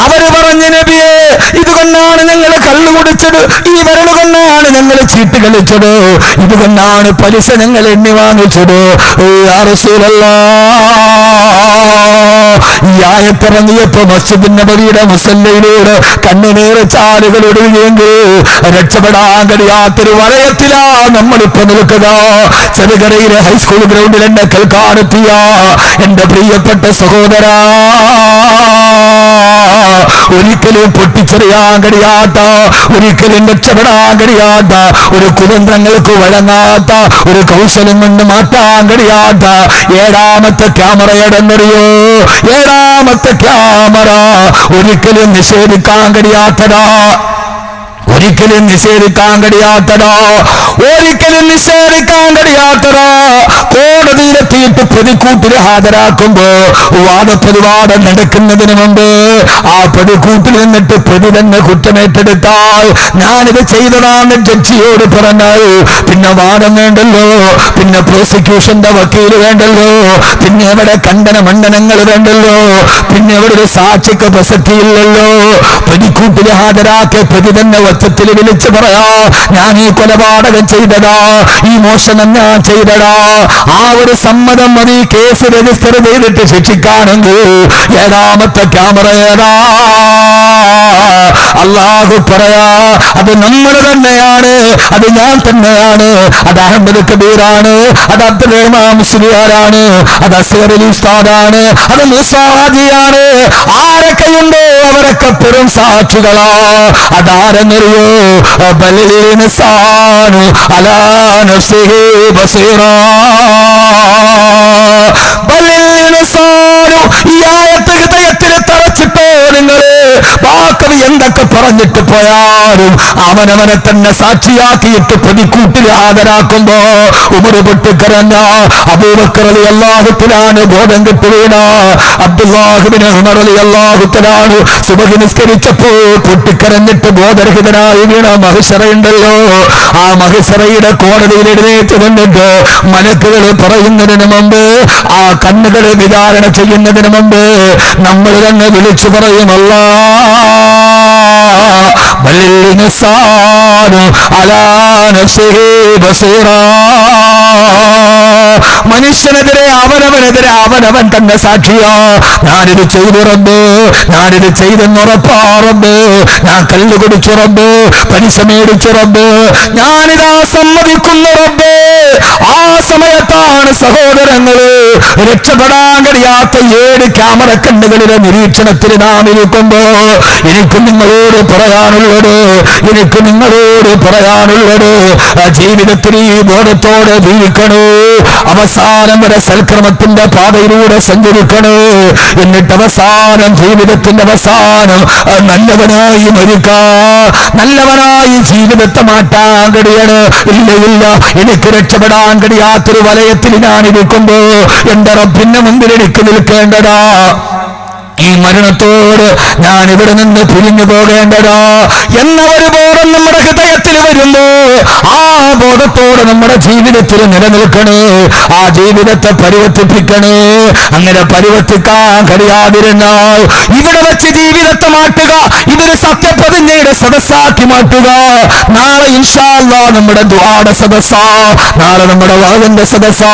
അവര് പറഞ്ഞു, നബിയേ, ഇതുകൊണ്ടാണ് ഞങ്ങൾ കള്ളു കുടിച്ചത്, ഈ വിരല് കൊണ്ടാണ് ഞങ്ങൾ ചീട്ട് കളിച്ചത്, ഇതുകൊണ്ടാണ് പലിശ ഞങ്ങൾ എണ്ണി വാങ്ങിച്ചത്. യാ റസൂലല്ലാഹ്, ഈ ആയത്തിറങ്ങിയപ്പോ മസ്ജിദുൻ നബവിയുടെ മുസല്ലയിലൂടെ കണ്ണുനീര് ചാലുകൾ ഒടുങ്ങിയെങ്കിൽ രക്ഷപ്പെടാൻ കഴിയാത്തൊരു വലയത്തിലാ നമ്മളിപ്പോ നിൽക്കുക. ചെറുകരയിലെ ഹൈസ്കൂൾ ഗ്രൗണ്ടിൽ എന്നെ കേൾക്കാനെത്തിയ എന്റെ പ്രിയപ്പെട്ട സഹോദരാ, ഒരിക്കലും പൊട്ടിച്ചെറിയാൻ കഴിയാത്ത, ഒരിക്കലും രക്ഷപ്പെടാൻ കഴിയാത്ത, ഒരു കുതന്ത്രങ്ങൾക്ക് വഴങ്ങാത്ത, ഒരു കൗശലം കൊണ്ട് മാറ്റാൻ കഴിയാത്ത 7ാമത്തെ ക്യാമറ ഏടെന്നറിയോ? 7ാമത്തെ ക്യാമറ ഒരിക്കലും നിഷേധിക്കാൻ കഴിയാത്തതാ. ഒരിക്കലും നിഷേധിക്കാൻ കഴിയാത്തതാ, ഒരിക്കലും നിഷേധിക്കാൻ കഴിയാത്തതാ. കോടതിയിലെത്തിയിട്ട് പ്രതിക്കൂട്ടിൽ ഹാജരാക്കുമ്പോ വാദപ്രതിവാദം നടക്കുന്നതിന് മുമ്പ് ആ പ്രതിക്കൂട്ടിൽ നിന്നിട്ട് പ്രതി തന്നെ കുറ്റമേറ്റെടുത്താൽ ഞാനിത് ചെയ്തതാണെന്ന് ജഡ്ജിയോട് പറഞ്ഞാൽ പിന്നെ വാദം വേണ്ടല്ലോ, പിന്നെ പ്രോസിക്യൂഷന്റെ വക്കീല് വേണ്ടല്ലോ, പിന്നെ എവിടെ ഖണ്ഡന മണ്ഡനങ്ങൾ വേണ്ടല്ലോ, പിന്നെ എവിടെ ഒരു സാക്ഷിക്ക് പ്രസക്തിയില്ലല്ലോ. പ്രതിക്കൂട്ടിൽ ഹാജരാക്കിയ പ്രതി തന്നെ ഒച്ചത്തിൽ വിളിച്ചു പറയാ, ഞാൻ ഈ കൊലപാതകം ചെയ്തതാ, ഈ മോഷണം ഞാൻ ചെയ്തതാ. ആ ഒരു സമ്മതം മതി കേസ് രജിസ്റ്റർ ചെയ്തിട്ട് ശിക്ഷിക്കാണെങ്കിൽ ഏഴാമത്തെ ക്യാമറ ഏതാ? അല്ലാഹു പറയാ, അത് നമ്മൾ തന്നെയാണ്, അത് ഞാൻ തന്നെയാണ്, അത് അഹമ്മദ് കബീറാണ്, അത് അബ്ദുൽ റഹ്മാൻ മുസ്ലിയാരാണ്, അത് അസ്ഗർ അലി ഉസ്താദാണ്, അത് മൂസാ ഹാജിയാണ്. ആരൊക്കെയുണ്ടോ അവരൊക്കെ പെരും സാക്ഷികളാ. അതാരെന്നറിയോ? ബലിൽ ഇൻസാനു അലാ നഫ്സിഹി ബസീറാ. ബലിൽ ഇൻസാനു, ഈ ആയത്ത് ഹൃദയത്തിൽ തറച്ചിട്ടോ നിങ്ങള്. ബാക്കി എന്തൊക്കെ പറഞ്ഞിട്ട് പോയാലും അവനവനെ തന്നെ സാക്ഷിയാക്കിയിട്ട് പ്രതിക്കൂട്ടിൽ ഹാജരാക്കുമ്പോ ഉമർ പൊട്ടിക്കരഞ്ഞ, അബൂബക്കർ റളിയല്ലാഹു തആല ബോധം കെട്ട് വീണ, അബ്ദുല്ലാഹ് ഇബ്നു ഉമർ റളിയല്ലാഹു തആല സുബ്ഹ് നിസ്കരിച്ചപ്പോൾ പൊട്ടിക്കരഞ്ഞിട്ട് ബോധരഹിതനായി വീണ മഹ്ശറയുണ്ടല്ലോ. ആ മഹ്ശറയുടെ കോടതിയിൽ എഴുന്നേറ്റ് നിന്നിട്ട് മലക്കുകൾ പറയുന്നതിന് മുമ്പ്, ആ കണ്ണുകൾ വിചാരണ ചെയ്യുന്നതിന് മുമ്പ് നമ്മൾ തന്നെ വിളിച്ചു പറയും, ബലിൽ ഇൻസാനു അലാ നഫ്സിഹി ബസീറാ. മനുഷ്യനെതിരെ അവനവനെതിരെ അവനവൻ തന്നെ സാക്ഷിയാ. ഞാനിത് ചെയ്തു റബ്ബ്, ഞാനിത് ചെയ്തെന്നുറപ്പാ റബ്ബ്, ഞാൻ കല്ല് കുടിച്ചു റബ്ബ്, പലിശ മേടിച്ചു റബ്ബ്, ഞാനിതാ സമ്മതിക്കുന്നു റബ്ബ്. ആ സമയത്താണ് സഹോദരങ്ങള് രക്ഷപ്പെടാൻ കഴിയാത്ത 7 ക്യാമറ കണ്ണുകളിലെ നിരീക്ഷണത്തിൽ നാം ഇരിക്കുമ്പോ എനിക്ക് നിങ്ങളോട് പറയാനുള്ളത്, എനിക്ക് നിങ്ങളോട് പറയാനുള്ളത്, ജീവിതത്തിൽ ഈ ബോധത്തോടെ ജീവിക്കണോ. അവസാനം വരെ സൽക്രമത്തിന്റെ പാതയിലൂടെ സഞ്ചരിക്കണോ. എന്നിട്ട് അവസാനം, ജീവിതത്തിന്റെ അവസാനം നല്ലവനായി മരിക്കാ, നല്ലവനായി ജീവിതത്തെ മാറ്റാൻ കഴിയണ. ഇല്ല ഇല്ല, എനിക്ക് രക്ഷപ്പെടാൻ കഴിയാത്തൊരു വലയത്തിൽ ഞാൻ ഇരിക്കുമ്പോ എന്റെ റബ്ബിന്റെ മുമ്പിൽ എനിക്ക് നിൽക്കേണ്ടതാ. ഈ മരണത്തോട് ഞാൻ ഇവിടെ നിന്ന് പിരിഞ്ഞു പോകേണ്ടതാ എന്ന ഒരു ബോധം നമ്മുടെ ഹൃദയത്തിൽ വരുമ്പോ ആ ബോധത്തോടെ നമ്മുടെ ജീവിതത്തിൽ നിലനിൽക്കണേ, ആ ജീവിതത്തെ പരിവർത്തിപ്പിക്കണേ. അങ്ങനെ പരിവർത്തിക്കാൻ കഴിയാതിരുന്നാൽ ഇവിടെ വെച്ച് ജീവിതത്തെ മാറ്റുക, ഇതൊരു സത്യപ്രതിജ്ഞയുടെ സദസ്സാക്കി മാറ്റുക. നാളെ ഇൻഷാ അല്ലാഹ് നമ്മുടെ ദുആയുടെ സദസ്സാ, നാളെ നമ്മുടെ വാദിന്റെ സദസ്സാ.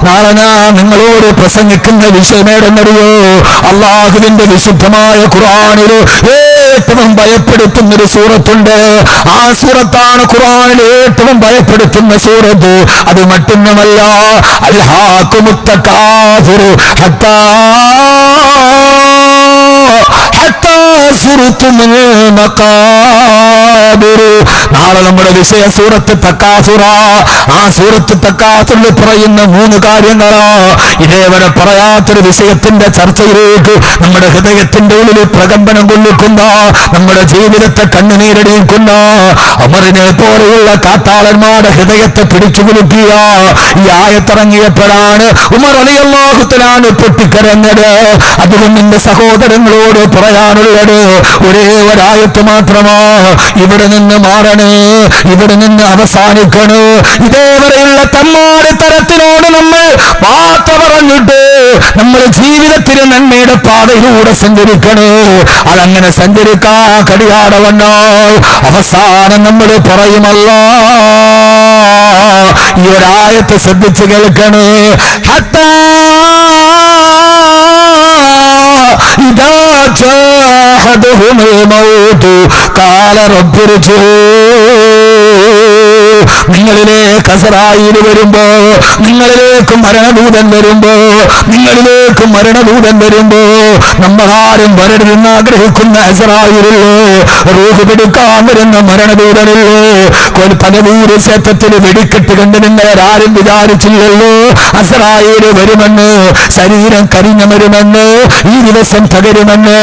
നാളെ ഞാൻ നിങ്ങളോട് പ്രസംഗിക്കുന്ന വിഷയമേടെന്നറിയോ? അല്ലാഹുവിന്റെ വിശുദ്ധമായ ഖുർആനിൽ ഏറ്റവും ഭയപ്പെടുത്തുന്നൊരു സൂറത്തുണ്ട്. ആ സൂറത്താണ് ഖുർആനിൽ ഏറ്റവും ഭയപ്പെടുത്തുന്ന സൂറത്ത്. അത് മറ്റൊന്നുമല്ല, അൽഹാകുമുത് തകാസുറു ഹത്താ സുറത്തുൽ മഖാബിർ. നാളെ നമ്മുടെ വിഷയ സൂറത്ത് തക്കാസുറ. ആ സൂറത്ത് തക്കാസുറിൽ പറയുന്ന 3 കാര്യങ്ങളാ. ഇതേവരെ പറയാത്തൊരു വിഷയത്തിന്റെ ചർച്ചയിലേക്ക് നമ്മുടെ ഹൃദയത്തിന്റെ ഉള്ളിൽ പ്രകമ്പനം കൊള്ളിക്കുന്ന, നമ്മുടെ ജീവിതത്തെ കണ്ണുനീരടിയിക്കുന്ന, അമറിനെ പോലെയുള്ള കാട്ടാളന്മാരുടെ ഹൃദയത്തെ പിടിച്ചു കുലുക്കിയ ഈ ആയത്തിറങ്ങിയപ്പോഴാണ് ഉമർ റളിയല്ലാഹു തആല പൊട്ടിക്കരഞ്ഞത്. അതുകൊണ്ട് എന്റെ സഹോദരങ്ങളോട് പറയാനുള്ളത് ഒരേ ഒരായത്ത് മാത്രമാ. ഇവിടെ നിന്ന് മാറണേ, ഇവിടെ നിന്ന് അവസാനിക്കണേ. ഇതേവരെയുള്ള തമ്മാടിത്തരത്തിനോട് നമ്മൾ വാർത്ത പറഞ്ഞിട്ട് നമ്മൾ ജീവിതത്തിൽ നന്മയുടെ പാതയിലൂടെ സഞ്ചരിക്കണേ. അതങ്ങനെ സഞ്ചരിക്കാൻ കഴിയാതെ വന്നാൽ അവസാനം നമ്മൾ പറയുമല്ലോ. ഈ ഒരായത്ത് ശ്രദ്ധിച്ച് കേൾക്കണേ. ഹത്താ ഇദാ ജാഅഹുൽ മൗതു ഖാല റബ്ബി നിങ്ങളിലേക്ക് അസ്റായീൽ വരുമ്പോ, നിങ്ങളിലേക്ക് മരണദൂതൻ വരുമ്പോ, നിങ്ങളിലേക്ക് മരണദൂതൻ വരുമ്പോ നമ്മളാരും വരരുതെന്ന് ആഗ്രഹിക്കുന്ന അസ്റായീലില്ലേ, റൂഹ് പിടിക്കാൻ വരുന്ന മരണദൂതനില്ലേ, പലവൂര് ക്ഷേത്രത്തിൽ വെടിക്കെട്ട് കണ്ട് നിങ്ങളാരും വിചാരിച്ചില്ലല്ലോ അസ്രായേൽ വരുമെന്ന്, ശരീരം കരിഞ്ഞു വരുമെന്ന്, ഈ ദിവസം തകരുമെന്ന്.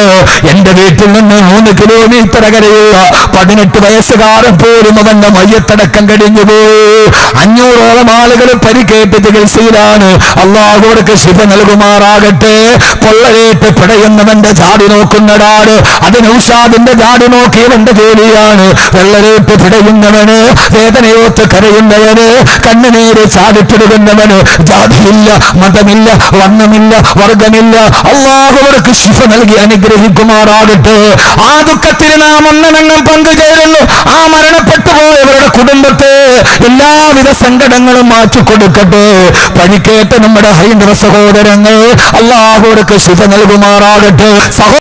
എന്റെ വീട്ടിൽ നിന്ന് 3 കിലോമീറ്റർ അകലെയുള്ള 18 വയസ്സുകാരൻ പോലും അവന്റെ മയ്യത്തടക്കം കഴിഞ്ഞുപോയി. 500ഓളം ആളുകൾ പരിക്കേറ്റ് ചികിത്സയിലാണ്. അല്ലാഹുവർക്ക് ശിഫ നൽകുമാറാകട്ടെ. പൊള്ളലേറ്റ് പിടയുന്നവന്റെ ജാതി നോക്കുന്നതാണ്, അത് നൗഷാദിന്റെ ജാതി നോക്കിയവന്റെ ജോലിയാണ്. വെള്ളലേറ്റ് പിടയുന്നവന്, വേദനയോത്ത് കരയുന്നവന്, കണ്ണുനീര് ചാടിപ്പിടുന്നവന് ജാതിയില്ല, മതമില്ല, വർണ്ണമില്ല, വർഗമില്ല. അല്ലാഹുവർക്ക് ശിഫ നൽകി അനുഗ്രഹിക്കുമാറാകട്ടെ. ആ ദുഃഖത്തിൽ നാം ഒന്നനങ്ങം പങ്കുചേരുന്നു. ആ മരണപ്പെട്ടു പോയവരുടെ കുടുംബത്തെ എല്ലാവിധ സങ്കടങ്ങളും മാറ്റിക്കൊടുക്കട്ടെ. പരിക്കേറ്റ നമ്മുടെ ഹൈന്ദവ സഹോദരങ്ങൾ അല്ലാഹുവർക്ക് ശിഫ നൽകുമാറാകട്ടെ. സഹോദര,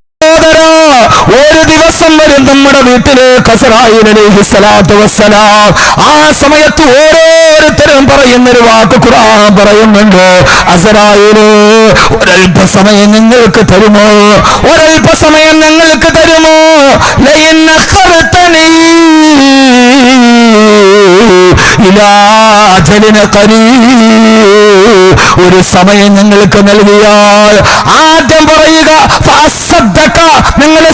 ഒരു ദിവസം വരും നമ്മുടെ വീട്ടിലേക്ക് അസ്രായീൽ അലൈഹിസ്സലാത്തു വസ്സലാം. ആ സമയത്ത് ഓരോരുത്തരും പറയുന്നൊരു വാക്ക് ഖുർആൻ പറയുന്നുണ്ട്. അസ്രായീൽ, ഒരല്പസമയം നിങ്ങൾക്ക് തരുമോ? ഒരല്പസമയം ഞങ്ങൾക്ക് തരുമോ? ലഇൻ അഖർതനീ ഇലാ അജലിൻ ഖരീബ്, ഒരു സമയം ഞങ്ങൾക്ക് നൽകിയാൽ ആദ്യം പറയുക ഫഅസ്സദ്ദക, നിങ്ങൾ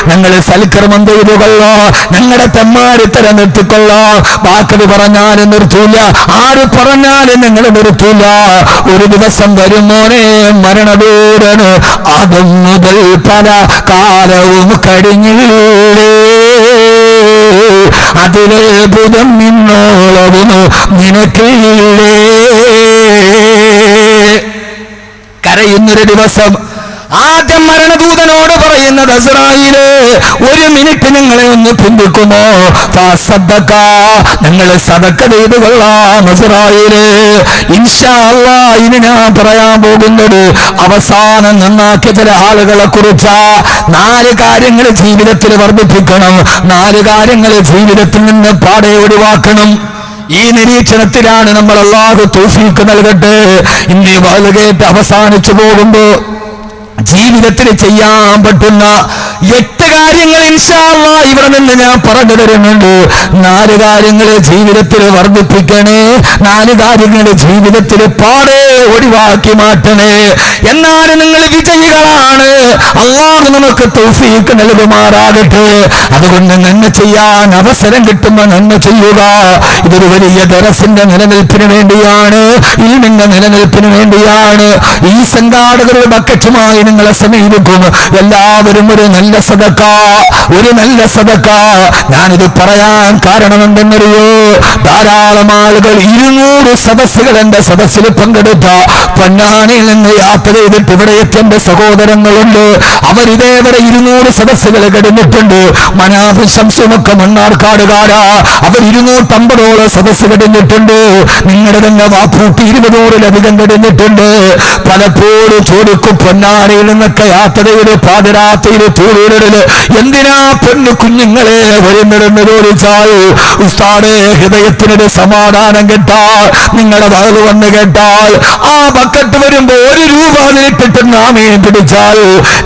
ഞങ്ങൾ സൽക്കർമ്മം ചെയ്തുകൊള്ളോ, ഞങ്ങളുടെ തെമ്മാടിത്തരം നിർത്തിക്കൊള്ളോ. ബാക്കി പറഞ്ഞാലും നിർത്തൂല, ആര് പറഞ്ഞാലും ഞങ്ങൾ നിർത്തൂല. ഒരു ദിവസം വരുമോനെ മരണദൂരന്, അതും മുതൽ പല കാലവും കഴിഞ്ഞില്ലേ, അതിലത്ഭുതം നിന്നോളവുന്നു നിനക്കില്ലേ. കരയുന്നൊരു ദിവസം ആദ്യം മരണദൂതനോട് പറയുന്നത് അസ്രായീൽ, 1 മിനിറ്റ് നിങ്ങളെ ഒന്ന് പിന്തിക്കുമോ? ഞങ്ങൾ സദക്ക ചെയ്തു കൊള്ളാം അസ്രായീൽ. ഇൻഷാ അല്ലാഹ് ഇനി ഞാൻ പറയാൻ പോകുന്നത് അവസാനം നന്നാക്കിയ ചില ആളുകളെ കുറിച്ചാ. 4 കാര്യങ്ങൾ ജീവിതത്തിൽ വർദ്ധിപ്പിക്കണം, 4 കാര്യങ്ങൾ ജീവിതത്തിൽ നിന്ന് പാടെ ഒഴിവാക്കണം. ഈ നിരീക്ഷണത്തിലാണ് നമ്മൾ. അല്ലാഹു തൗഫീഖ് നൽകട്ടെ. ഇന്ന് വാളുകേറ്റ് അവസാനിച്ചു പോകുമ്പോ ജീവിതത്തിൽ ചെയ്യാൻ പറ്റുന്ന 8 കാര്യങ്ങൾ ഇൻഷാ അല്ലാഹ് ഇവിടെ നിന്ന് ഞാൻ പറഞ്ഞു തരുന്നുണ്ട്. 4 കാര്യങ്ങൾ ജീവിതത്തിൽ വർദ്ധിപ്പിക്കണേ, 4 കാര്യങ്ങൾ ജീവിതത്തിൽ പാടെ ഒഴിവാക്കി മാറ്റണേ. എന്നാലും നിങ്ങൾ വിജയികളാണ്. അല്ലാഹു നമുക്ക് തൗഫീഖ് നൽകുമാറാകട്ടെ. അതുകൊണ്ട് നന്മ ചെയ്യാൻ അവസരം കിട്ടുമ്പോൾ നന്മ ചെയ്യുക. ഇതൊരു വലിയ ദറസിന്റെ നിലനിൽപ്പിന് വേണ്ടിയാണ്, ഇൽമിന്റെ നിലനിൽപ്പിന് വേണ്ടിയാണ്. ഈ സംഘാടകരുടെ ബക്കറ്റുമായി നിങ്ങളെ സമീപിക്കും. എല്ലാവരും ഒരു നല്ല സദക്ക, ഒരു നല്ല സദക്ക. ഞാനിത് പറയാൻ കാരണം എന്തെന്നറിയോ? ധാരാളം ആളുകൾ 200 സദസ്സുകൾ എന്റെ സദസ്സിൽ പങ്കെടുത്ത പൊന്നാനിയിൽ നിന്ന് യാത്ര ചെയ്തിട്ട് ഇവിടെ എത്തിയ സഹോദരങ്ങളുണ്ട്. അവരിതേവരെ 200 സദസ്സുകൾ കഴിഞ്ഞിട്ടുണ്ട്. മനാഫ് ശംസുമൊക്കെ മണ്ണാർക്കാടുകാരാ, അവർ 250ഓളം സദസ്സ് കഴിഞ്ഞിട്ടുണ്ട്. നിങ്ങളുടെ തന്നെ വാപ്പൂട്ടി 200-ലധികം കഴിഞ്ഞിട്ടുണ്ട്. പലപ്പോഴും ചോദിക്കും, പൊന്നാനിയിൽ നിന്നൊക്കെ യാത്ര ചെയ്ത് പാതിരാത്രിയിൽ തൂളിടല് എന്തിനാ പൊന്നു കുഞ്ഞുങ്ങളെ വരുന്നിടന്ന് ചോദിച്ചാൽ, ഉസ്താദേ ഹൃദയത്തിനൊരു സമാധാനം കേട്ടാൽ, നിങ്ങളുടെ വകല് വന്ന് കേട്ടാൽ, ആ ബക്കറ്റ് വരുമ്പോ 1 രൂപ അതിലിട്ടിട്ട് നാമേ പിടിച്ചാൽ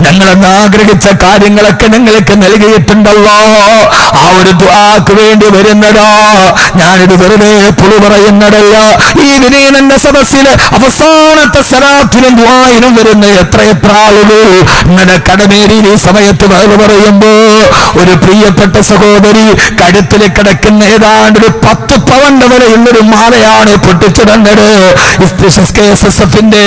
ഞങ്ങളെന്ന് ആഗ്രഹിച്ച കാര്യങ്ങളൊക്കെ നിങ്ങൾക്ക് നൽകിയിട്ടുണ്ടല്ലോ. ആ ഒരു ദുആക്ക് വേണ്ടി വരുന്നതാ. ഞാനിത് വെറുതെ പുളി പറയുന്നതല്ല. ഈ വിനീതന്റെ സദസ്സില് അവസാനത്തെ സലാത്തിനും ദുആയിനും വരുന്ന എത്ര ആളുകൾ ഇങ്ങനെ കടമേരി ഈ സമയത്ത് വകല് പറയുമ്പോ ഒരു പ്രിയപ്പെട്ട സഹോദരി കഴുത്തിൽ കിടക്കുന്ന ഏതാണ്ട് 10 പവന്റെ വിലയുള്ളൊരു മാലയാണ് പൊട്ടിച്ചു തന്നത്. SSFന്റെ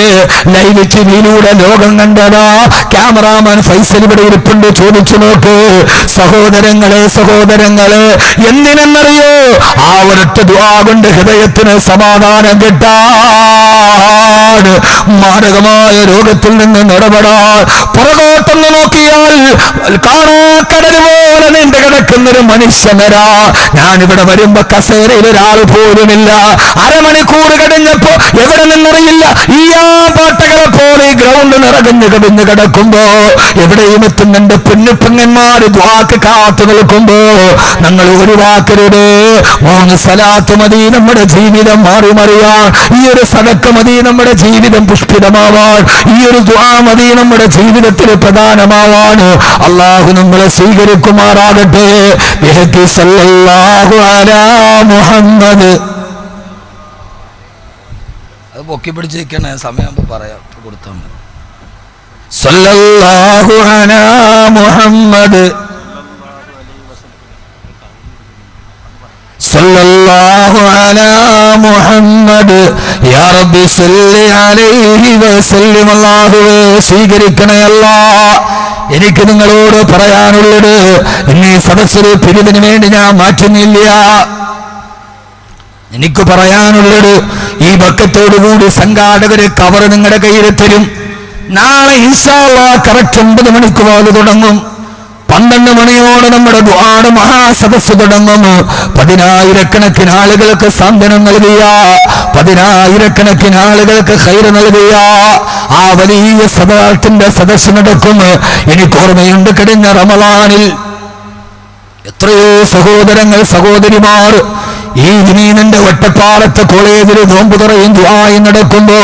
ലൈവ് ടിവിയിലൂടെ ലോകം കണ്ടതാ. ക്യാമറാമാൻ ഫൈസൽ ഇവിടെ ഇരിപ്പുണ്ട്, ചോദിച്ചു നോക്ക്. സഹോദരങ്ങളെ എന്തിനെന്നറിയോ? ആ ഒരൊറ്റ ദുആ കൊണ്ട് ഹൃദയത്തിന് സമാധാനം കിട്ടാൻ, മാരകമായ രോഗത്തിൽ നിന്ന് ഇടപെടാൻ. പുറകോട്ടൊന്ന് നോക്കിയാൽ കാണാക്കടൽ പോലെ നീണ്ടു കിടക്കുന്നൊരു മനുഷ്യനരാ. ഞാനിവിടെ വരുമ്പോ കസേരയിൽ ഒരാൾ പോലുമില്ല. അരമണിക്കൂർ കഴിഞ്ഞപ്പോ എവിടെ നിന്നറിയില്ല ഈ പാട്ടകളെ പോലെ ഗ്രൗണ്ട് നിറഞ്ഞു കവിഞ്ഞു കിടക്കുമ്പോ എവിടെയും എത്തുന്ന എന്റെ പൊന്നുപെങ്ങന്മാര് ദുആക്ക് കാത്തു നിൽക്കുമ്പോ ഞങ്ങൾ ഒഴിവാക്കരുത്. 3 സ്വലാത്ത് മതി നമ്മുടെ ജീവിതം മാറി മറിയാൻ, ഈ ഒരു സദക്ക മതി നമ്മുടെ ജീവിതം പുഷ്പിതമാവാൻ, ഈ ഒരു ദുആ മതി നമ്മുടെ ജീവിതത്തിൽ പ്രധാനമാവാൻ. അല്ലാഹു നമ്മളെ സ്വീകരിക്കുമാറാകട്ടെ. ബിഹഖി സല്ലല്ലാഹു അലാ മുഹമ്മദ്. അത് പൊക്കി പിടിച്ചിരിക്കണേ, സമയമാകുമ്പോൾ പറയാം, കൊടുത്താൽ മതി. സല്ലല്ലാഹു അലാ മുഹമ്മദ് സല്ലല്ലാഹു അലാ മുഹമ്മദ് യാ റബ്ബി സല്ലി അലൈഹി വസല്ലം. അല്ലാഹുവേ സ്വീകരിക്കണേ അല്ലാഹ്. എനിക്ക് നിങ്ങളോട് പറയാനുള്ളത്, ഇന്നീ സദസ്സിൽ പിരിവിന് വേണ്ടി ഞാൻ മാറ്റുന്നില്ല. എനിക്ക് പറയാനുള്ളത്, ഈ ബക്കത്തോടുകൂടി സംഘാടകര് കവർ നിങ്ങളുടെ കയ്യിൽ തരും. നാളെ ഇൻഷാ അല്ലാഹ് കറക്റ്റ് 9 മണിക്ക് വാല് തുടങ്ങും. 12 മണിയോടെ നമ്മുടെ ദുആയുടെ മഹാസദസ്സ് തുടങ്ങും. 10,000-കണക്കിന് ആളുകൾക്ക് സാന്ത്വനം നൽകിയ, 10,000-കണക്കിന് ആളുകൾക്ക് ഖൈർ നൽകിയ ആ വലിയ സദാത്തിന്റെ സദസ്സ് നടക്കും. എനിക്ക് ഓർമ്മയുണ്ട്, കഴിഞ്ഞ റമളാനിൽ എത്രയോ സഹോദരങ്ങൾ സഹോദരിമാർ ഈ ജിനീനിന്റെ ഒറ്റപ്പാലത്തെ കോളേജിൽ നോമ്പ് തുറയും ദുആയും നടക്കുമ്പോ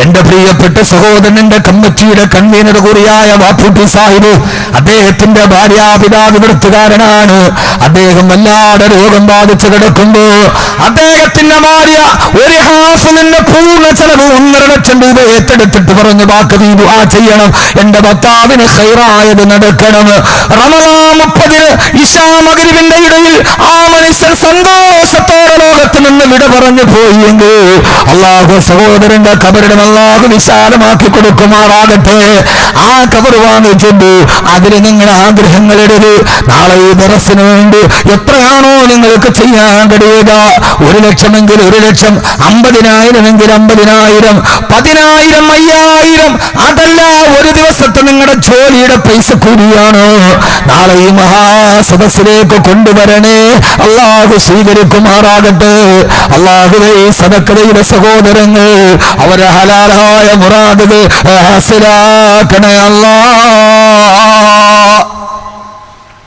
എന്റെ പ്രിയപ്പെട്ട സഹോദരന്റെ കമ്മിറ്റിയുടെ കൺവീനർ കൂടിയായ വാപ്പുട്ടി സാഹിബ്, അദ്ദേഹത്തിന്റെ ഭാര്യാപിതാവ് ഇവിടുത്തുകാരനാണ്. അദ്ദേഹം വല്ലാതെ രോഗം ബാധിച്ചു കിടക്കുമ്പോ അദ്ദേഹത്തിന്റെ ഭാര്യ ഒരു ഹാഫിലിന്റെ പൂർണ്ണ ചെലവ് 1.5 ലക്ഷം രൂപ ഏറ്റെടുത്തിട്ട് പറഞ്ഞു, ബാക്കി നീ ദുആ ചെയ്യണം, എന്റെ ഭർത്താവിന് ഖൈറായത് നടക്കണം. റമളാൻ 30 ഇശാ മഗ്രിബിന്റെ ഇടയിൽ ആ മനുഷ്യൻ സന്തോഷത്തോടെ ലോകത്ത് നിന്ന് വിട പറഞ്ഞു പോയെങ്കിൽ അല്ലാഹു സഹോദരന്റെ ഖബറിനെ അല്ലാഹു വിശാലമാക്കി കൊടുക്കുമാറാകട്ടെ. ആ ഖബർ വാങ്ങിച്ചുണ്ട്, അതിൽ നിങ്ങളുടെ ആഗ്രഹങ്ങൾ എഴുതി. നാളെ ഈ ദറസിന് വേണ്ടി എത്രയാണോ നിങ്ങൾക്ക് ചെയ്യാൻ കഴിയുക, 1 ലക്ഷമെങ്കിൽ 1 ലക്ഷം, 50,000 എങ്കിൽ 50,000, 10,000, 5,000, അതല്ല ഒരു ദിവസത്തെ നിങ്ങളുടെ ജോലിയുടെ പൈസ കൂടിയാണ്. നാളെ ഈ മഹാസദസ്സിലേക്ക് കൊണ്ടുവരണേ. അല്ലാഹു സ്വീകരിക്കുമാറാകട്ടെ. അല്ലാഹുവേ, ഈ സദഖയുടെ സഹോദരങ്ങൾ അവരെ ഹലാലായ മുറാദുകൾ ഹാസിലാക്കണേ അല്ലാഹ്.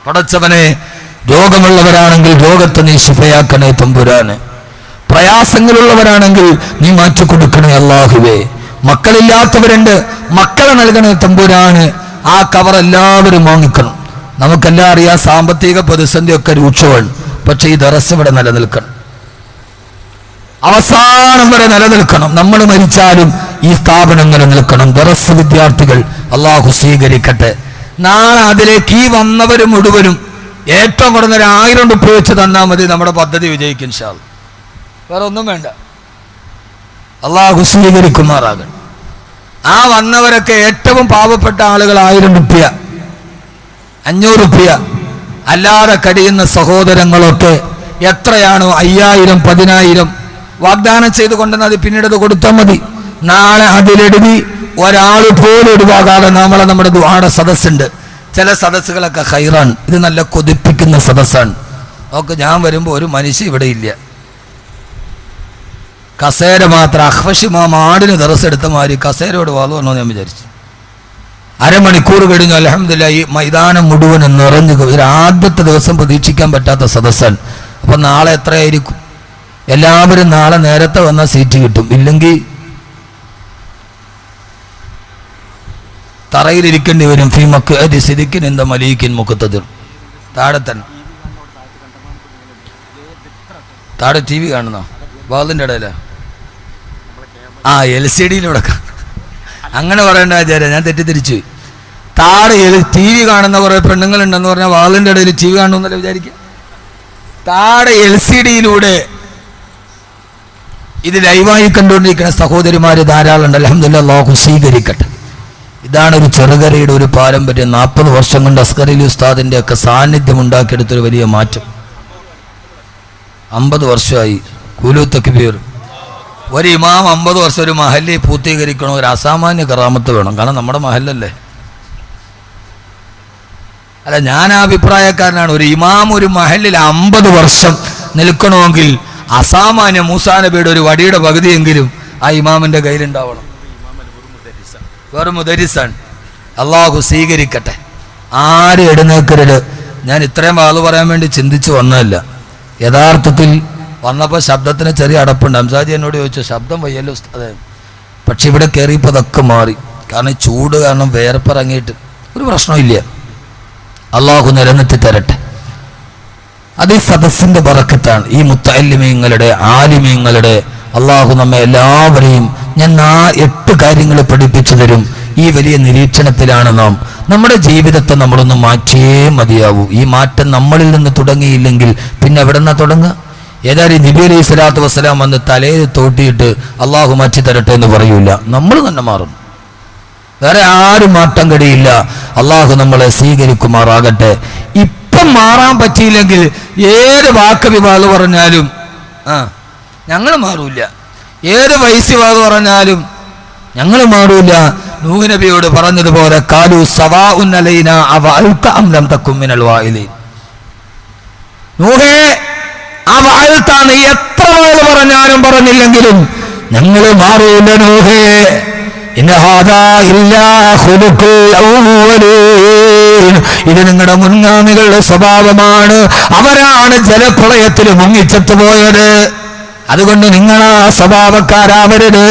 പടച്ചവനെ, രോഗമുള്ളവരാണെങ്കിൽ രോഗത്തെ നീ ശിഫയാക്കണേ തമ്പുരാന്. പ്രയാസങ്ങളുള്ളവരാണെങ്കിൽ നീ മാറ്റിക്കൊടുക്കണേ അല്ലാഹുവേ. മക്കളില്ലാത്തവരുണ്ട്, മക്കളെ നൽകണേ തമ്പുരാന്. ആ കവർ എല്ലാവരും വാങ്ങിക്കണം. നമുക്കെല്ലാം അറിയാം, സാമ്പത്തിക പ്രതിസന്ധിയൊക്കെ രൂക്ഷമാണ്. പക്ഷെ ഈ ദറസ് ഇവിടെ നിലനിൽക്കണം, അവസാനം വരെ നിലനിൽക്കണം. നമ്മൾ മരിച്ചാലും ഈ സ്ഥാപനം നിലനിൽക്കണം. ദറസ് വിദ്യാർത്ഥികൾ അല്ലാഹു സ്വീകരിക്കട്ടെ. നാളെ അതിലേക്ക് ഈ വന്നവർ മുഴുവനും ഏറ്റവും കുറഞ്ഞ 1,000 രൂപ വെച്ച് തന്നാൽ മതി, നമ്മുടെ പദ്ധതി വിജയിക്കും ഇൻഷാ അല്ലാഹ്. വേറെ ഒന്നും വേണ്ട. അല്ലാഹു സ്വീകരിക്കുമാറാകട്ടെ. ആ വന്നവരൊക്കെ ഏറ്റവും പാവപ്പെട്ട ആളുകൾ 1,000 രൂപ, 500 രൂപ അല്ലാതെ കഴിയുന്ന സഹോദരങ്ങളൊക്കെ എത്രയാണോ 5,000, 10,000 വാഗ്ദാനം ചെയ്ത് കൊണ്ടുവന്ന് അത് പിന്നീട് അത് കൊടുത്താൽ മതി. നാളെ അതിലെഴുതി ഒരാൾ പോലും ഒഴിവാകാതെ നമ്മുടെ ദുആയുടെ സദസ്സുണ്ട്. ചില സദസ്സുകളൊക്കെ ഖൈറാണ്. ഇത് നല്ല കൊതിപ്പിക്കുന്ന സദസ്സാണ്. നോക്ക്, ഞാൻ വരുമ്പോൾ ഒരു മനുഷ്യ ഇവിടെ ഇല്ല, കസേര മാത്രം. അഖ്ഫശിമാ ആടിന് ദറസ് എടുത്ത മാതിരി കസേരയോട് വാളു എന്നോ ഞാൻ വിചാരിച്ചു. 1/2 മണിക്കൂർ കഴിഞ്ഞു. അൽഹംദുലില്ലാഹ് ഈ മൈതാനം മുഴുവൻ നിറഞ്ഞു. ഒരു ആദ്യത്തെ ദിവസം പ്രതീക്ഷിക്കാൻ പറ്റാത്ത സദസ്സാണ്. അപ്പം നാളെ എത്രയായിരിക്കും? എല്ലാവരും നാളെ നേരത്തെ വന്ന സീറ്റ് കിട്ടും. ഇല്ലെങ്കിൽ തറയിലിരിക്കേണ്ടി വരും. ഫീ മഖ്അദി സിദ്ഖിൻ ഇൻദ മലീകിൻ മുഖ്തദിർ. താഴെ തന്നെ താഴെ TV കാണുന്നോ? വാതിൻ്റെ ഇടയില LCDയിലൂടെ അങ്ങനെ പറയേണ്ട ആചാര്യ, ഞാൻ തെറ്റിദ്ധരിച്ചു. താഴെ TV കാണുന്ന കുറെ പെണ്ണുങ്ങളുണ്ടെന്ന് പറഞ്ഞാൽ വാതിൻ്റെ ഇടയിൽ TV കാണുമെന്നല്ല വിചാരിക്കുക. താഴെ LCDയിലൂടെ ഇത് ലൈവായി കണ്ടുകൊണ്ടിരിക്കുന്ന സഹോദരിമാര് ധാരാളം ഉണ്ട്. അൽഹംദുലില്ലാഹ്, അല്ലാഹു സ്വീകരിക്കട്ടെ. ഇതാണ് ഒരു ചെറുകരയുടെ ഒരു പാരമ്പര്യം. 40 വർഷം കൊണ്ട് അസ്കർ അലി ഉസ്താദിന്റെ ഒക്കെ സാന്നിധ്യം ഉണ്ടാക്കിയെടുത്തൊരു വലിയ മാറ്റം. 50 വർഷമായി കൂലു തക്ബീർ. ഒരു ഇമാം 50 വർഷം ഒരു മഹല്ലിൽ പൂർത്തീകരിക്കണം. ഒരു അസാമാന്യ കറാമത്ത് വേണം. കാരണം നമ്മുടെ മഹല്ലല്ലേ. അല്ല, ഞാൻ ആ അഭിപ്രായക്കാരനാണ്. ഒരു ഇമാം ഒരു മഹല്ലിൽ 50 വർഷം നിൽക്കണമെങ്കിൽ അസാമാന്യ മൂസാ നബിയുടെ ഒരു വടിയുടെ പകുതിയെങ്കിലും ആ ഇമാമിന്റെ കയ്യിലുണ്ടാവണം. വെറും മുദരിസാണ്. അള്ളാഹു സ്വീകരിക്കട്ടെ. ആരും എഴുന്നേൽക്കരുത്. ഞാൻ ഇത്രയും വാള് പറയാൻ വേണ്ടി ചിന്തിച്ച് വന്നതല്ല. യഥാർത്ഥത്തിൽ വന്നപ്പോൾ ശബ്ദത്തിന് ചെറിയ അടപ്പുണ്ട്. ഹംസാജി എന്നോട് ചോദിച്ചു, ശബ്ദം വയ്യല്ലോ ഉസ്താദേ. പക്ഷെ ഇവിടെ കയറിയപ്പോൾ അതൊക്കെ മാറി. കാരണം ചൂട് കാരണം വേർപ്പിറങ്ങിയിട്ട് ഒരു പ്രശ്നമില്ല. അള്ളാഹു നിലനിർത്തി തരട്ടെ. അത് ഈ സദസ്സിൻ്റെ ബറക്കത്താണ്. ഈ മുത്തഅല്ലിമീങ്ങളുടെ ആലിമീങ്ങളുടെ അള്ളാഹു നമ്മെ എല്ലാവരെയും ഞാൻ 8 കാര്യങ്ങൾ പഠിപ്പിച്ചു തരും. ഈ വലിയ നിരീക്ഷണത്തിലാണ് നാം. നമ്മുടെ ജീവിതത്തെ നമ്മളൊന്ന് മാറ്റിയേ മതിയാവൂ. ഈ മാറ്റം നമ്മളിൽ നിന്ന് തുടങ്ങിയില്ലെങ്കിൽ പിന്നെ എവിടെ നിന്നാ തുടങ്ങുക? ഏതായാലും നബി അലൈഹി സ്വലാത്തു വസ്സലാം വന്ന് തലയിൽ തോട്ടിയിട്ട് അള്ളാഹു മാറ്റി തരട്ടെ എന്ന് പറയൂല. നമ്മൾ തന്നെ മാറും. വേറെ ആരും മാറ്റം കഴിയില്ല. അള്ളാഹു നമ്മളെ സ്വീകരിക്കുമാറാകട്ടെ. ഇപ്പം മാറാൻ പറ്റിയില്ലെങ്കിൽ ഏത് വാക്ക് വിവാദം പറഞ്ഞാലും ഞങ്ങൾ മാറൂല. ഏത് വയസ്സ് വാദം പറഞ്ഞാലും ഞങ്ങൾ മാറൂല. നൂഹ് നബിയോട് പറഞ്ഞതുപോലെ കാലു സവാഉൻ അലൈനാ അവഅൽത അം ലം തകും മിനൽ വായിലീൻ. നൂഹേ അവഅൽതാണ്, എത്ര വാൾ പറഞ്ഞാലും പറഞ്ഞില്ലെങ്കിലും ഞങ്ങൾ മാറൂല നൂഹേ. ഇന്ന ഹാദാ ഇല്ലാ ഖുലുഖുൽ അവ്വലീൻ. ഇത് നിങ്ങളുടെ മുൻഗാമികളുടെ സ്വഭാവമാണ്. അവരാണ് ജലപ്രളയത്തിൽ മുങ്ങിച്ചെത്തു പോയത്. അതുകൊണ്ട് നിങ്ങൾ ആ സ്വഭാവക്കാരാവരുത്.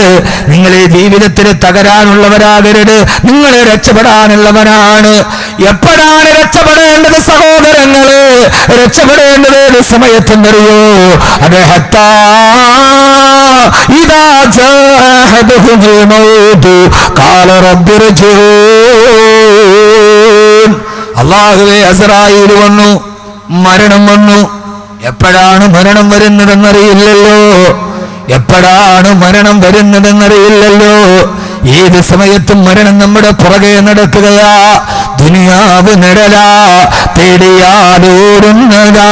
നിങ്ങൾ ഈ ജീവിതത്തിൽ തകരാനുള്ളവരാകരുത്. നിങ്ങൾ രക്ഷപ്പെടാനുള്ളവരാണ്. എപ്പോഴാണ് രക്ഷപ്പെടേണ്ടത് സഹോദരങ്ങള്? രക്ഷപ്പെടേണ്ടത് ഏത് സമയത്തെന്നറിയോ? അത് ഹത്താ ഇദാ ജാഅഹദഹുൽ മൗതു ഖാല റബ്ബിർജിഊൻ. അല്ലാഹുവേ, അസ്റായീൽ വന്നു, മരണം വന്നു. എപ്പോഴാണ് മരണം വരുന്നതെന്നറിയില്ലല്ലോ. എപ്പോഴാണ് മരണം വരുന്നതെന്നറിയില്ലല്ലോ. ഏത് സമയത്തും മരണം നമ്മുടെ പുറകെ നടക്കുകയാ. ദുനിയാവ് നിഴലാ, തേടിയാലൂരുന്നതാ.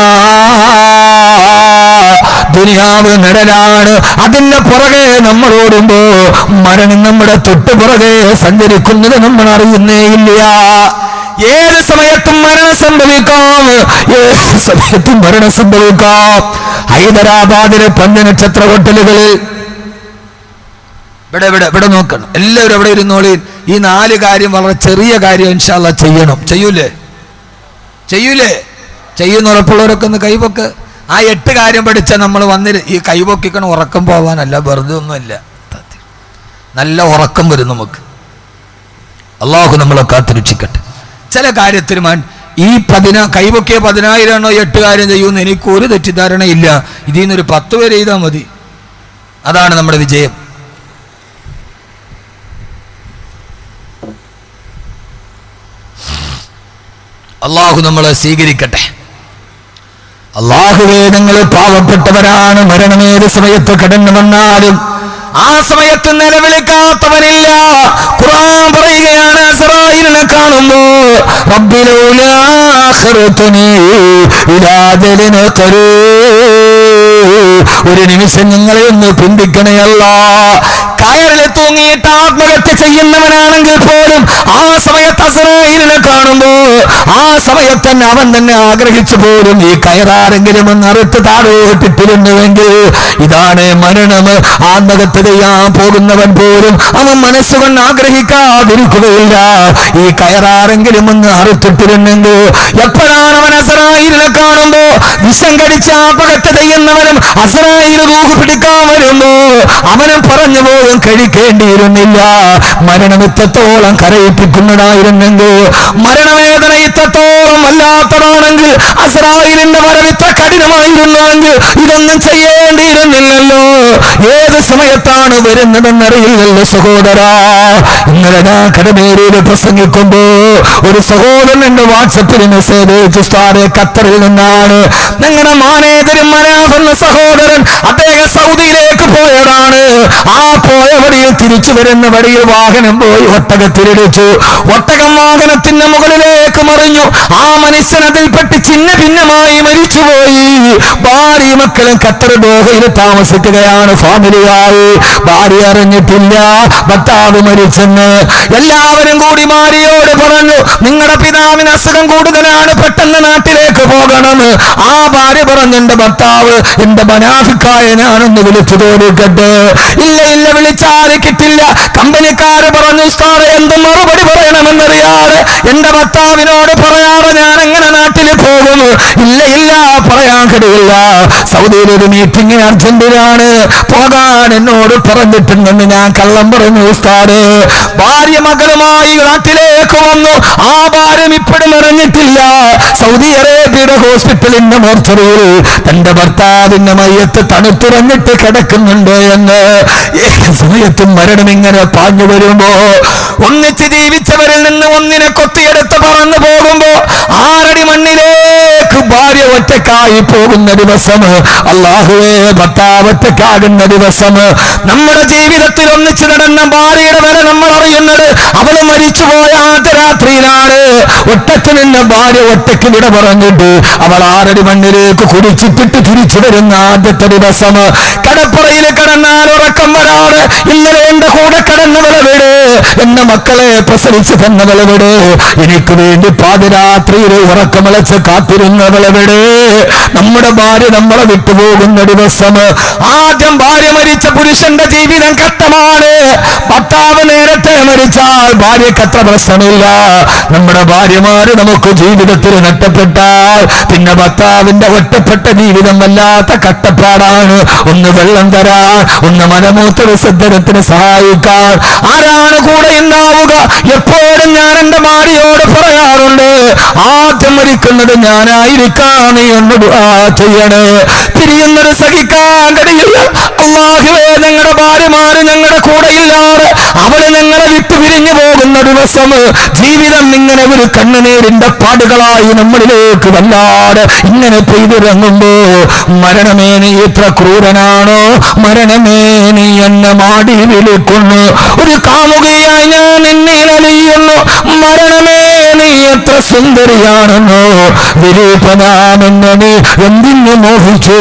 ദുനിയാവ് നിഴലാണ്, അതിന്റെ പുറകെ നമ്മൾ ഓടുമ്പോ മരണം നമ്മുടെ തൊട്ടുപുറകെ സഞ്ചരിക്കുന്നത് നമ്മൾ അറിയുന്നേ ഇല്ല. ഏത് സമയത്തും മരണം സംഭവിക്കാം. ഏത് സമയത്തും മരണം സംഭവിക്കാം. ഹൈദരാബാദിലെ 5 നക്ഷത്ര ഹോട്ടലുകളിൽ ഇവിടെ നോക്കണം. എല്ലാവരും അവിടെ ഇരുന്നോളി. ഈ 4 കാര്യം വളരെ ചെറിയ കാര്യം ഇൻഷാ അല്ലാഹ് ചെയ്യണം. ചെയ്യൂലേ? ചെയ്യുന്ന ഉറപ്പുള്ളവരൊക്കെ ഒന്ന് കൈപൊക്ക്. ആ 8 കാര്യം പഠിച്ച നമ്മൾ വന്നിട്ട് ഈ കൈപൊക്കിക്കണം. ഉറക്കം പോവാനല്ല, വെറുതെ ഒന്നുമല്ല. നല്ല ഉറക്കം വരും നമുക്ക്. അള്ളാഹു നമ്മളെ കാത്തുരക്ഷിക്കട്ടെ. ചില കാര്യത്തിന് ഈ കൈപൊക്കിയ 10,000 എണ്ണോ 8 കാര്യം ചെയ്യുമെന്ന് എനിക്കൊരു തെറ്റിദ്ധാരണയില്ല. ഇതിൽ നിന്നൊരു 10 പേര് ചെയ്താൽ മതി. അതാണ് നമ്മുടെ വിജയം. അള്ളാഹു നമ്മളെ സ്വീകരിക്കട്ടെ. അള്ളാഹുവേ, ഞങ്ങൾ പാവപ്പെട്ടവരാണ്. മരണമേത് സമയത്ത് കടന്നു വന്നാലും ആ സമയത്ത് നിലവിളിക്കാത്തവനില്ല. ഖുർആൻ പറയുകയാണ്, അസ്റായീലിനെ കാണുമ്പോ റബ്ബി ലൗലാ അഖർതനീ ഇലാ അജലിൻ ഖരീബ്, ഒരു നിമിഷം ഞങ്ങളെ ഒന്ന് പിന്തിക്കണേ അല്ലാഹ്. കയറിൽ തൂങ്ങിയിട്ട് ആത്മഹത്യ ചെയ്യുന്നവനാണെങ്കിൽ പോലും ആ സമയത്ത് അസ്റായീലിനെ കാണുമ്പോ ആ സമയത്ത് തന്നെ അവൻ തന്നെ ആഗ്രഹിച്ചു പോലും ഈ കയറാരെങ്കിലും ഒന്ന് അറുത്ത് താഴോട്ടിട്ടിരുന്നുവെങ്കിൽ. ഇതാണ് മരണം. ആത്മഹത്യ ചെയ്യാൻ പോകുന്നവൻ പോലും അവൻ മനസ്സുകൊണ്ട് ആഗ്രഹിക്കാതിരിക്കുകയില്ല. ഈ കയറാരെങ്കിലും ഒന്ന് അറുത്തിട്ടിരുന്നെങ്കിൽ. എപ്പോഴാണ് അവൻ അസ്റായീലിനെ കാണുമ്പോ വിഷം കടിച്ച് ആത്മഹത്യ ചെയ്യുന്നവനും അസ്റായീൽ റൂഹ് പിടിക്കാൻ വരുമ്പോ അവനും പറഞ്ഞു പോലും കഴിക്കേണ്ടിയിരുന്നില്ല. മരണം ഇത്രത്തോളം കരയിപ്പിക്കുന്നതായിരുന്നെങ്കിൽ, മരണവേദന ഇത്രത്തോളം വല്ലാത്തതാണെങ്കിൽ, അസ്റായീലിന്റെ വരവ് ഇത്ര കഠിനമായിരുന്നുവെങ്കിൽ ഇതൊന്നും ചെയ്യേണ്ടിയിരുന്നില്ലല്ലോ. ഏത് സമയത്താണ് വരുന്നതെന്നറിയില്ലല്ലോ സഹോദരാ. ഇന്നലെ ഞാൻ കടമേരിയിൽ പ്രസംഗിക്കുമ്പോ ഒരു സഹോദരൻ എന്റെ വാട്സപ്പിൽ മെസ്സേജ് അയച്ചു. ഖത്തറിൽ നിന്നാണ്. ഞങ്ങളുടെ മാനേജരും മനാഫ് എന്ന സഹോദരൻ, അദ്ദേഹം സൗദിയിലേക്ക് പോയതാണ്. ആ പോയ വഴിയിൽ തിരിച്ചു വരുന്ന വഴിയിൽ വാഹനം പോയി ഒട്ടകത്തിലിടിച്ചു. ഒട്ടകം വാഹനത്തിന്റെ മുകളിലേക്ക് മറിഞ്ഞു. ആ മനുഷ്യൻ അതിൽപ്പെട്ട് ചിന്ന ഭിന്നമായി മരിച്ചുപോയി. ഭാര്യ മക്കളും ഖത്തർ ദോഹയിൽ താമസിക്കുകയാണ് ഫാമിലിയായി. ഭാര്യ അറിഞ്ഞിട്ടില്ല ഭർത്താവ് മരിച്ചെന്ന്. എല്ലാവരും കൂടി ഭാര്യയോട് പറഞ്ഞു, നിങ്ങളുടെ പിതാവിന് അസുഖം കൂടുതലാണ്, പെട്ടെന്ന് നാട്ടിലേക്ക് പോകണം. ആ ഭാര്യ പറഞ്ഞു, എന്റെ ഭർത്താവ് എന്റെ മനാഫിക്കായ ഞാനൊന്ന് വിളിച്ചു തോന്നിക്കട്ടെ. ഇല്ല വിളിച്ചാൽ കിട്ടില്ല. കമ്പനിക്കാര് പറഞ്ഞു, ഉസ്താദേ എന്ത് മറുപടി പറയണമെന്നറിയാ. എന്റെ ഭർത്താവിനോട് പറയാതെ ഞാൻ എങ്ങനെ നാട്ടിൽ പോകും? ഇല്ല, പറയാൻ കഴിയില്ല. സൗദിയിലൊരു മീറ്റിംഗ് അർജന്റീനാണ്, പോകാൻ എന്നോട് പറഞ്ഞിട്ടുണ്ടെന്ന് ഞാൻ കള്ളം പറഞ്ഞു ഉസ്താദേ. ഭാര്യ മകളുമായി നാട്ടിലേക്ക് വന്നു. ആ ഭാര്യം ഇപ്പോഴും അറിഞ്ഞിട്ടില്ല. സൗദി അറേബ്യയുടെ ഹോസ്പിറ്റലിന്റെ മോർച്ചറിയിൽ തന്റെ ഭർത്താവിന്റെ മയ്യത്ത് തണുത്തുറഞ്ഞിട്ട് കിടക്കുന്നുണ്ട് എന്ന്. ഏത് സമയത്തും മരണം ഇങ്ങനെ പാഞ്ഞു വരുമ്പോ, ഒന്നിച്ച് ജീവിച്ചവരിൽ നിന്ന് ഒന്നിനെ കൊത്തിയെടുത്ത് പറന്നു പോകുമ്പോ 6 അടി മണ്ണിലേക്ക് ഭാര്യ ഒറ്റക്കായി പോകുന്ന ദിവസം, അല്ലാഹുവേ ഭർത്താവ് ഒറ്റക്കാകുന്ന ദിവസം, നമ്മുടെ ജീവിതത്തിൽ ഒന്നിച്ച് നടന്ന ഭാര്യയുടെ വില നമ്മൾ അറിയുന്നത് അവള് മരിച്ചുപോയ ആദ്യ രാത്രിയിലാണ്. ഒറ്റക്ക് നിന്ന ഭാര്യ ഒറ്റക്ക് വിട പറഞ്ഞിട്ട് അവൾ 6 അടി മണ്ണിലേക്ക് കുടിച്ചിട്ടിട്ട് തിരിച്ചു വരുന്ന ആദ്യത്തെ ദിവസം, കടപ്പുറയിൽ കിടന്നാൽ ഉറക്കം വരാറ്. ഇന്നലെ എന്റെ കൂടെ കിടന്നവളെവിടെ? എന്റെ മക്കളെ പ്രസവിച്ചു തന്നവളെവിടെ? എനിക്ക് വേണ്ടി പാതിരാത്രിയിൽ ഉറക്കമലച്ച് കാത്തിരുന്നവളെവിടെ? നമ്മുടെ ഭാര്യ നമ്മളെ വിട്ടുപോകുന്ന ദിവസം, ആദ്യം ഭാര്യ മരിച്ച പുരുഷന്റെ ജീവിതം കഷ്ടമാണ്. ഭർത്താവ് നേരത്തെ മരിച്ചാൽ ഭാര്യക്ക് അത്ര പ്രശ്നമില്ല. നമ്മുടെ ഭാര്യമാര് നമുക്ക് ജീവിതത്തിൽ നഷ്ടപ്പെട്ടാൽ പിന്നെ ഭർത്താവിന്റെ ഒറ്റപ്പെട്ട ജീവിതം വല്ലാത്ത കഷ്ടപ്പാടാണ്. ഒന്ന് വെള്ളം തരാൻ, ഒന്ന് മലമൂത്ര വിസർജനത്തിന് സഹായിക്കാൻ ആരാണ് കൂടെ ഉണ്ടാവുക? എപ്പോഴും ഞാൻ എന്റെ ഭാര്യയോട് പറയാറുണ്ട്, ആദ്യം മരിക്കുന്നത് ഞാനായിരിക്കാണ് എന്ന് ദുആ ചെയ്യണേ. പിരിയുന്നത് സഹിക്കാൻ കഴിയില്ല. അല്ലാഹുവേ, ഞങ്ങളുടെ ഭാര്യമാര് ഞങ്ങളുടെ കൂടെ ഇല്ലാതെ അവള് ഞങ്ങളെ വിട്ടു പിരിഞ്ഞു പോകുന്ന ദിവസം ജീവിതം ഇങ്ങനെ ഒരു കണ്ണുനീരിന്റെ പാടുകളായി നമ്മളിലേക്ക് വല്ലാതെ ഇങ്ങനെ പെയ്തിറങ്ങുമ്പോ, മരണമേ നീ ഇത്ര ക്രൂരനാണോ? മരണമേ നീ എന്നെ മാടി വിളിക്കുന്നു. ഒരു കാമുകയായി ഞാൻ എന്നിൽ അലിയുന്നു. മരണമേ നീ എത്ര സുന്ദരിയാണെന്നോ? വിരൂപനാമെന്ന് നീ എന്തിനു മോഹിച്ചു?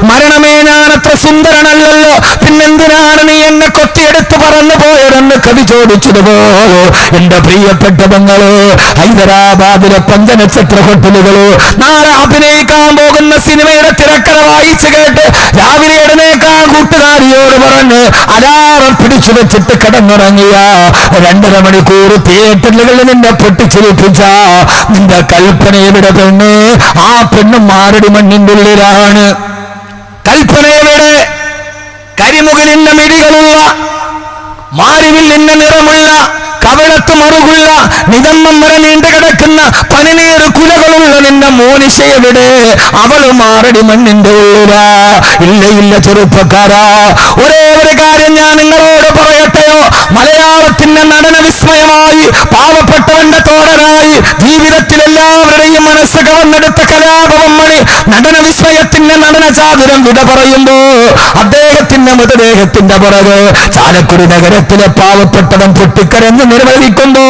മരണമേ, ഞാൻ അത്ര സുന്ദരനല്ലല്ലോ, പിന്നെന്തിനാണ് നീ എന്നെ കൊത്തിയെടുത്ത് പറന്നു പോയതെന്ന് കവി ചോദിച്ചതുപോലെ എന്റെ പ്രിയപ്പെട്ട പെങ്ങള്, ഹൈദരാബാദിലെ 5 നക്ഷത്ര ഹോട്ടലുകള് നാളെ അഭിനയിക്കാൻ പോകുന്ന സിനിമയുടെ തിരക്കഥ വായിച്ചു കേട്ട് രാവിലെ എഴുന്നേക്കാൻ കൂട്ടുകാരിയോട് പറഞ്ഞ് അലാറം പിടിച്ചു വെച്ചിട്ട് കിടന്നുറങ്ങിയ 2.5 മണിക്കൂർ തിയേറ്ററുകളിൽ നിന്നെ പൊട്ടിച്ചിരിപ്പിച്ച നിന്റെ കൽപ്പനയുടെ പെണ്ണ്, ആ പെണ്ണ് 6 അടി മണ്ണിന്റെ ഉള്ളിലാണ്. കൽപ്പനയുടെ കരിമുകിലിന്റെ മിഴികളുള്ള, മാരിവില്ലിന്റെ നിറമുള്ള, കവിളത്ത് മറുകുള്ള, നിതമ്മം വരെ നീണ്ടു കിടക്കുന്ന പനിനീർ കുലകളുള്ള നിന്റെ മോനിഷയെവിടെ? അവള് 6 അടി മണ്ണിന്റെ ഉള്ളിലാ. ഇല്ല ചെറുപ്പക്കാരാ, ഒരേ ഒരു കാര്യം ഞാൻ നിങ്ങളോട് പറയട്ടെയോ? മലയാളത്തിന്റെ നടന വിസ്മയമായി, പാവപ്പെട്ടവന്റെ തോടനായി, ജീവിതത്തിൽ എല്ലാവരുടെയും മനസ്സ് കവർന്നെടുത്ത കലാപവം മണി നടന വിസ്മയത്തിന്റെ നടന ചാതുരം വിട പറയുമ്പോ, അദ്ദേഹത്തിന്റെ മൃതദേഹത്തിന്റെ പുറകെ ചാലക്കുടി നഗരത്തിലെ പാവപ്പെട്ടവൻ പൊട്ടിക്കരഞ്ഞ് നിർവഹിക്കുമ്പോ,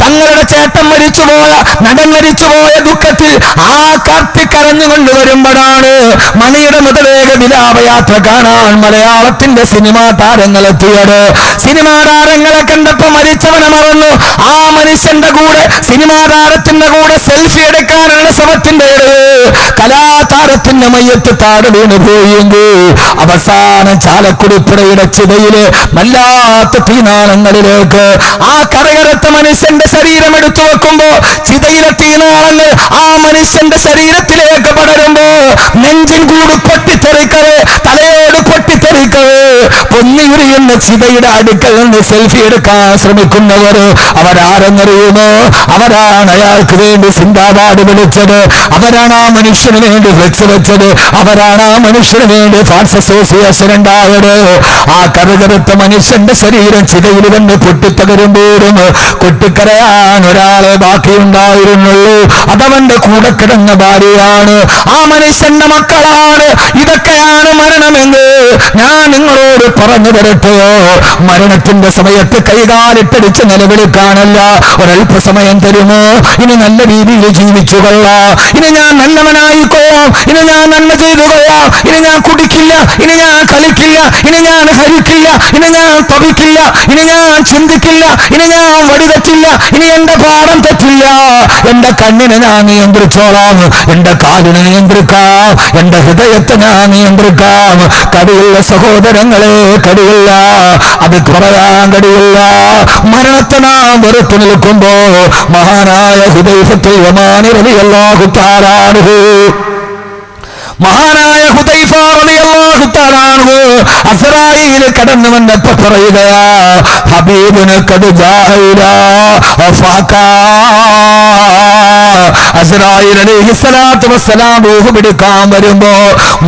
തങ്ങളുടെ ചേട്ടൻ മരിച്ചുപോയ, നടൻ മരിച്ചുപോയ ദുഃഖത്തിൽ ആ കാർത്തി കരഞ്ഞുകൊണ്ട് വരുമ്പോഴാണ് മണിയുടെ മൃതദേഹ വിലാപയാത്ര കാണാൻ മലയാളത്തിന്റെ സിനിമാ താരങ്ങളെത്തിയത്. സിനിമാ താരങ്ങളെ കണ്ടപ്പോ മരിച്ചവനെ മറന്നു. ആ മനുഷ്യന്റെ കൂടെ, സിനിമാ താരത്തിന്റെ കൂടെ സെൽഫി എടുക്കാനുള്ള ശ്രമത്തിന്റെ ഇടയിൽ കലാതാരത്തിന്റെ മയ്യത്ത് താഴെ വീണ് പോയെങ്കിൽ അവസാനം ചാലക്കുടിപ്പുഴയുടെ ചിതയില് വല്ലാത്ത തീനാളങ്ങളിലേക്ക് ആ കരകരത്ത മനുഷ്യന്റെ ശരീരം എടുത്തു വെക്കുമ്പോ ചിതയിലെ തീനാളങ്ങൾ ആ മനുഷ്യന്റെ ശരീരത്തിലേക്ക് പടരുമ്പോ നെഞ്ചിൻ കൂട് പൊട്ടിത്തെറിക്കവേ, തലയോട് പൊട്ടിത്തെറിക്കവേ, പൊന്നിയുരിയുന്ന ചിതയുടെ അടുക്കൽ നിന്ന് സെൽഫി എടുക്കാൻ ശ്രമിക്കുന്നവർ അവരാരെന്നറിയുമോ? അവരാണ് അയാൾക്ക് വേണ്ടി സിന്ദാബാദ് വിളിച്ചത്, അവരാണ് ആ മനുഷ്യന് വേണ്ടി ഫ്ലെക്സ് വെച്ചത്, അവരാണ് ആ മനുഷ്യന് വേണ്ടി ഫാൻസ് അസോസിയേഷൻ ഉണ്ടായത്. ആ കറുകറുത്ത മനുഷ്യന്റെ ശരീരം ചിതയിൽ വന്ന് പൊട്ടിത്തകരുമ്പോഴും കൊട്ടിക്കരയാൻ ഒരാളെ ബാക്കിയുണ്ടായിരുന്നുള്ളൂ. അതവന്റെ കൂടെ കിടന്ന ഭാര്യയാണ്, ആ മനുഷ്യന്റെ മക്കളാണ്. ഇതൊക്കെയാണ് മരണമെന്ന് ഞാൻ നിങ്ങളോട് പറഞ്ഞു തരട്ടെയോ? മരണത്തിന്റെ സമയത്ത് കൈകാലിട്ടടിച്ച് നിലവിളിക്കാനല്ല, ഒരല്പസമയം തരുമോ? ഇനി നല്ല രീതിയിൽ ജീവിച്ചു കൊള്ളാം, ഇനി ഞാൻ നല്ലവനായിക്കൊള്ളാം, ഇനി ഞാൻ നന്മ ചെയ്തു കൊള്ളാം, ഇനി ഞാൻ കുടിക്കില്ല, ഇനി ഞാൻ കളിക്കില്ല, ഇനി ഞാൻ ഹരിക്കില്ല, ഇനി ഞാൻ തപിക്കില്ല, ഇനി ഞാൻ ചിന്തിക്കില്ല, ഇനി ഞാൻ വടിതെറ്റില്ല, ഇനി എന്റെ പാഠം തെറ്റില്ല, എന്റെ കണ്ണിനെ ഞാൻ നിയന്ത്രിച്ചോളാം, എന്റെ കാലിനെ നിയന്ത്രിക്കാം, എന്റെ ഹൃദയത്തെ ഞാൻ നിയന്ത്രിക്കാം. കടിയുള്ള സഹോദരങ്ങളെ, മക്കളെ കഴിയില്ല, അത് പറയാൻ കഴിയില്ല. മരണത്തെ നാം വെറുത്തു നിൽക്കുമ്പോ മഹാനായ ഹുദൈഫത്തുൽ യമാനി റളിയല്ലാഹു തആല അൻഹു, മഹാനായ ഹുദൈഫ റളിയല്ലാഹു തആല അൻഹു അസ്റായീൽ കടന്നു വന്നപ്പോൾ പറയുകയാ, ഹബീബുന ഖദ് ജാഇലാ ഫാകാ. അസ്റായീൽ അലൈഹിസ്സലാത്തു വസ്സലാം റൂഹ് പിടിക്കാൻ വരുമ്പോ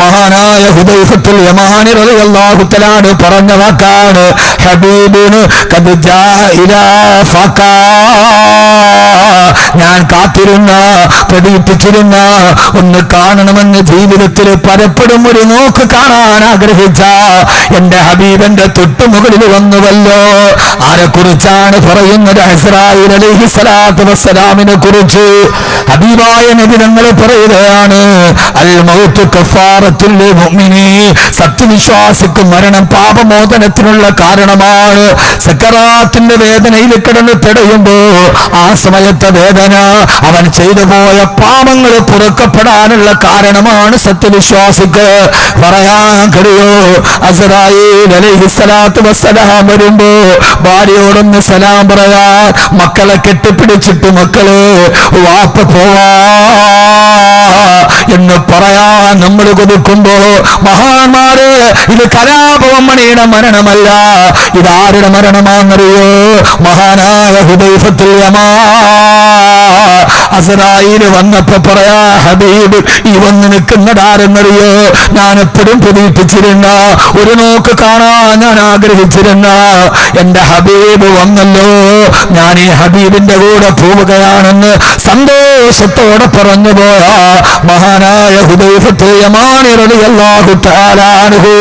മഹാനായ ഹുദൈഫത്തുൽ യമാനി റളിയല്ലാഹു തആല അൻഹു പറഞ്ഞ വാക്കാണ്, ഹബീബുന ഖദ് ജാഇലാ ഫാകാ. ഞാൻ കാത്തിരുന്ന, പ്രതീക്ഷിച്ചിരുന്ന, ഒന്ന് കാണണമെന്ന് ജീവിതത്തിൽ പലപ്പോഴും ഒരു നോക്ക് കാണാൻ ആഗ്രഹിച്ച എന്റെ ഹബീബന്റെ തൊട്ടുമുകളിൽ വന്നുവല്ലോ. ആരെ കുറിച്ചാണ് പറയുന്നത്? ഇസ്രായേൽ അലൈഹിസ്സലാത്തു വസ്സലാമിനെ കുറിച്ച്. ഹബീബായ നബി തങ്ങൾ പറയുകയാണ്, അൽ മൗതു കഫാറത്തുൽ മുഅ്മിനി, സത്യവിശ്വാസിക്ക് മരണം പാപമോചനത്തിനുള്ള കാരണമാണ്. സക്കറാത്തിന്റെ വേദനയിൽ കിടന്ന് പെടയുമ്പോ ആ സമയത്തെ വേദന അവൻ ചെയ്തു പോയ പാപങ്ങൾ പൊറുക്കപ്പെടാനുള്ള കാരണമാണ് സത്യവിശ്വാസിക്ക്. പറയാൻ കഴിയോ? അസ്റായീൽ അലൈഹിസ്സലാത്തു വസ്സലാം വരുമ്പോ ഭാര്യയോടൊന്ന് സലാം പറയാ, മക്കളെ കെട്ടിപ്പിടിച്ചിട്ട് മക്കളെ വാപ്പ പോവാ എന്ന് പറയാൻ നമ്മൾ കൊതിക്കുമ്പോ, മഹാന്മാര് ഇത് കലാപവം മണിയുടെ മരണമല്ല, ഇതാരുടെ മരണമാണെന്നറിയോ? മഹാനായ ഹുദൈഫത്തുൽ യമാൻ അസ്റായീൽ വന്നപ്പോ പറയാ, ഹബീബ് ഈ വന്ന് നിൽക്കുന്നതാരെന്നറിയോ? ഞാൻ എപ്പോഴും പ്രതീക്ഷിച്ചിരുന്ന, ഒരു നോക്ക് കാണാൻ ഞാൻ ആഗ്രഹിച്ചിരുന്ന എന്റെ ഹബീബ് വന്നല്ലോ, ഞാൻ ഈ ഹബീബിന്റെ കൂടെ പോവുകയാണെന്ന് സന്തോഷത്തോടെ പറഞ്ഞു പോയ മഹാനായ ഹുദൈഫത്തുൽ യമാനി റളിയല്ലാഹു തആല അൻഹു,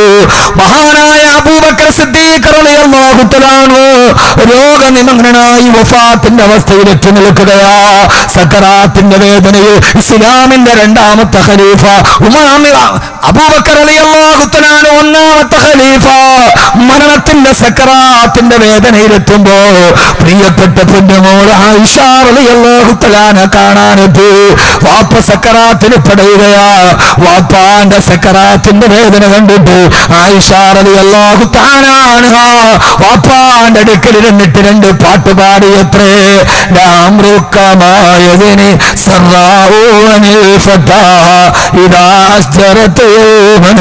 മഹാനായ അബൂബക്കർ സിദ്ദീഖ് റളിയല്ലാഹു തആല അൻഹു രോഗനിമഗ്നനായി വഫാത്തിന്റെ അവസ്ഥയിൽ എത്തി നിൽക്കുകയാ. സക്കറാത്തിന്റെ വേദനയിൽ ഇസ്ലാമിന്റെ രണ്ടാമത്തെ ഖലീഫ അബൂബക്കർ റളിയല്ലാഹു തആല അൻഹു ഒന്നാമത്തെ ഖലീഫ മരണത്തിന്റെ സക്കറാത്തിന്റെ വേദനയിലെത്തുമ്പോ പ്രിയപ്പെട്ട പൊന്നുമോൾ ആയിഷ റളിയല്ലാഹു തആല കാണാനെത്തി. വാപ്പ സക്കറാത്തിന് പെടുകയാ. വാപ്പാന്റെ സക്കറാത്തിന്റെ വേദന കണ്ടിട്ട് ആയിഷ റളിയല്ലാഹു തആല അൻഹ വാപ്പാന്റെ അടുക്കൽ ഇരുന്നിട്ട് രണ്ട് പാട്ട് പാടിയത്രേ. ലാംറുക്കമായതിന് സറാഊനിൽ ഫതാ ഇദാ അസ്ജറത് യൗമൻ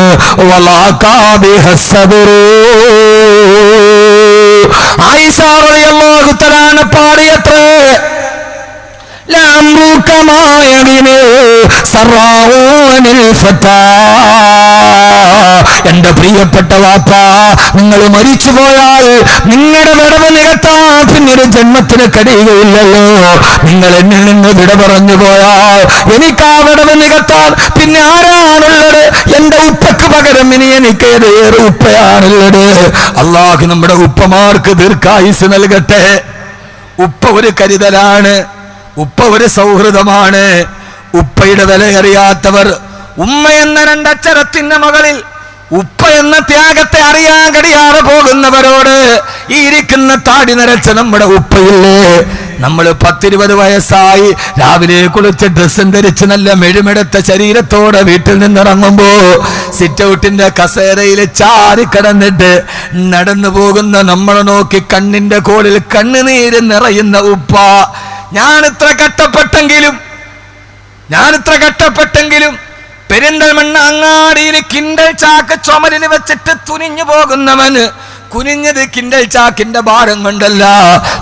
വലാകാ ബിഹസ്സബറു. ആയിഷ റളിയല്ലാഹു തആല പാടിയത്രേ, ലാംറുക്കമായതിന് സറാഊനിൽ ഫതാ. എന്റെ പ്രിയപ്പെട്ട വാപ്പ, നിങ്ങൾ മരിച്ചു പോയാൽ നിങ്ങളുടെ വിടവ് നികത്താൻ പിന്നൊരു ജന്മത്തിന് കഴിയുകയില്ലല്ലോ. നിങ്ങൾ എന്നിൽ നിന്ന് വിട പറഞ്ഞു പോയാൽ എനിക്ക് ആ വിടവ് നികത്താൻ പിന്നെ ആരാണുള്ളത്? എന്റെ ഉപ്പക്ക് പകരം ഇനി എനിക്ക് ഏറെ ഉപ്പയാണുള്ളത്. അല്ലാഹു നമ്മുടെ ഉപ്പമാർക്ക് ദീർഘായുസ് നൽകട്ടെ. ഉപ്പ ഒരു കരുതലാണ്, ഉപ്പ ഒരു സൗഹൃദമാണ്. ഉപ്പയുടെ വില അറിയാത്തവർ, ഉമ്മ എന്ന രണ്ടക്ഷരത്തിന്റെ മകളിൽ ഉപ്പ എന്ന ത്യാഗത്തെ അറിയാൻ കഴിയാതെ പോകുന്നവരോട് ഈ ഇരിക്കുന്ന താടി നരച്ച നമ്മുടെ ഉപ്പയില്ലേ, നമ്മൾ 10-20 വയസ്സായി രാവിലെ കുളിച്ച് ഡ്രസ്സും ധരിച്ച് നല്ല മെഴുമെടുത്ത ശരീരത്തോടെ വീട്ടിൽ നിന്നിറങ്ങുമ്പോ സിറ്റൗട്ടിന്റെ കസേരയിൽ ചാരി കിടന്നിട്ട് നടന്നു പോകുന്ന നമ്മളെ നോക്കി കണ്ണിന്റെ കോളിൽ കണ്ണുനീര് നിറയുന്ന ഉപ്പ. ഞാനിത്ര കഷ്ടപ്പെട്ടെങ്കിലും പെരിന്തൽമണ്ണ അങ്ങാടിയിൽ കിൻഡൽ ചാക്ക് ചുമലിൽ വെച്ചിട്ട് തുനിഞ്ഞു പോകുന്നവന് കുനിഞ്ഞത് കിൻഡൽ ചാക്കിന്റെ ഭാരം കൊണ്ടല്ല,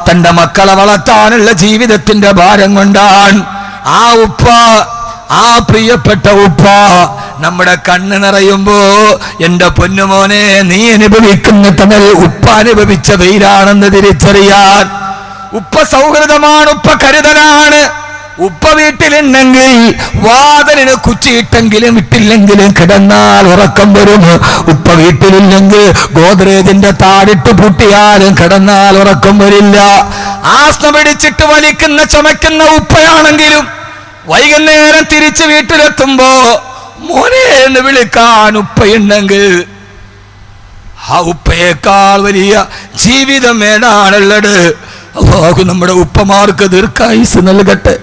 തന്റെ മക്കളെ വളർത്താനുള്ള ജീവിതത്തിന്റെ ഭാരം കൊണ്ടാണ്. ആ ഉപ്പ, ആ പ്രിയപ്പെട്ട ഉപ്പ നമ്മുടെ കണ്ണ് നിറയുമ്പോ എന്റെ പൊന്നുമോനെ, നീ അനുഭവിക്കുന്ന തണൽ ഉപ്പ അനുഭവിച്ച വെയിലാണെന്ന് തിരിച്ചറിയാൻ. ഉപ്പ സൗഹൃദമാണ്, ഉപ്പ കരുതലാണ്. ഉപ്പ വീട്ടിലുണ്ടെങ്കിൽ വാതിലിന് കുച്ചിയിട്ടെങ്കിലും ഇട്ടില്ലെങ്കിലും കിടന്നാൽ ഉറക്കം വരും. ഉപ്പ വീട്ടിലില്ലെങ്കിൽ ഗോദ്രേജിന്റെ താടിട്ട് പൂട്ടിയാലും കിടന്നാൽ ഉറക്കം വരില്ല. ആസ്മ പിടിച്ചിട്ട് വലിക്കുന്ന ചുമക്കുന്ന ഉപ്പയാണെങ്കിലും വൈകുന്നേരം തിരിച്ച് വീട്ടിലെത്തുമ്പോ മോനെ എന്ന് വിളിക്കാൻ ഉപ്പയുണ്ടെങ്കിൽ ആ ഉപ്പയേക്കാൾ വലിയ ജീവിതം ഏതാണുള്ളത്. അല്ലാഹു നമ്മുടെ ഉപ്പമാർക്ക് ദീർഘായുസ് നൽകട്ടെ.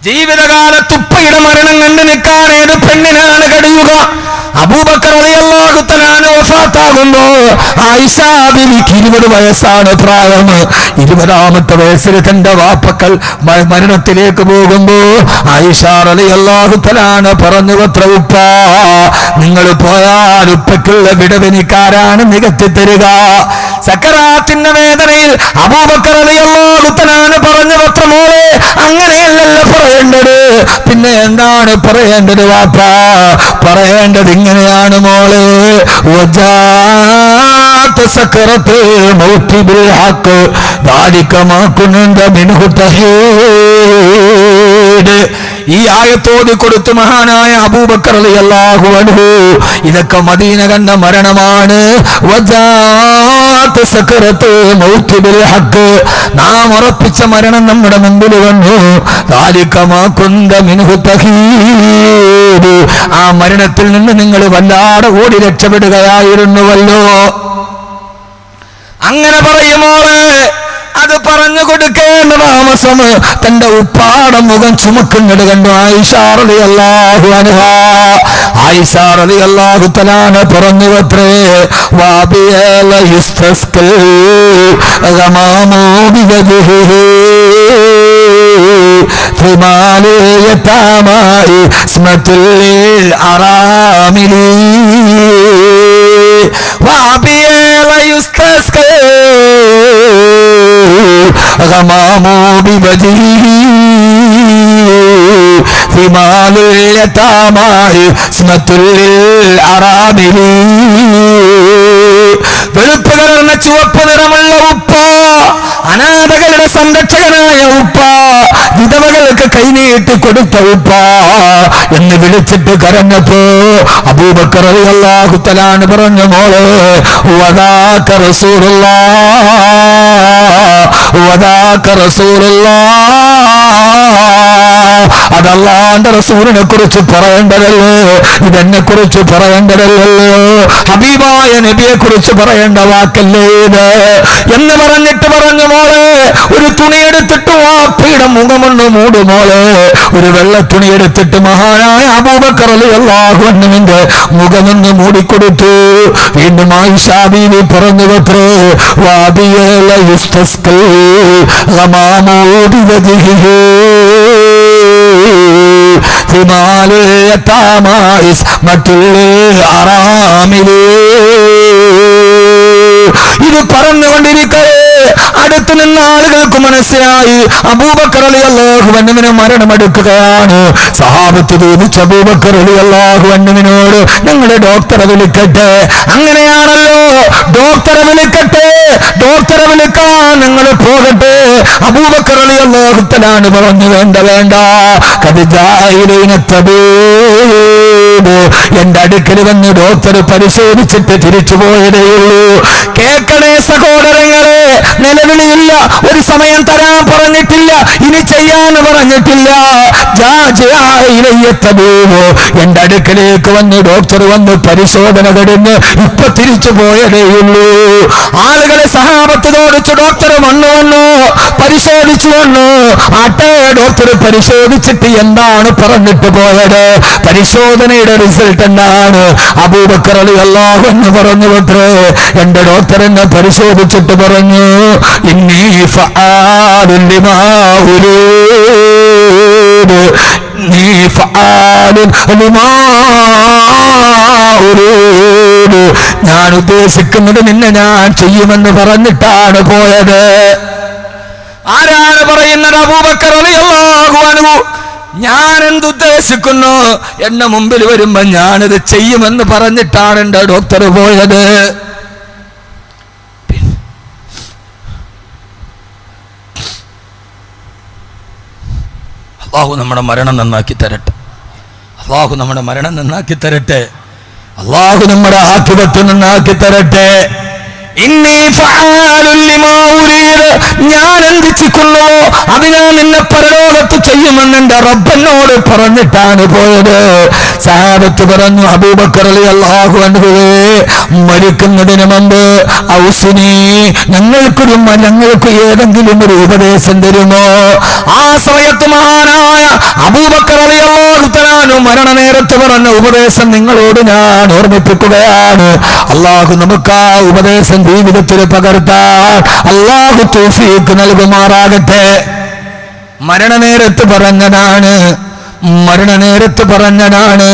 ജീവിതകാലത്ത് ഉപ്പയുടെ മരണം കണ്ടു നിൽക്കാൻ ഏത് പെണ്ണിനാണ് കഴിയുക? അബൂബക്കർ റളിയല്ലാഹു തആല വഫാത്താകുന്നു. ആയിഷ ബീവിക്ക് 20 വയസ്സാണ് പ്രായം. 20ാമത്തെ വയസ്സിൽ തന്റെ വാപ്പക്കൾ മരണത്തിലേക്ക് പോകുമ്പോ ആയിഷ റളിയല്ലാഹു തആല പറഞ്ഞു, അത്ര ഉപ്പ, നിങ്ങൾ പോയാൽ ഉപ്പയ്ക്കുള്ള വിടവെനിക്കാരാണ് നികത്തി തരിക. സക്കറാത്തിന്റെ വേദനയിൽ അബൂബക്കർ റളിയല്ലാഹു തആല പറഞ്ഞു, അത്ര മോളെ, അങ്ങനെയല്ലല്ലോ പറയേണ്ടത്. പിന്നെ എന്താണ് പറയേണ്ടത് വാപ്പ? പറയേണ്ടത് ഇങ്ങനെയാണ് മോളെ, സക്കറത്ത് മൗത്തി ബിൽ ഹഖ് ദാലിക മാ കുൻത മിൻഹു തഹീദ്. ഈ ആയത്തോതി കൊടുത്തു മഹാനായ അബൂബക്കർ റളിയല്ലാഹു അൻഹു. ഇതൊക്കെ മദീന കണ്ട മരണമാണ്. സക്കറത്ത് മൗത്തി ബിൽ ഹഖ്, നാം ഉറപ്പിച്ച മരണം നമ്മുടെ മുമ്പിൽ വന്നു. ദാലിക മാ കുൻത മിൻഹു തഹീദ്, ആ മരണത്തിൽ നിന്ന് നിങ്ങൾ വല്ലാതെ ഓടി രക്ഷപ്പെടുകയായിരുന്നുവല്ലോ. അങ്ങനെ പറയുമോള് അത് പറഞ്ഞു കൊടുക്കേണ്ട താമസം തന്റെ ഉപ്പാടെ മുഖം ചുമക്കുന്നത് കണ്ടു ആയിഷ റളിയല്ലാഹു അൻഹാ. ആയിഷ റളിയല്ലാഹു തആല പറഞ്ഞു, അത്രേ വാബിയല യുസ്തസ്കൽ ഗമാമു ബിവജ്ഹിഹി ഫിമാലി യതാമായി സ്മത്തുൽ അറാമിലി വാബിയല യുസ്തസ്കൽ غمامو بوجهه ثمال اليتامى اسمة للأرامل. വെളുപ്പ് കലർന്ന ചുവപ്പ് നിറമുള്ള ഉപ്പ, അനാഥകളുടെ സംരക്ഷകനായ ഉപ്പ, വിധവകൾക്ക് കൈനീട്ടി കൊടുത്ത ഉപ്പ എന്ന് വിളിച്ചിട്ട് കരഞ്ഞപ്പോ അബൂബക്കർ റളിയല്ലാഹു തആല പറഞ്ഞു, മോളെ, വദാക റസൂലുള്ളാഹ്, വദാക റസൂലുള്ളാഹ്. അതല്ലാന്റെ റസൂലിനെ കുറിച്ച് പറയേണ്ടതല്ലോ, ഇതെന്നെ കുറിച്ച് പറയേണ്ടതല്ലോ, ഹബീബായ നബിയെ കുറിച്ച് പറയേണ്ട വാക്കല്ലേ ഇത് എന്ന് പറഞ്ഞിട്ട് പറഞ്ഞു, മോളെ, ഒരു തുണിയെടുത്തിട്ട് വാപ്പയുടെ മുഖമൊന്ന് മൂട് മോളെ. ഒരു വെള്ള തുണിയെടുത്തിട്ട് മഹാനായ അബൂബക്കർ റളിയല്ലാഹു അൻഹുവിന്റെ മുഖമൊന്ന് മൂടിക്കൊടുത്തു. വീണ്ടും ആയിഷ ബീവി പറഞ്ഞു, അത്രേ വാബിയല യുസ്തസ്കൽ ഗമാമു ബിവജ്ഹിഹി ഫിമാൽ യതാമാ ഇസ്മത്തുൽ അറാമിലി. ഇത് പറഞ്ഞുകൊണ്ടിരിക്കേ അടുത്തു നിന്ന ആളുകൾക്ക് മനസ്സിലായി അബൂബക്കർ റളിയല്ലാഹു അൻഹുവിന് മരണമെടുക്കുകയാണ്. സഹാബത്ത് ചോദിച്ചു അബൂബക്കർ റളിയല്ലാഹു അൻഹുവിനോട്, ഞങ്ങളെ ഡോക്ടറെ വിളിക്കട്ടെ? അങ്ങനെയാണല്ലോ, ഡോക്ടറെ വിളിക്കട്ടെ, ഡോക്ടറെ വിളിക്കാൻ നിങ്ങൾ പോകട്ടെ. അബൂബക്കർ റളിയല്ലാഹു തആല പറഞ്ഞു, വേണ്ട വേണ്ട, എന്റെ അടുക്കൽ വന്ന് ഡോക്ടർ പരിശോധിച്ചിട്ട് തിരിച്ചു പോയതേയുള്ളൂ. കേൾക്കണേ സഹോദരങ്ങളെ, നിലവിളിയില്ല, ഒരു സമയം തരാൻ പറഞ്ഞിട്ടില്ല, ഇനി ചെയ്യാന്ന് പറഞ്ഞിട്ടില്ല. എന്റെ അടുക്കലേക്ക് വന്ന് ഡോക്ടർ വന്ന് പരിശോധന കഴിഞ്ഞ് ഇപ്പൊ തിരിച്ചു പോയതേയുള്ളൂ. ആളുകളെ സഹാബത്ത് ചോദിച്ചു, ഡോക്ടർ വന്നു പരിശോധിച്ചു വന്നു. ആട്ടെ, ഡോക്ടർ പരിശോധിച്ചിട്ട് എന്താണ് പറഞ്ഞിട്ട് പോയത്? പരിശോധനയുടെ റിസൾട്ട് എന്താണ്? അബൂബക്കർ റളിയല്ലാഹു അൻഹു പറഞ്ഞു, അത്രേ എന്റെ ഡോക്ടർ എന്നെ പരിശോധിച്ചിട്ട് പറഞ്ഞു, ഇന്നി ഫആലുൻ ലിമാ ഉരീദ്, നീ ഫആലുൻ ലിമാ ഉരീദ്, ഞാൻ ഉദ്ദേശിക്കുന്നത് നിന്നെ ഞാൻ ചെയ്യുമെന്ന് പറഞ്ഞിട്ടാണ് പോയത്. ആരാണ് പറയുന്നത്? അബൂബക്കർ റളിയല്ലാഹു അൻഹു. ഞാൻ എന്തുദ്ദേശിക്കുന്നു, എന്നെ മുമ്പിൽ വരുമ്പോ ഞാനിത് ചെയ്യുമെന്ന് പറഞ്ഞിട്ടാണ് എന്റെ ഡോക്ടർ പോയത്. അല്ലാഹു നമ്മുടെ മരണം നന്നാക്കി തരട്ടെ, അല്ലാഹു നമ്മുടെ മരണം നന്നാക്കി തരട്ടെ, അല്ലാഹു നമ്മുടെ ആഖിറത്ത് നന്നാക്കി തരട്ടെ. ഇന്നി ഫആലുൻ ലിമാ ഉരീദ്, ഞാൻ എന്തിച്ചിക്കുന്നു അത് ഞാൻ നിന്നെ പരലോകത്ത് ചെയ്യുമെന്ന് എന്റെ റബ്ബനോട് പറഞ്ഞിട്ടാണ് പോയത്. സഹാബത്ത് പറഞ്ഞു, അബൂബക്കർ റളിയല്ലാഹു അൻഹുവേ, മരിക്കുന്നതിന് മുമ്പ് ഔസിനി, ഞങ്ങൾക്ക് ഏതെങ്കിലും ഒരു ഉപദേശം തരുമോ? ആ സമയത്ത് മഹാനായ അബൂബക്കർ റളിയല്ലാഹു തആല മരണനേരത്ത് പറഞ്ഞ ഉപദേശം നിങ്ങളോട് ഞാൻ ഓർമ്മിപ്പിക്കുകയാണ്. അള്ളാഹു നമുക്ക് ആ ഉപദേശം ജീവിതത്തിൽ പകർത്താൻ അള്ളാഹു തൗഫീഖ് നൽകുമാറാകട്ടെ. മരണനേരത്ത് പറഞ്ഞതാണ്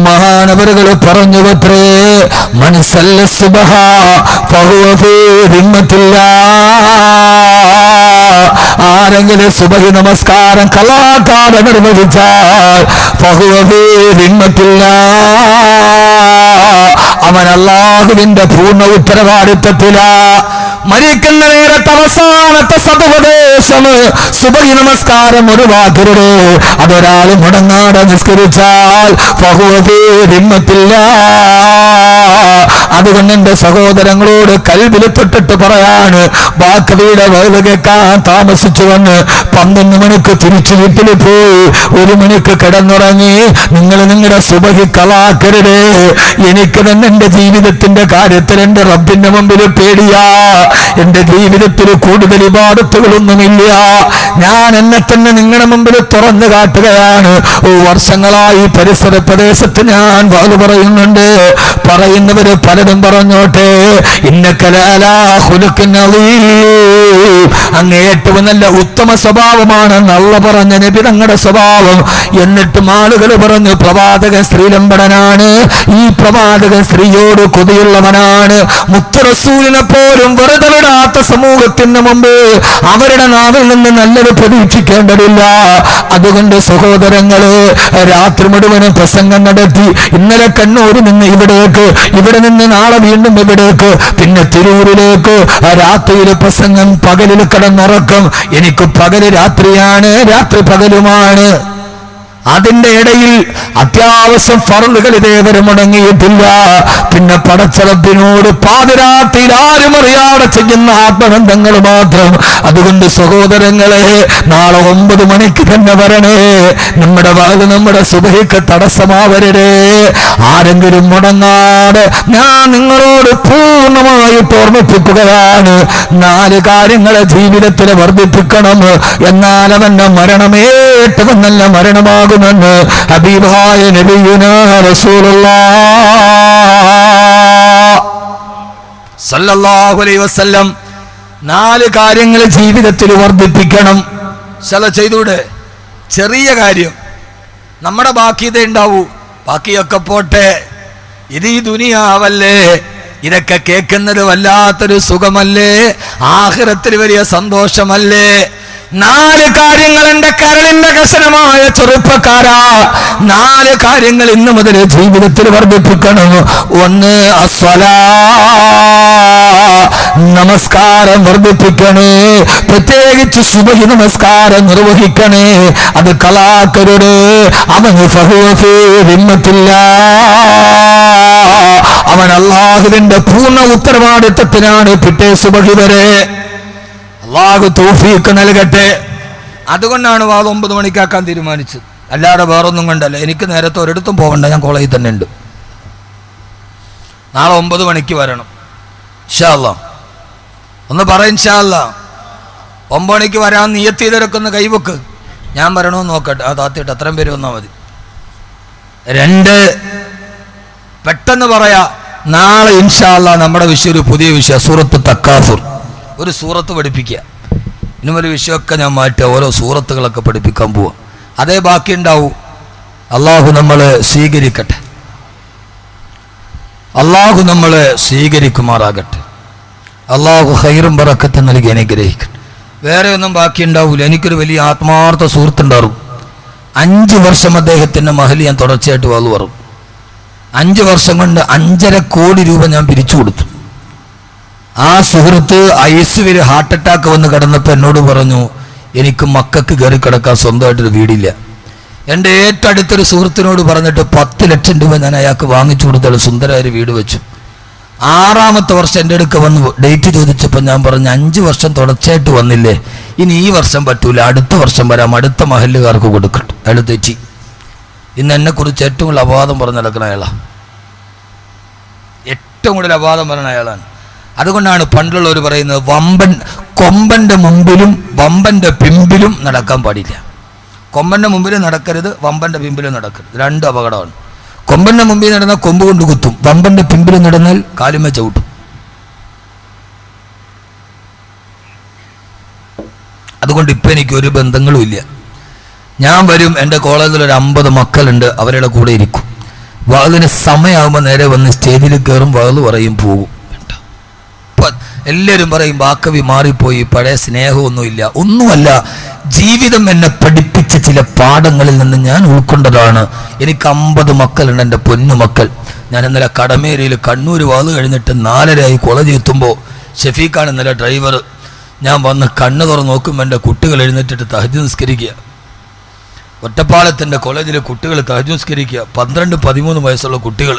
മഹാനവറുകൾ പറഞ്ഞുവത്രേ, മനസ്സല്ല സുബഹ ഫഹുവ ഫീ ദിമ്മത്തില്ലാഹ്. ആരെങ്കിലും സുബഹി നമസ്കാരം കലാകാതെ നിർവഹിച്ചാൽ ഫഹുവ ഫീ ദിമ്മത്തില്ലാഹ്, അവൻ അല്ലാഹുവിന്റെ പൂർണ്ണ ഉത്തരവാദിത്വത്തിലാ. മരിക്കുന്ന നേരത്തെ അവസാനത്തെ സതുപദേശം സുബഹി നമസ്കാരം ഒഴിവാക്കരുത്. അതൊരാൾ മുടങ്ങാതെ നിസ്കരിച്ചാൽ ഫഹുവ ഫീ ദിമ്മത്തില്ലാഹ്. അതുകൊണ്ട് എന്റെ സഹോദരങ്ങളോട് കൽബിൽ തൊട്ടിട്ട് പറയാണ്, ബാക്കവിയുടെ വയല് കേൾക്കാൻ താമസിച്ചു വന്ന് 12 മണിക്ക് തിരിച്ചു വീട്ടിൽ പോയി 1 മണിക്ക് കിടന്നുറങ്ങി നിങ്ങൾ നിങ്ങളുടെ സുബഹി കളാക്കരുത്. എനിക്ക് തന്നെ എന്റെ ജീവിതത്തിന്റെ കാര്യത്തിൽ എന്റെ റബ്ബിന്റെ മുമ്പിൽ പേടിയാ. എന്റെ ജീവിതത്തിൽ കൂടുതൽ ഇബാദത്തുകളൊന്നുമില്ല. ഞാൻ എന്നെ തന്നെ നിങ്ങളുടെ മുമ്പിൽ തുറന്നു കാട്ടുകയാണ്. വർഷങ്ങളായി പരിസര പ്രദേശത്ത് ഞാൻ വാല് പറയുന്നുണ്ട്. പറയുന്നവര് പലതും പറഞ്ഞോട്ടെ. അങ്ങ് ഏറ്റവും നല്ല ഉത്തമ സ്വഭാവമാണ് നല്ല പറഞ്ഞ നബി തങ്ങളുടെ സ്വഭാവം. എന്നിട്ടും ആളുകൾ പറഞ്ഞു പ്രവാചകൻ സ്ത്രീലംബടനാണ്, ഈ പ്രവാചകൻ സ്ത്രീയോട് കൊതിയുള്ളവനാണ്. മുത്ത് റസൂലിനെ പോലും വെറുതെ വിടാത്ത സമൂഹത്തിന് മുമ്പ് അവരുടെ നാവിൽ നിന്ന് നല്ലത് പ്രതീക്ഷിക്കേണ്ടതില്ല. അതുകൊണ്ട് സഹോദരങ്ങള്, രാത്രി മുഴുവനും പ്രസംഗം നടത്തി. ഇന്നലെ കണ്ണൂരിൽ നിന്ന് ഇവിടേക്ക്, ഇവിടെ നിന്ന് നാളെ വീണ്ടും ഇവിടേക്ക്, പിന്നെ തിരൂരിലേക്ക്. രാത്രിയിൽ പ്രസംഗം, പകലിൽ കിടന്നുറക്കം. എനിക്ക് പകല് രാത്രിയാണ്, രാത്രി പകലുമാണ്. അതിന്റെ ഇടയിൽ അത്യാവശ്യം ഫർളുകൾ ഇതേവരെ മുടങ്ങിയിട്ടില്ല. പിന്നെ പടച്ചറബിനോട് പാതിരാത്രിയിൽ ആരും അറിയാതെ ചെയ്യുന്ന ആത്മബന്ധങ്ങൾ മാത്രം. അതുകൊണ്ട് സഹോദരങ്ങളെ, നാളെ 9 മണിക്ക് തന്നെ വരണേ. നമ്മുടെ വാല് നമ്മുടെ സുബഹിക്ക് തടസ്സമാവരുതേ. ആരെങ്കിലും മുടങ്ങാതെ ഞാൻ നിങ്ങളോട് പൂർണ്ണമായിട്ട് ഓർമ്മിപ്പിക്കുകയാണ്. 4 കാര്യങ്ങളെ ജീവിതത്തിൽ വർദ്ധിപ്പിക്കണം. എന്നാൽ അവന്റെ മരണമേ ഏറ്റവും നല്ല മരണമാകും െന്ന് ഹബീബായ നബിയുനാ റസൂലുള്ളാഹ് സല്ലല്ലാഹു അലൈഹി വസല്ലം 4 കാര്യങ്ങൾ ജീവിതത്തിൽ വർദ്ധിപ്പിക്കണം. ചെയ്തൂടെ? ചെറിയ കാര്യം നമ്മുടെ ബാക്കിയതേ ഉണ്ടാവൂ, ബാക്കിയൊക്കെ പോട്ടെ. ഇത് ഈ ദുനിയാവല്ലേ, ഇതൊക്കെ കേൾക്കുന്നത് വല്ലാത്തൊരു സുഖമല്ലേ, ആഖിറത്തിൽ വലിയ സന്തോഷമല്ലേ. 4 കാര്യങ്ങൾ എന്റെ കരളിന്റെ കഷണമായ ചെറുപ്പക്കാരാ, 4 കാര്യങ്ങൾ ഇന്ന് മുതൽ ജീവിതത്തിൽ വർദ്ധിപ്പിക്കണം. 1 അസ്വലാ, നമസ്കാരം വർദ്ധിപ്പിക്കണേ. പ്രത്യേകിച്ച് സുബഹി നമസ്കാരം നിർവഹിക്കണേ. അത് കളാക്കരുത്. അവന് ഫഹുവ ഫീ ദിമ്മത്തില്ലാഹ്, അവൻ അല്ലാഹുവിന്റെ പൂർണ്ണ ഉത്തരവാദിത്വത്തിനാണ് പിറ്റേ സുബഹി വരെ. അല്ലാഹു തൗഫീഖ് നൽകട്ടെ. അതുകൊണ്ടാണ് വാദം 9 മണിക്കാക്കാൻ തീരുമാനിച്ചത്, അല്ലാതെ വേറൊന്നും കൊണ്ടല്ല. എനിക്ക് നേരത്തെ ഒരിടത്തും പോകണ്ട, ഞാൻ കോളേജിൽ തന്നെ ഉണ്ട്. നാളെ 9 മണിക്ക് വരണം ഇൻഷാ അല്ലാഹ്. ഒന്ന് പറ ഇൻഷാ അല്ലാഹ്. 9 മണിക്ക് വരാൻ നിയത്ത് ചെയ്തിരക്കുന്ന കൈവക്ക്. ഞാൻ വരണമെന്ന് നോക്കട്ടെ. ആ താത്തിട്ട് അത്രയും പേര് വന്നാൽ മതി. 2, പെട്ടെന്ന് പറയാ, നാളെ ഇൻഷാ അല്ലാഹ് നമ്മുടെ വിഷയം ഒരു പുതിയ വിഷയം, സൂറത്ത് തക്കാസുർ. ഒരു സൂറത്ത് പഠിപ്പിക്കുക. ഇന്നും ഒരു വിഷയമൊക്കെ ഞാൻ മാറ്റുക, ഓരോ സൂറത്തുകളൊക്കെ പഠിപ്പിക്കാൻ പോവാം. അതേ ബാക്കി ഉണ്ടാവും. അള്ളാഹു നമ്മളെ സ്വീകരിക്കട്ടെ, അള്ളാഹു നമ്മളെ സ്വീകരിക്കുമാറാകട്ടെ. അള്ളാഹു ഖൈറും ബറക്കത്തും നൽകി അനുഗ്രഹിക്കട്ടെ. വേറെ ഒന്നും ബാക്കി ഉണ്ടാവില്ല. എനിക്കൊരു വലിയ ആത്മാർത്ഥ സുഹൃത്തുണ്ടാവും. 5 വർഷം അദ്ദേഹത്തിൻ്റെ മഹൽ ഞാൻ തുടർച്ചയായിട്ട് വാളു പറയും. 5 വർഷം കൊണ്ട് 5.5 കോടി രൂപ ഞാൻ പിരിച്ചു കൊടുത്തു. ആ സുഹൃത്ത് ഐസിയിൽ ഹാർട്ട് അറ്റാക്ക് വന്ന് കിടന്നപ്പോൾ എന്നോട് പറഞ്ഞു, എനിക്ക് മക്കൾക്ക് കയറി കിടക്കാൻ സ്വന്തമായിട്ടൊരു വീടില്ല. എൻ്റെ ഏറ്റവും അടുത്തൊരു സുഹൃത്തിനോട് പറഞ്ഞിട്ട് 10 ലക്ഷം രൂപ ഞാൻ അയാൾക്ക് വാങ്ങിച്ചു കൊടുത്താൽ സുന്ദരമായ വീട് വെച്ചു. 6ാമത്തെ വർഷം എൻ്റെ അടുക്ക വന്ന് ഡേറ്റ് ചോദിച്ചപ്പോൾ ഞാൻ പറഞ്ഞു, 5 വർഷം തുടർച്ചയായിട്ട് വന്നില്ലേ, ഇനി ഈ വർഷം പറ്റൂല, അടുത്ത വർഷം വരാം, അടുത്ത മഹല്ലുകാർക്ക് കൊടുക്കട്ടെ. അയാൾ തെറ്റി. ഇന്ന് എന്നെക്കുറിച്ച് ഏറ്റവും കൂടുതൽ അപവാദം പറഞ്ഞ് നടക്കുന്ന അയാളാണ്. ഏറ്റവും കൂടുതൽ അപവാദം പറഞ്ഞ അയാളാണ്. അതുകൊണ്ടാണ് പണ്ടുള്ളവർ പറയുന്നത്, കൊമ്പന്റെ മുമ്പിലും വമ്പന്റെ പിമ്പിലും നടക്കാൻ പാടില്ല. കൊമ്പൻ്റെ മുമ്പിൽ നടക്കരുത്, വമ്പൻ്റെ പിമ്പിൽ നടക്കരുത്. രണ്ട് അപകടമാണ്. കൊമ്പൻ്റെ മുമ്പിൽ നടന്നാൽ കൊമ്പ് കൊണ്ട് കുത്തും, വമ്പൻ്റെ പിമ്പിൽ നടന്നാൽ കാലുമേ ചവിട്ടും. അതുകൊണ്ട് ഇപ്പം എനിക്കൊരു ബന്ധങ്ങളും ഇല്ല. ഞാൻ വരും, എൻ്റെ കോളേജിൽ ഒരു 50 മക്കളുണ്ട്, അവരുടെ കൂടെ ഇരിക്കും. വാതിന് സമയമാകുമ്പോൾ നേരെ വന്ന് സ്റ്റേജിൽ കയറും, വാത് പറയും, പോകും. എല്ലാവരും പറയും ബാക്കവി മാറിപ്പോയി, പഴയ സ്നേഹമൊന്നുമില്ല. ഒന്നുമല്ല, ജീവിതം എന്നെ പഠിപ്പിച്ച ചില പാഠങ്ങളിൽ നിന്ന് ഞാൻ ഉൾക്കൊണ്ടതാണ്. എനിക്ക് 50 മക്കളുണ്ട്, എൻ്റെ പൊന്നുമക്കൾ. ഞാൻ ഇന്നലെ കടമേരിയിൽ കണ്ണൂർ വാത് കഴിഞ്ഞിട്ട് 4:30 കോളേജിൽ എത്തുമ്പോൾ ഷെഫീഖാണ് ഇന്നലെ ഡ്രൈവർ. ഞാൻ വന്ന് കണ്ണ് തുറന്ന് നോക്കുമ്പോൾ എൻ്റെ കുട്ടികൾ എഴുന്നേറ്റിട്ട് തഹജ്ജുദ് നിസ്കരിക്കുക. ഒറ്റപ്പാലത്തിൻ്റെ കോളേജിലെ കുട്ടികൾ തഹജ്ജുദ് നിസ്കരിക്കുക, 12-13 വയസ്സുള്ള കുട്ടികൾ.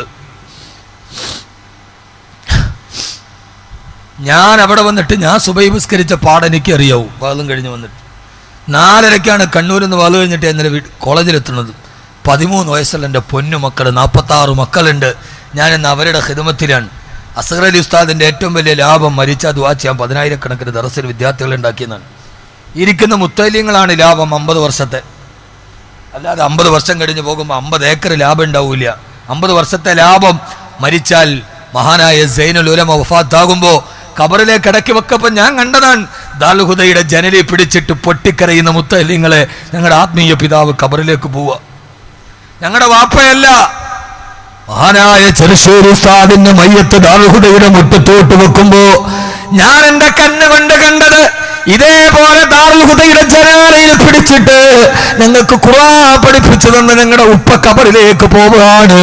ഞാൻ അവിടെ വന്നിട്ട് ഞാൻ സുബഹി നിസ്കരിച്ച പാഠം എനിക്ക് അറിയാവൂ. വാദം കഴിഞ്ഞ് വന്നിട്ട് 4:30 കണ്ണൂരിൽ നിന്ന് വാദം കഴിഞ്ഞിട്ട് ഇന്നലെ കോളേജിലെത്തുന്നത്. 13 വയസ്സുള്ള എൻ്റെ പൊന്നു മക്കൾ, 46 മക്കളുണ്ട്. ഞാനിന്ന് അവരുടെ ഖിദ്മത്തിലാണ്. അസ്ഗർ അലി ഉസ്താദിൻ്റെ ഏറ്റവും വലിയ ലാഭം മരിച്ച ദുആ ചെയ്യാൻ 10,000-കണക്കിന് ദർസിൽ വിദ്യാർത്ഥികളെ ഉണ്ടാക്കിയെന്നാണ്. ഇരിക്കുന്ന മുത്തലിങ്ങളാണ് ലാഭം 50 വർഷത്തെ. അല്ലാതെ 50 വർഷം കഴിഞ്ഞ് പോകുമ്പോൾ 50 ഏക്കർ ലാഭം ഉണ്ടാവില്ല. 50 വർഷത്തെ ലാഭം മരിച്ചാൽ മഹാനായ സൈനുൽ ഉലമ വഫാത്താകുമ്പോൾ ഖബറിലേക്ക് ഇടയ്ക്ക് വെക്കപ്പോൾ ഞാൻ കണ്ടതാണ്. ദാറുൽ ഹുദയുടെ ജനലിൽ പിടിച്ചിട്ട് പൊട്ടിക്കരയുന്ന മുത്തലിങ്ങളെ. ഞങ്ങളുടെ ആത്മീയ പിതാവ് ഖബറിലേക്ക് പോവുക. ഞങ്ങളുടെ വാപ്പയല്ല, മഹാനായ ചെറുശ്ശേരി ഉസ്താദിന്റെ മയ്യത്ത് ദാറുൽ ഹുദയുടെ മുറ്റത്തോട്ട് വെക്കുമ്പോ ഞാൻ എൻ്റെ കണ്ണുകൊണ്ട് കണ്ടത് ഇതേപോലെ ദാറുൽ ഹുദയുടെ ജനാലയിൽ പിടിച്ചിട്ട് ഞങ്ങൾക്ക് ഖുർആൻ പഠിപ്പിച്ചു തന്ന ഞങ്ങളുടെ ഉപ്പ ഖബറിലേക്ക് പോവുകയാണ്.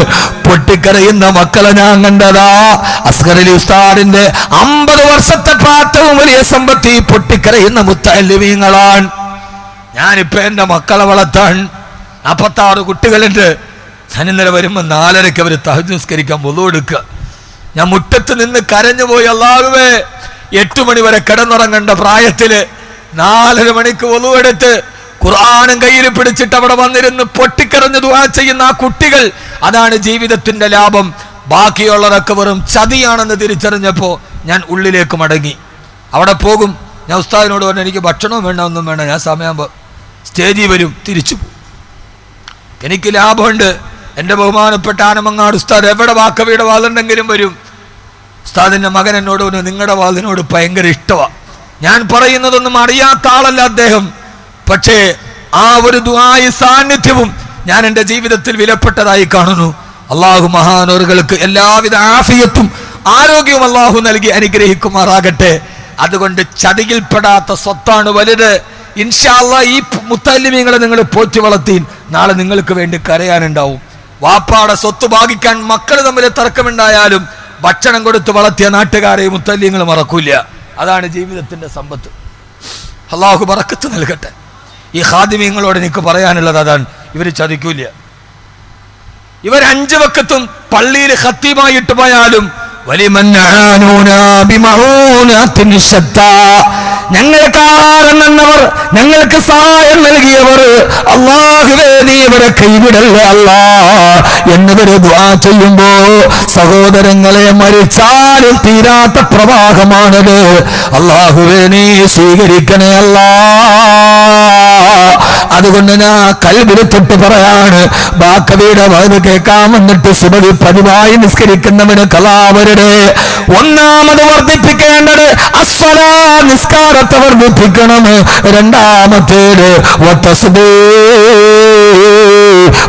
പൊട്ടിക്കരയുന്ന മക്കളെ ഞാൻ കണ്ടതാ. അസ്ഗർ അലി ഉസ്താദിന്റെ 50 വർഷത്തെ ഏറ്റവും വലിയ സമ്പത്തി പൊട്ടിക്കരയുന്ന മുത്തഅല്ലിമീങ്ങളാണ്. ഞാനിപ്പോ എൻ്റെ മക്കളെ വളർത്താൻ 46 കുട്ടികളുണ്ട്. ഞാൻ ഇന്നലെ വരുമ്പോൾ 4:30 അവർ തഹജ്ജുദ് നിസ്കരിക്കാൻ വുളു എടുക്കുക. ഞാൻ മുറ്റത്ത് നിന്ന് കരഞ്ഞുപോയി. അല്ലാഹുവേ, 8 മണി വരെ കിടന്നുറങ്ങേണ്ട പ്രായത്തില് 4:30 മണിക്ക് വുളു എടുത്ത് ഖുർആനും കയ്യിൽ പിടിച്ചിട്ട് അവിടെ വന്നിരുന്ന് പൊട്ടിക്കരഞ്ഞ് ദുആ ചെയ്യുന്ന ആ കുട്ടികൾ, അതാണ് ജീവിതത്തിന്റെ ലാഭം. ബാക്കിയുള്ളതൊക്കെ വെറും ചതിയാണെന്ന് തിരിച്ചറിഞ്ഞപ്പോൾ ഞാൻ ഉള്ളിലേക്ക് മടങ്ങി. അവിടെ പോകും, ഞാൻ ഉസ്താദിനോട് പറഞ്ഞു എനിക്ക് ഭക്ഷണവും വേണ്ട, ഒന്നും വേണ്ട, ഞാൻ സമയമാകുമ്പോൾ സ്റ്റേജിൽ വരും, തിരിച്ചു പോകും. എനിക്ക് ലാഭമുണ്ട്. എൻ്റെ ബഹുമാനപ്പെട്ട ആനമങ്ങാട് ഉസ്താദ് എവിടെ വാക്കവിയുടെ വാളുണ്ടെങ്കിലും വരും. ഉസ്താദിൻ്റെ മകൻ എന്നോട് പറഞ്ഞു നിങ്ങളുടെ വാളിനോട് ഭയങ്കര ഇഷ്ടമാണ്. ഞാൻ പറയുന്നതൊന്നും അറിയാത്ത ആളല്ല അദ്ദേഹം. പക്ഷേ ആ ഒരു ദുആയി സാന്നിധ്യവും ഞാൻ എൻ്റെ ജീവിതത്തിൽ വിലപ്പെട്ടതായി കാണുന്നു. അള്ളാഹു മഹാനോറുകൾക്ക് എല്ലാവിധ ആഫിയത്തും ആരോഗ്യവും അള്ളാഹു നൽകി അനുഗ്രഹിക്കുമാറാകട്ടെ. അതുകൊണ്ട് ചതിയിൽപ്പെടാത്ത സ്വത്താണ് വലുത്. ഇൻഷാ അല്ലാഹ് ഈ മുത്തല്ലിമീങ്ങളെ നിങ്ങൾ പോറ്റി വളർത്തി നാളെ നിങ്ങൾക്ക് വേണ്ടി കരയാനുണ്ടാവും. വാപ്പാടെ സ്വത്ത് ഭാഗിക്കാൻ മക്കൾ തമ്മിൽ തർക്കമുണ്ടായാലും ഭക്ഷണം കൊടുത്ത് വളർത്തിയ നാട്ടുകാരെ മുത്തല്ലിങ്ങൾ മറക്കൂല. അതാണ് ജീവിതത്തിന്റെ സമ്പത്ത്. അള്ളാഹു ബറക്കത്ത് നൽകട്ടെ. ഈ ഖാദിമീങ്ങളോട് എനിക്ക് പറയാനുള്ളത് അതാണ്, ഇവർ ചതിക്കൂല. ഇവർ 5 വക്കത്തും പള്ളിയിൽ ഖത്തീമായിട്ട് പോയാലും ഞങ്ങൾക്ക് ആഹാരം തന്നവർ, ഞങ്ങൾക്ക് സഹായം നൽകിയവർ, അല്ലാഹുവേ നീ ഇവരെ കൈവിടല്ല അല്ലാ എന്നിവര് ദുആ ചെയ്യുമ്പോ സഹോദരങ്ങളെ മരിച്ചാലും തീരാത്ത പ്രവാഹമാണത്. അല്ലാഹുവേ നീ സ്വീകരിക്കണേ അല്ലാ. അതുകൊണ്ട് ഞാൻ കൽബിൽ തൊട്ട് പറയാണ്, ബാക്കവിയുടെ വാത് കേൾക്കാൻ വന്നിട്ട് സുബഹി പതിവായി നിസ്കരിക്കുന്നവന് കലാവരുടെ ഒന്നാമത് വർദ്ധിപ്പിക്കേണ്ടത് അസ്സലാ, നിസ്കാരത്തെ വർദ്ധിപ്പിക്കണം. രണ്ടാമത്തേത്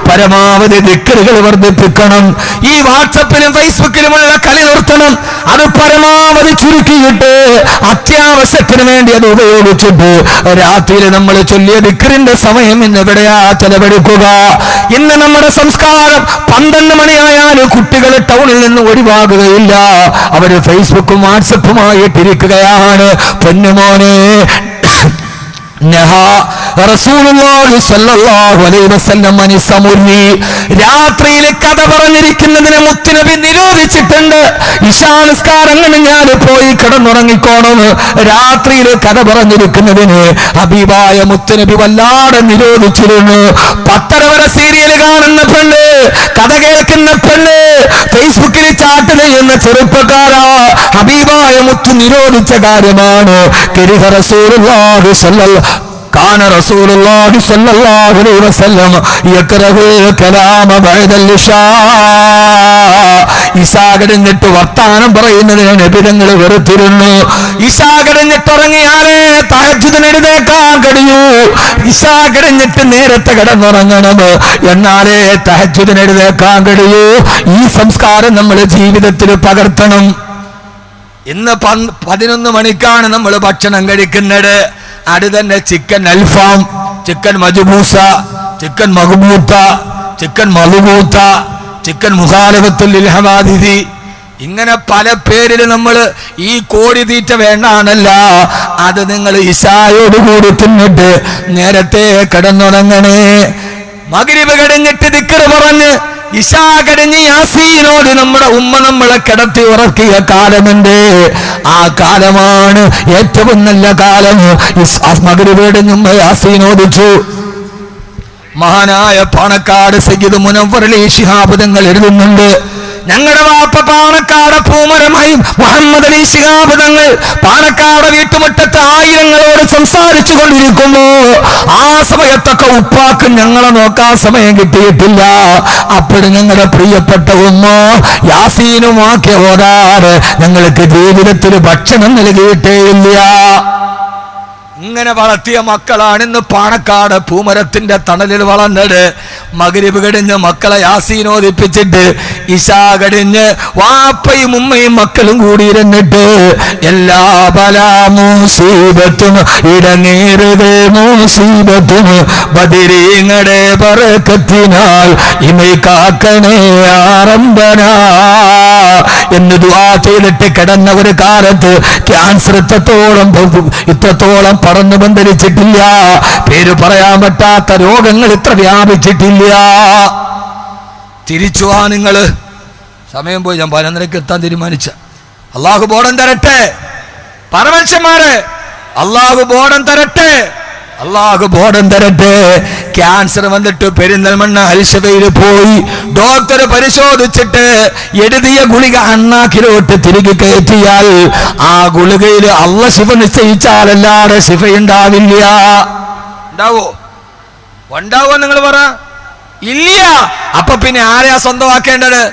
പരമാവധി ദിക്റുകൾ വർദ്ധിപ്പിക്കണം. ഈ വാട്സപ്പിലും ഫേസ്ബുക്കിലുമുള്ള കളി നിർത്തണം. അത് പരമാവധി ചുരുക്കിയിട്ട് അത്യാവശ്യത്തിന് വേണ്ടി അത് ഉപയോഗിച്ചിട്ട് രാത്രിയിൽ നമ്മൾ ചൊല്ലിയ ദിക്റിന്റെ സമയം ഇന്ന് എവിടെയാ ചെലവഴിക്കുക? ഇന്ന് നമ്മുടെ സംസ്കാരം 12 മണിയായാലും കുട്ടികൾ ടൗണിൽ നിന്ന് ഒഴിവാകുകയില്ല. അവര് ഫേസ്ബുക്കും വാട്സപ്പുമായിട്ടിരിക്കുകയാണ്. പൊന്നുമോനെ, രാത്രിയിൽ കഥ പറഞ്ഞിരിക്കുന്നതിനെ മുത്തുനബി നിരോധിച്ചിട്ടുണ്ട്. ഇശാനിസ്കാരം ഞാൻ പോയി കിടന്നുറങ്ങിക്കോണം. രാത്രിയിൽ കഥ പറഞ്ഞിരിക്കുന്നതിന് ഹബീബായ മുത്തുനബി വല്ലാതെ നിരോധിച്ചിരുന്നു. 10:30 വരെ സീരിയൽ കാണുന്ന പെണ്ണ്, കഥ കേൾക്കുന്ന പെണ്ണ്, ഫേസ്ബുക്കിൽ ചാറ്റ് ചെയ്യുന്ന ചെറുപ്പക്കാരാ, ഹബീബായ മുത്ത് നിരോധിച്ച കാര്യമാണ്. റസൂലുള്ളാഹി സ്വല്ലല്ലാഹു കാന റസൂലുള്ളാഹി സ്വല്ലല്ലാഹു അലൈഹി വസല്ലം യക്റഹു കലാമ ബഅദൽ ഇശാ. ഇശാ കഴിഞ്ഞിട്ട് വർത്താനം പറയുന്നതിനെ നബി തങ്ങൾ വെറുത്തിരുന്നു. ഇശാ കഴിഞ്ഞിട്ട് ഉറങ്ങിയാലേ തഹജ്ജുദിന് എഴുന്നേൽക്കാൻ കഴിയൂ. ഇശാ കഴിഞ്ഞിട്ട് നേരത്തെ കിടന്നുറങ്ങണം, എന്നാലേ തഹജ്ജുദിന് എഴുന്നേൽക്കാൻ കഴിയൂ. ഈ സംസ്കാരം നമ്മൾ ജീവിതത്തിൽ പകർത്തണം. ഇന്ന് 11 മണിക്കാണ് നമ്മൾ ഭക്ഷണം കഴിക്കുന്നത്. അത് തന്നെ ചിക്കൻ അൽഫാം, ചിക്കൻ മജ്ബൂസ, ചിക്കൻ മഗ്ബൂത്ത, ചിക്കൻ മളുബൂത്ത, ചിക്കൻ മുഖാലഫത്തുൽ ലിൽ ഹവാദിദി, ഇങ്ങനെ പല പേരിൽ നമ്മൾ ഈ കോഴി തീറ്റ വേണ്ടാന്നല്ല, അത് നിങ്ങൾ ഇശായോടുകൂടി തിന്നിട്ട് നേരത്തെ കിടന്നുറങ്ങണേ. മഗ്രിബ് കഴിഞ്ഞിട്ട് ദിക്ർ പറഞ്ഞ് ഇശാ കഴിഞ്ഞ് യാസീനോട് നമ്മുടെ ഉമ്മ നമ്മളെ കിടത്തി ഉറക്കിയ കാലമുണ്ട്. ആ കാലമാണ് ഏറ്റവും നല്ല കാലം. മഗ്രിബ് കഴിഞ്ഞ് ഉമ്മ യാസീനോദിച്ചു. മഹാനായ പാണക്കാട് സയ്യിദ് മുനവ്വർ അലി ശിഹാബ് തങ്ങൾ എഴുതുന്നുണ്ട്, ഞങ്ങളുടെ വാപ്പ പാണക്കാട് പൂമരമായി മുഹമ്മദ് അലി ശിഹാബ് തങ്ങൾ പാണക്കാട് വീട്ടുമുറ്റത്ത് ആയിരങ്ങളോട് സംസാരിച്ചു കൊണ്ടിരിക്കുന്നു. ആ സമയത്തൊക്കെ ഉപ്പാക്കും ഞങ്ങളെ നോക്കാൻ സമയം കിട്ടിയിട്ടില്ല. അപ്പോഴും ഞങ്ങളുടെ പ്രിയപ്പെട്ട ഉമ്മ യാസീനുമാക്കി ഓടാറ് ഞങ്ങൾക്ക് ജീവിതത്തിൽ ഭക്ഷണം നൽകിയിട്ടേ ഇല്ല. ഇങ്ങനെ വളർത്തിയ മക്കളാണ് ഇന്ന് പാണക്കാട് പൂമരത്തിന്റെ തണലിൽ വളർന്നത്. മഗ്രിബ് കഴിഞ്ഞ് മക്കളെ യാസീനോദിപ്പിച്ചിട്ട് ഇശാ കഴിഞ്ഞ് വാപ്പയും ഉമ്മയും മക്കളും കൂടി ഇരുന്നിട്ട് എല്ലാ ബലാമുസീബത്തും ഇടനീറുകൾ മുസീബത്തും ബദരീങ്ങളുടെ ബറക്കത്തിനാൽ ഇമൈ കാക്കണേ ആറംബന എന്ന് ദുആ ചെയ്തിട്ട് കിടന്ന ഒരു കാലത്ത് ക്യാൻസർ ഇത്രത്തോളം പറന്നു ബന്ധരിച്ചിട്ടില്ല. പേര് പറയാൻ പറ്റാത്ത രോഗങ്ങൾ ഇത്ര വ്യാപിച്ചിട്ടില്ല. തിരിച്ചു വാ നിങ്ങള്. സമയം പോയി, ഞാൻ 11:30 എത്താൻ തീരുമാനിച്ച. അള്ളാഹു ബോധം തരട്ടെ പരമനുഷ്യന്മാരെ, അള്ളാഹു ബോധം തരട്ടെ, അള്ളാഹു ബോധം തരട്ടെ. ക്യാൻസർ വന്നിട്ട് പെരിന്തൽമണ്ണ അൽശബയിൽ പോയി ഡോക്ടർ പരിശോധിച്ചിട്ട് എഴുതിയ ഗുളിക അണ്ണാക്കിലോട്ട് തിരികെ കയറ്റിയാൽ ആ ഗുളികയിൽ അള്ള ശിഫ നിശ്ചയിച്ചാലല്ലാതെ ശിഫയുണ്ടാവില്ല. ഉണ്ടാവോ? ഉണ്ടാവോ? നിങ്ങൾ പറ. ഇല്ല. അപ്പൊ പിന്നെ ആരെയാ സ്വന്തമാക്കേണ്ടത്?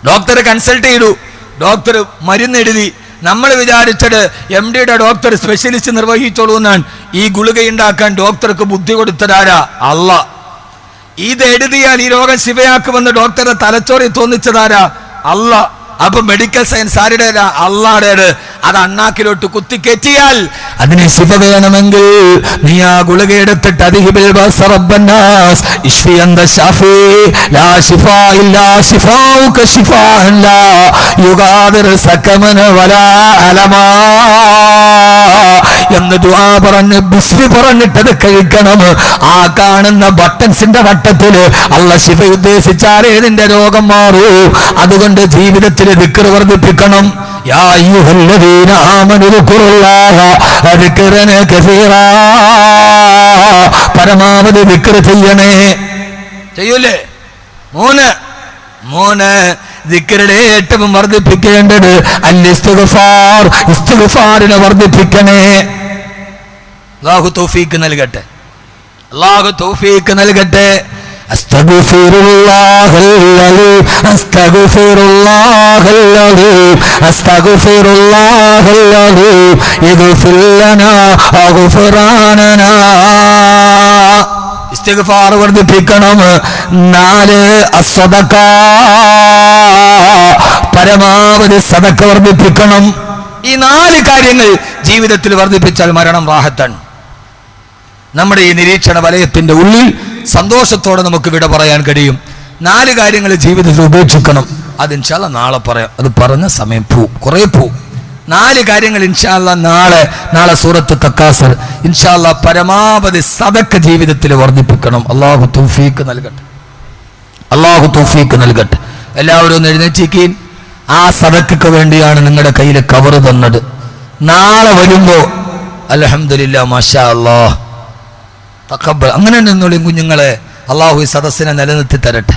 ഡോക്ടറെ കൺസൾട്ട് ചെയ്തു, ഡോക്ടർ മരുന്ന് എഴുതി. നമ്മൾ വിചാരിച്ചത് MD-യുടെ ഡോക്ടർ സ്പെഷ്യലിസ്റ്റ് നിർവഹിച്ചോളൂ എന്നാണ്. ഈ ഗുളിക ഉണ്ടാക്കാൻ ഡോക്ടർക്ക് ബുദ്ധി കൊടുത്തതാരാ? അല്ല. ഇത് എഴുതിയാൽ ഈ രോഗം ശിവയാക്കുമെന്ന് ഡോക്ടറെ തലച്ചോറി തോന്നിച്ചതാരാ? അല്ല. അപ്പൊ മെഡിക്കൽ സയൻസ് ആരുടേതാ? അള്ളാടേത്. അത് അണ്ണാക്കിലോട്ട് കുത്തിക്കയറ്റിയാൽ അതിന് ശിവ വേണമെങ്കിൽ നീ ആ ഗുളിക എടുത്തിട്ട് അദിഹിബിൽ ബസറബ്ബന്നാസ് ഇശ്ഫി അന്ത ശാഫി ലാ ശിഫാ ഇല്ലാ ശിഫാഉക ശിഫാഅൻ ലാ യുഗാദിറു സകമന വലാ അലമാ എന്ന് ദുആ പറഞ്ഞ് ബിസ്മി പറഞ്ഞിട്ടത് കഴിക്കണം. ആ കാണുന്ന ബട്ടൺസിന്റെ വട്ടത്തില് അള്ള ശിഫ ഉദ്ദേശിച്ചാലേ ഇതിന്റെ രോഗം മാറൂ. അതുകൊണ്ട് ജീവിതത്തിൽ ദിക്ർ വർദ്ധിപ്പിക്കണം. യാ അയ്യുഹല്ലദീന ആമനു ദിക്റുല്ലാഹ ദിക്റൻ കസീറാ. പരമാവധി ദിക്ർ ചെയ്യണേ. ചെയ്യൂലേ? 3 ദിക്റിനെ ഏറ്റവും വർദ്ധിപ്പിക്കേണ്ടത് അൽ-ഇസ്തിഗ്ഫാർ. ഇസ്തിഗ്ഫാറിനെ വർദ്ധിപ്പിക്കണേ. അല്ലാഹു തൗഫീഖ് നൽകട്ടെ, അല്ലാഹു തൗഫീഖ് നൽകട്ടെ. അസ്തഗ്ഫിറുല്ലാഹല്ലദീ അസ്തഗ്ഫിറുല്ലാഹല്ലദീ അസ്തഗ്ഫിറുല്ലാഹല്ലദീ യഗ്ഫിർ ലനാ ഗുഫ്റാനനാ. ഇസ്തിഗ്ഫാർ വർദ്ധിപ്പിക്കണം. 4 അസ്സദഖ. പരമാവധി സദഖ വർദ്ധിപ്പിക്കണം. ഈ 4 കാര്യങ്ങൾ ജീവിതത്തിൽ വർദ്ധിപ്പിച്ചാൽ മരണം റാഹത്താണ്. നമ്മുടെ ഈ നിരീക്ഷണ വലയത്തിന്റെ ഉള്ളിൽ സന്തോഷത്തോടെ നമുക്ക് വിട പറയാൻ കഴിയും. 4 കാര്യങ്ങൾ ജീവിതത്തിൽ ഉപേക്ഷിക്കണം. അത് ഇൻഷാ അല്ലാഹ് നാളെ പറയാം. അത് പറഞ്ഞ സമയം പോവും, കുറെ പോവും. 4 കാര്യങ്ങൾ ഇൻഷാ അല്ലാഹ് നാളെ സൂറത്ത് തക്കാസുർ ഇൻഷാ അല്ലാഹ് പരമാവധി സദഖ ജീവിതത്തിൽ വർദ്ധിപ്പിക്കണം. അല്ലാഹു തൗഫീഖ് നൽകട്ടെ, അല്ലാഹു തൗഫീഖ് നൽകട്ടെ. എല്ലാവരും ഒന്ന് എഴുന്നേറ്റിരിക്കുകയും ആ സദഖയ്ക്ക് വേണ്ടിയാണ് നിങ്ങളുടെ കയ്യിൽ കവർ തന്നത്. നാളെ വരുമ്പോ അൽഹംദുലില്ലാഹ് മാഷാ അല്ലാഹ് തഖബ്ബൽ അങ്ങനെ നിന്നോളി കുഞ്ഞുങ്ങളെ. അല്ലാഹു ഈ സദസ്സിനെ നിലനിർത്തി തരട്ടെ.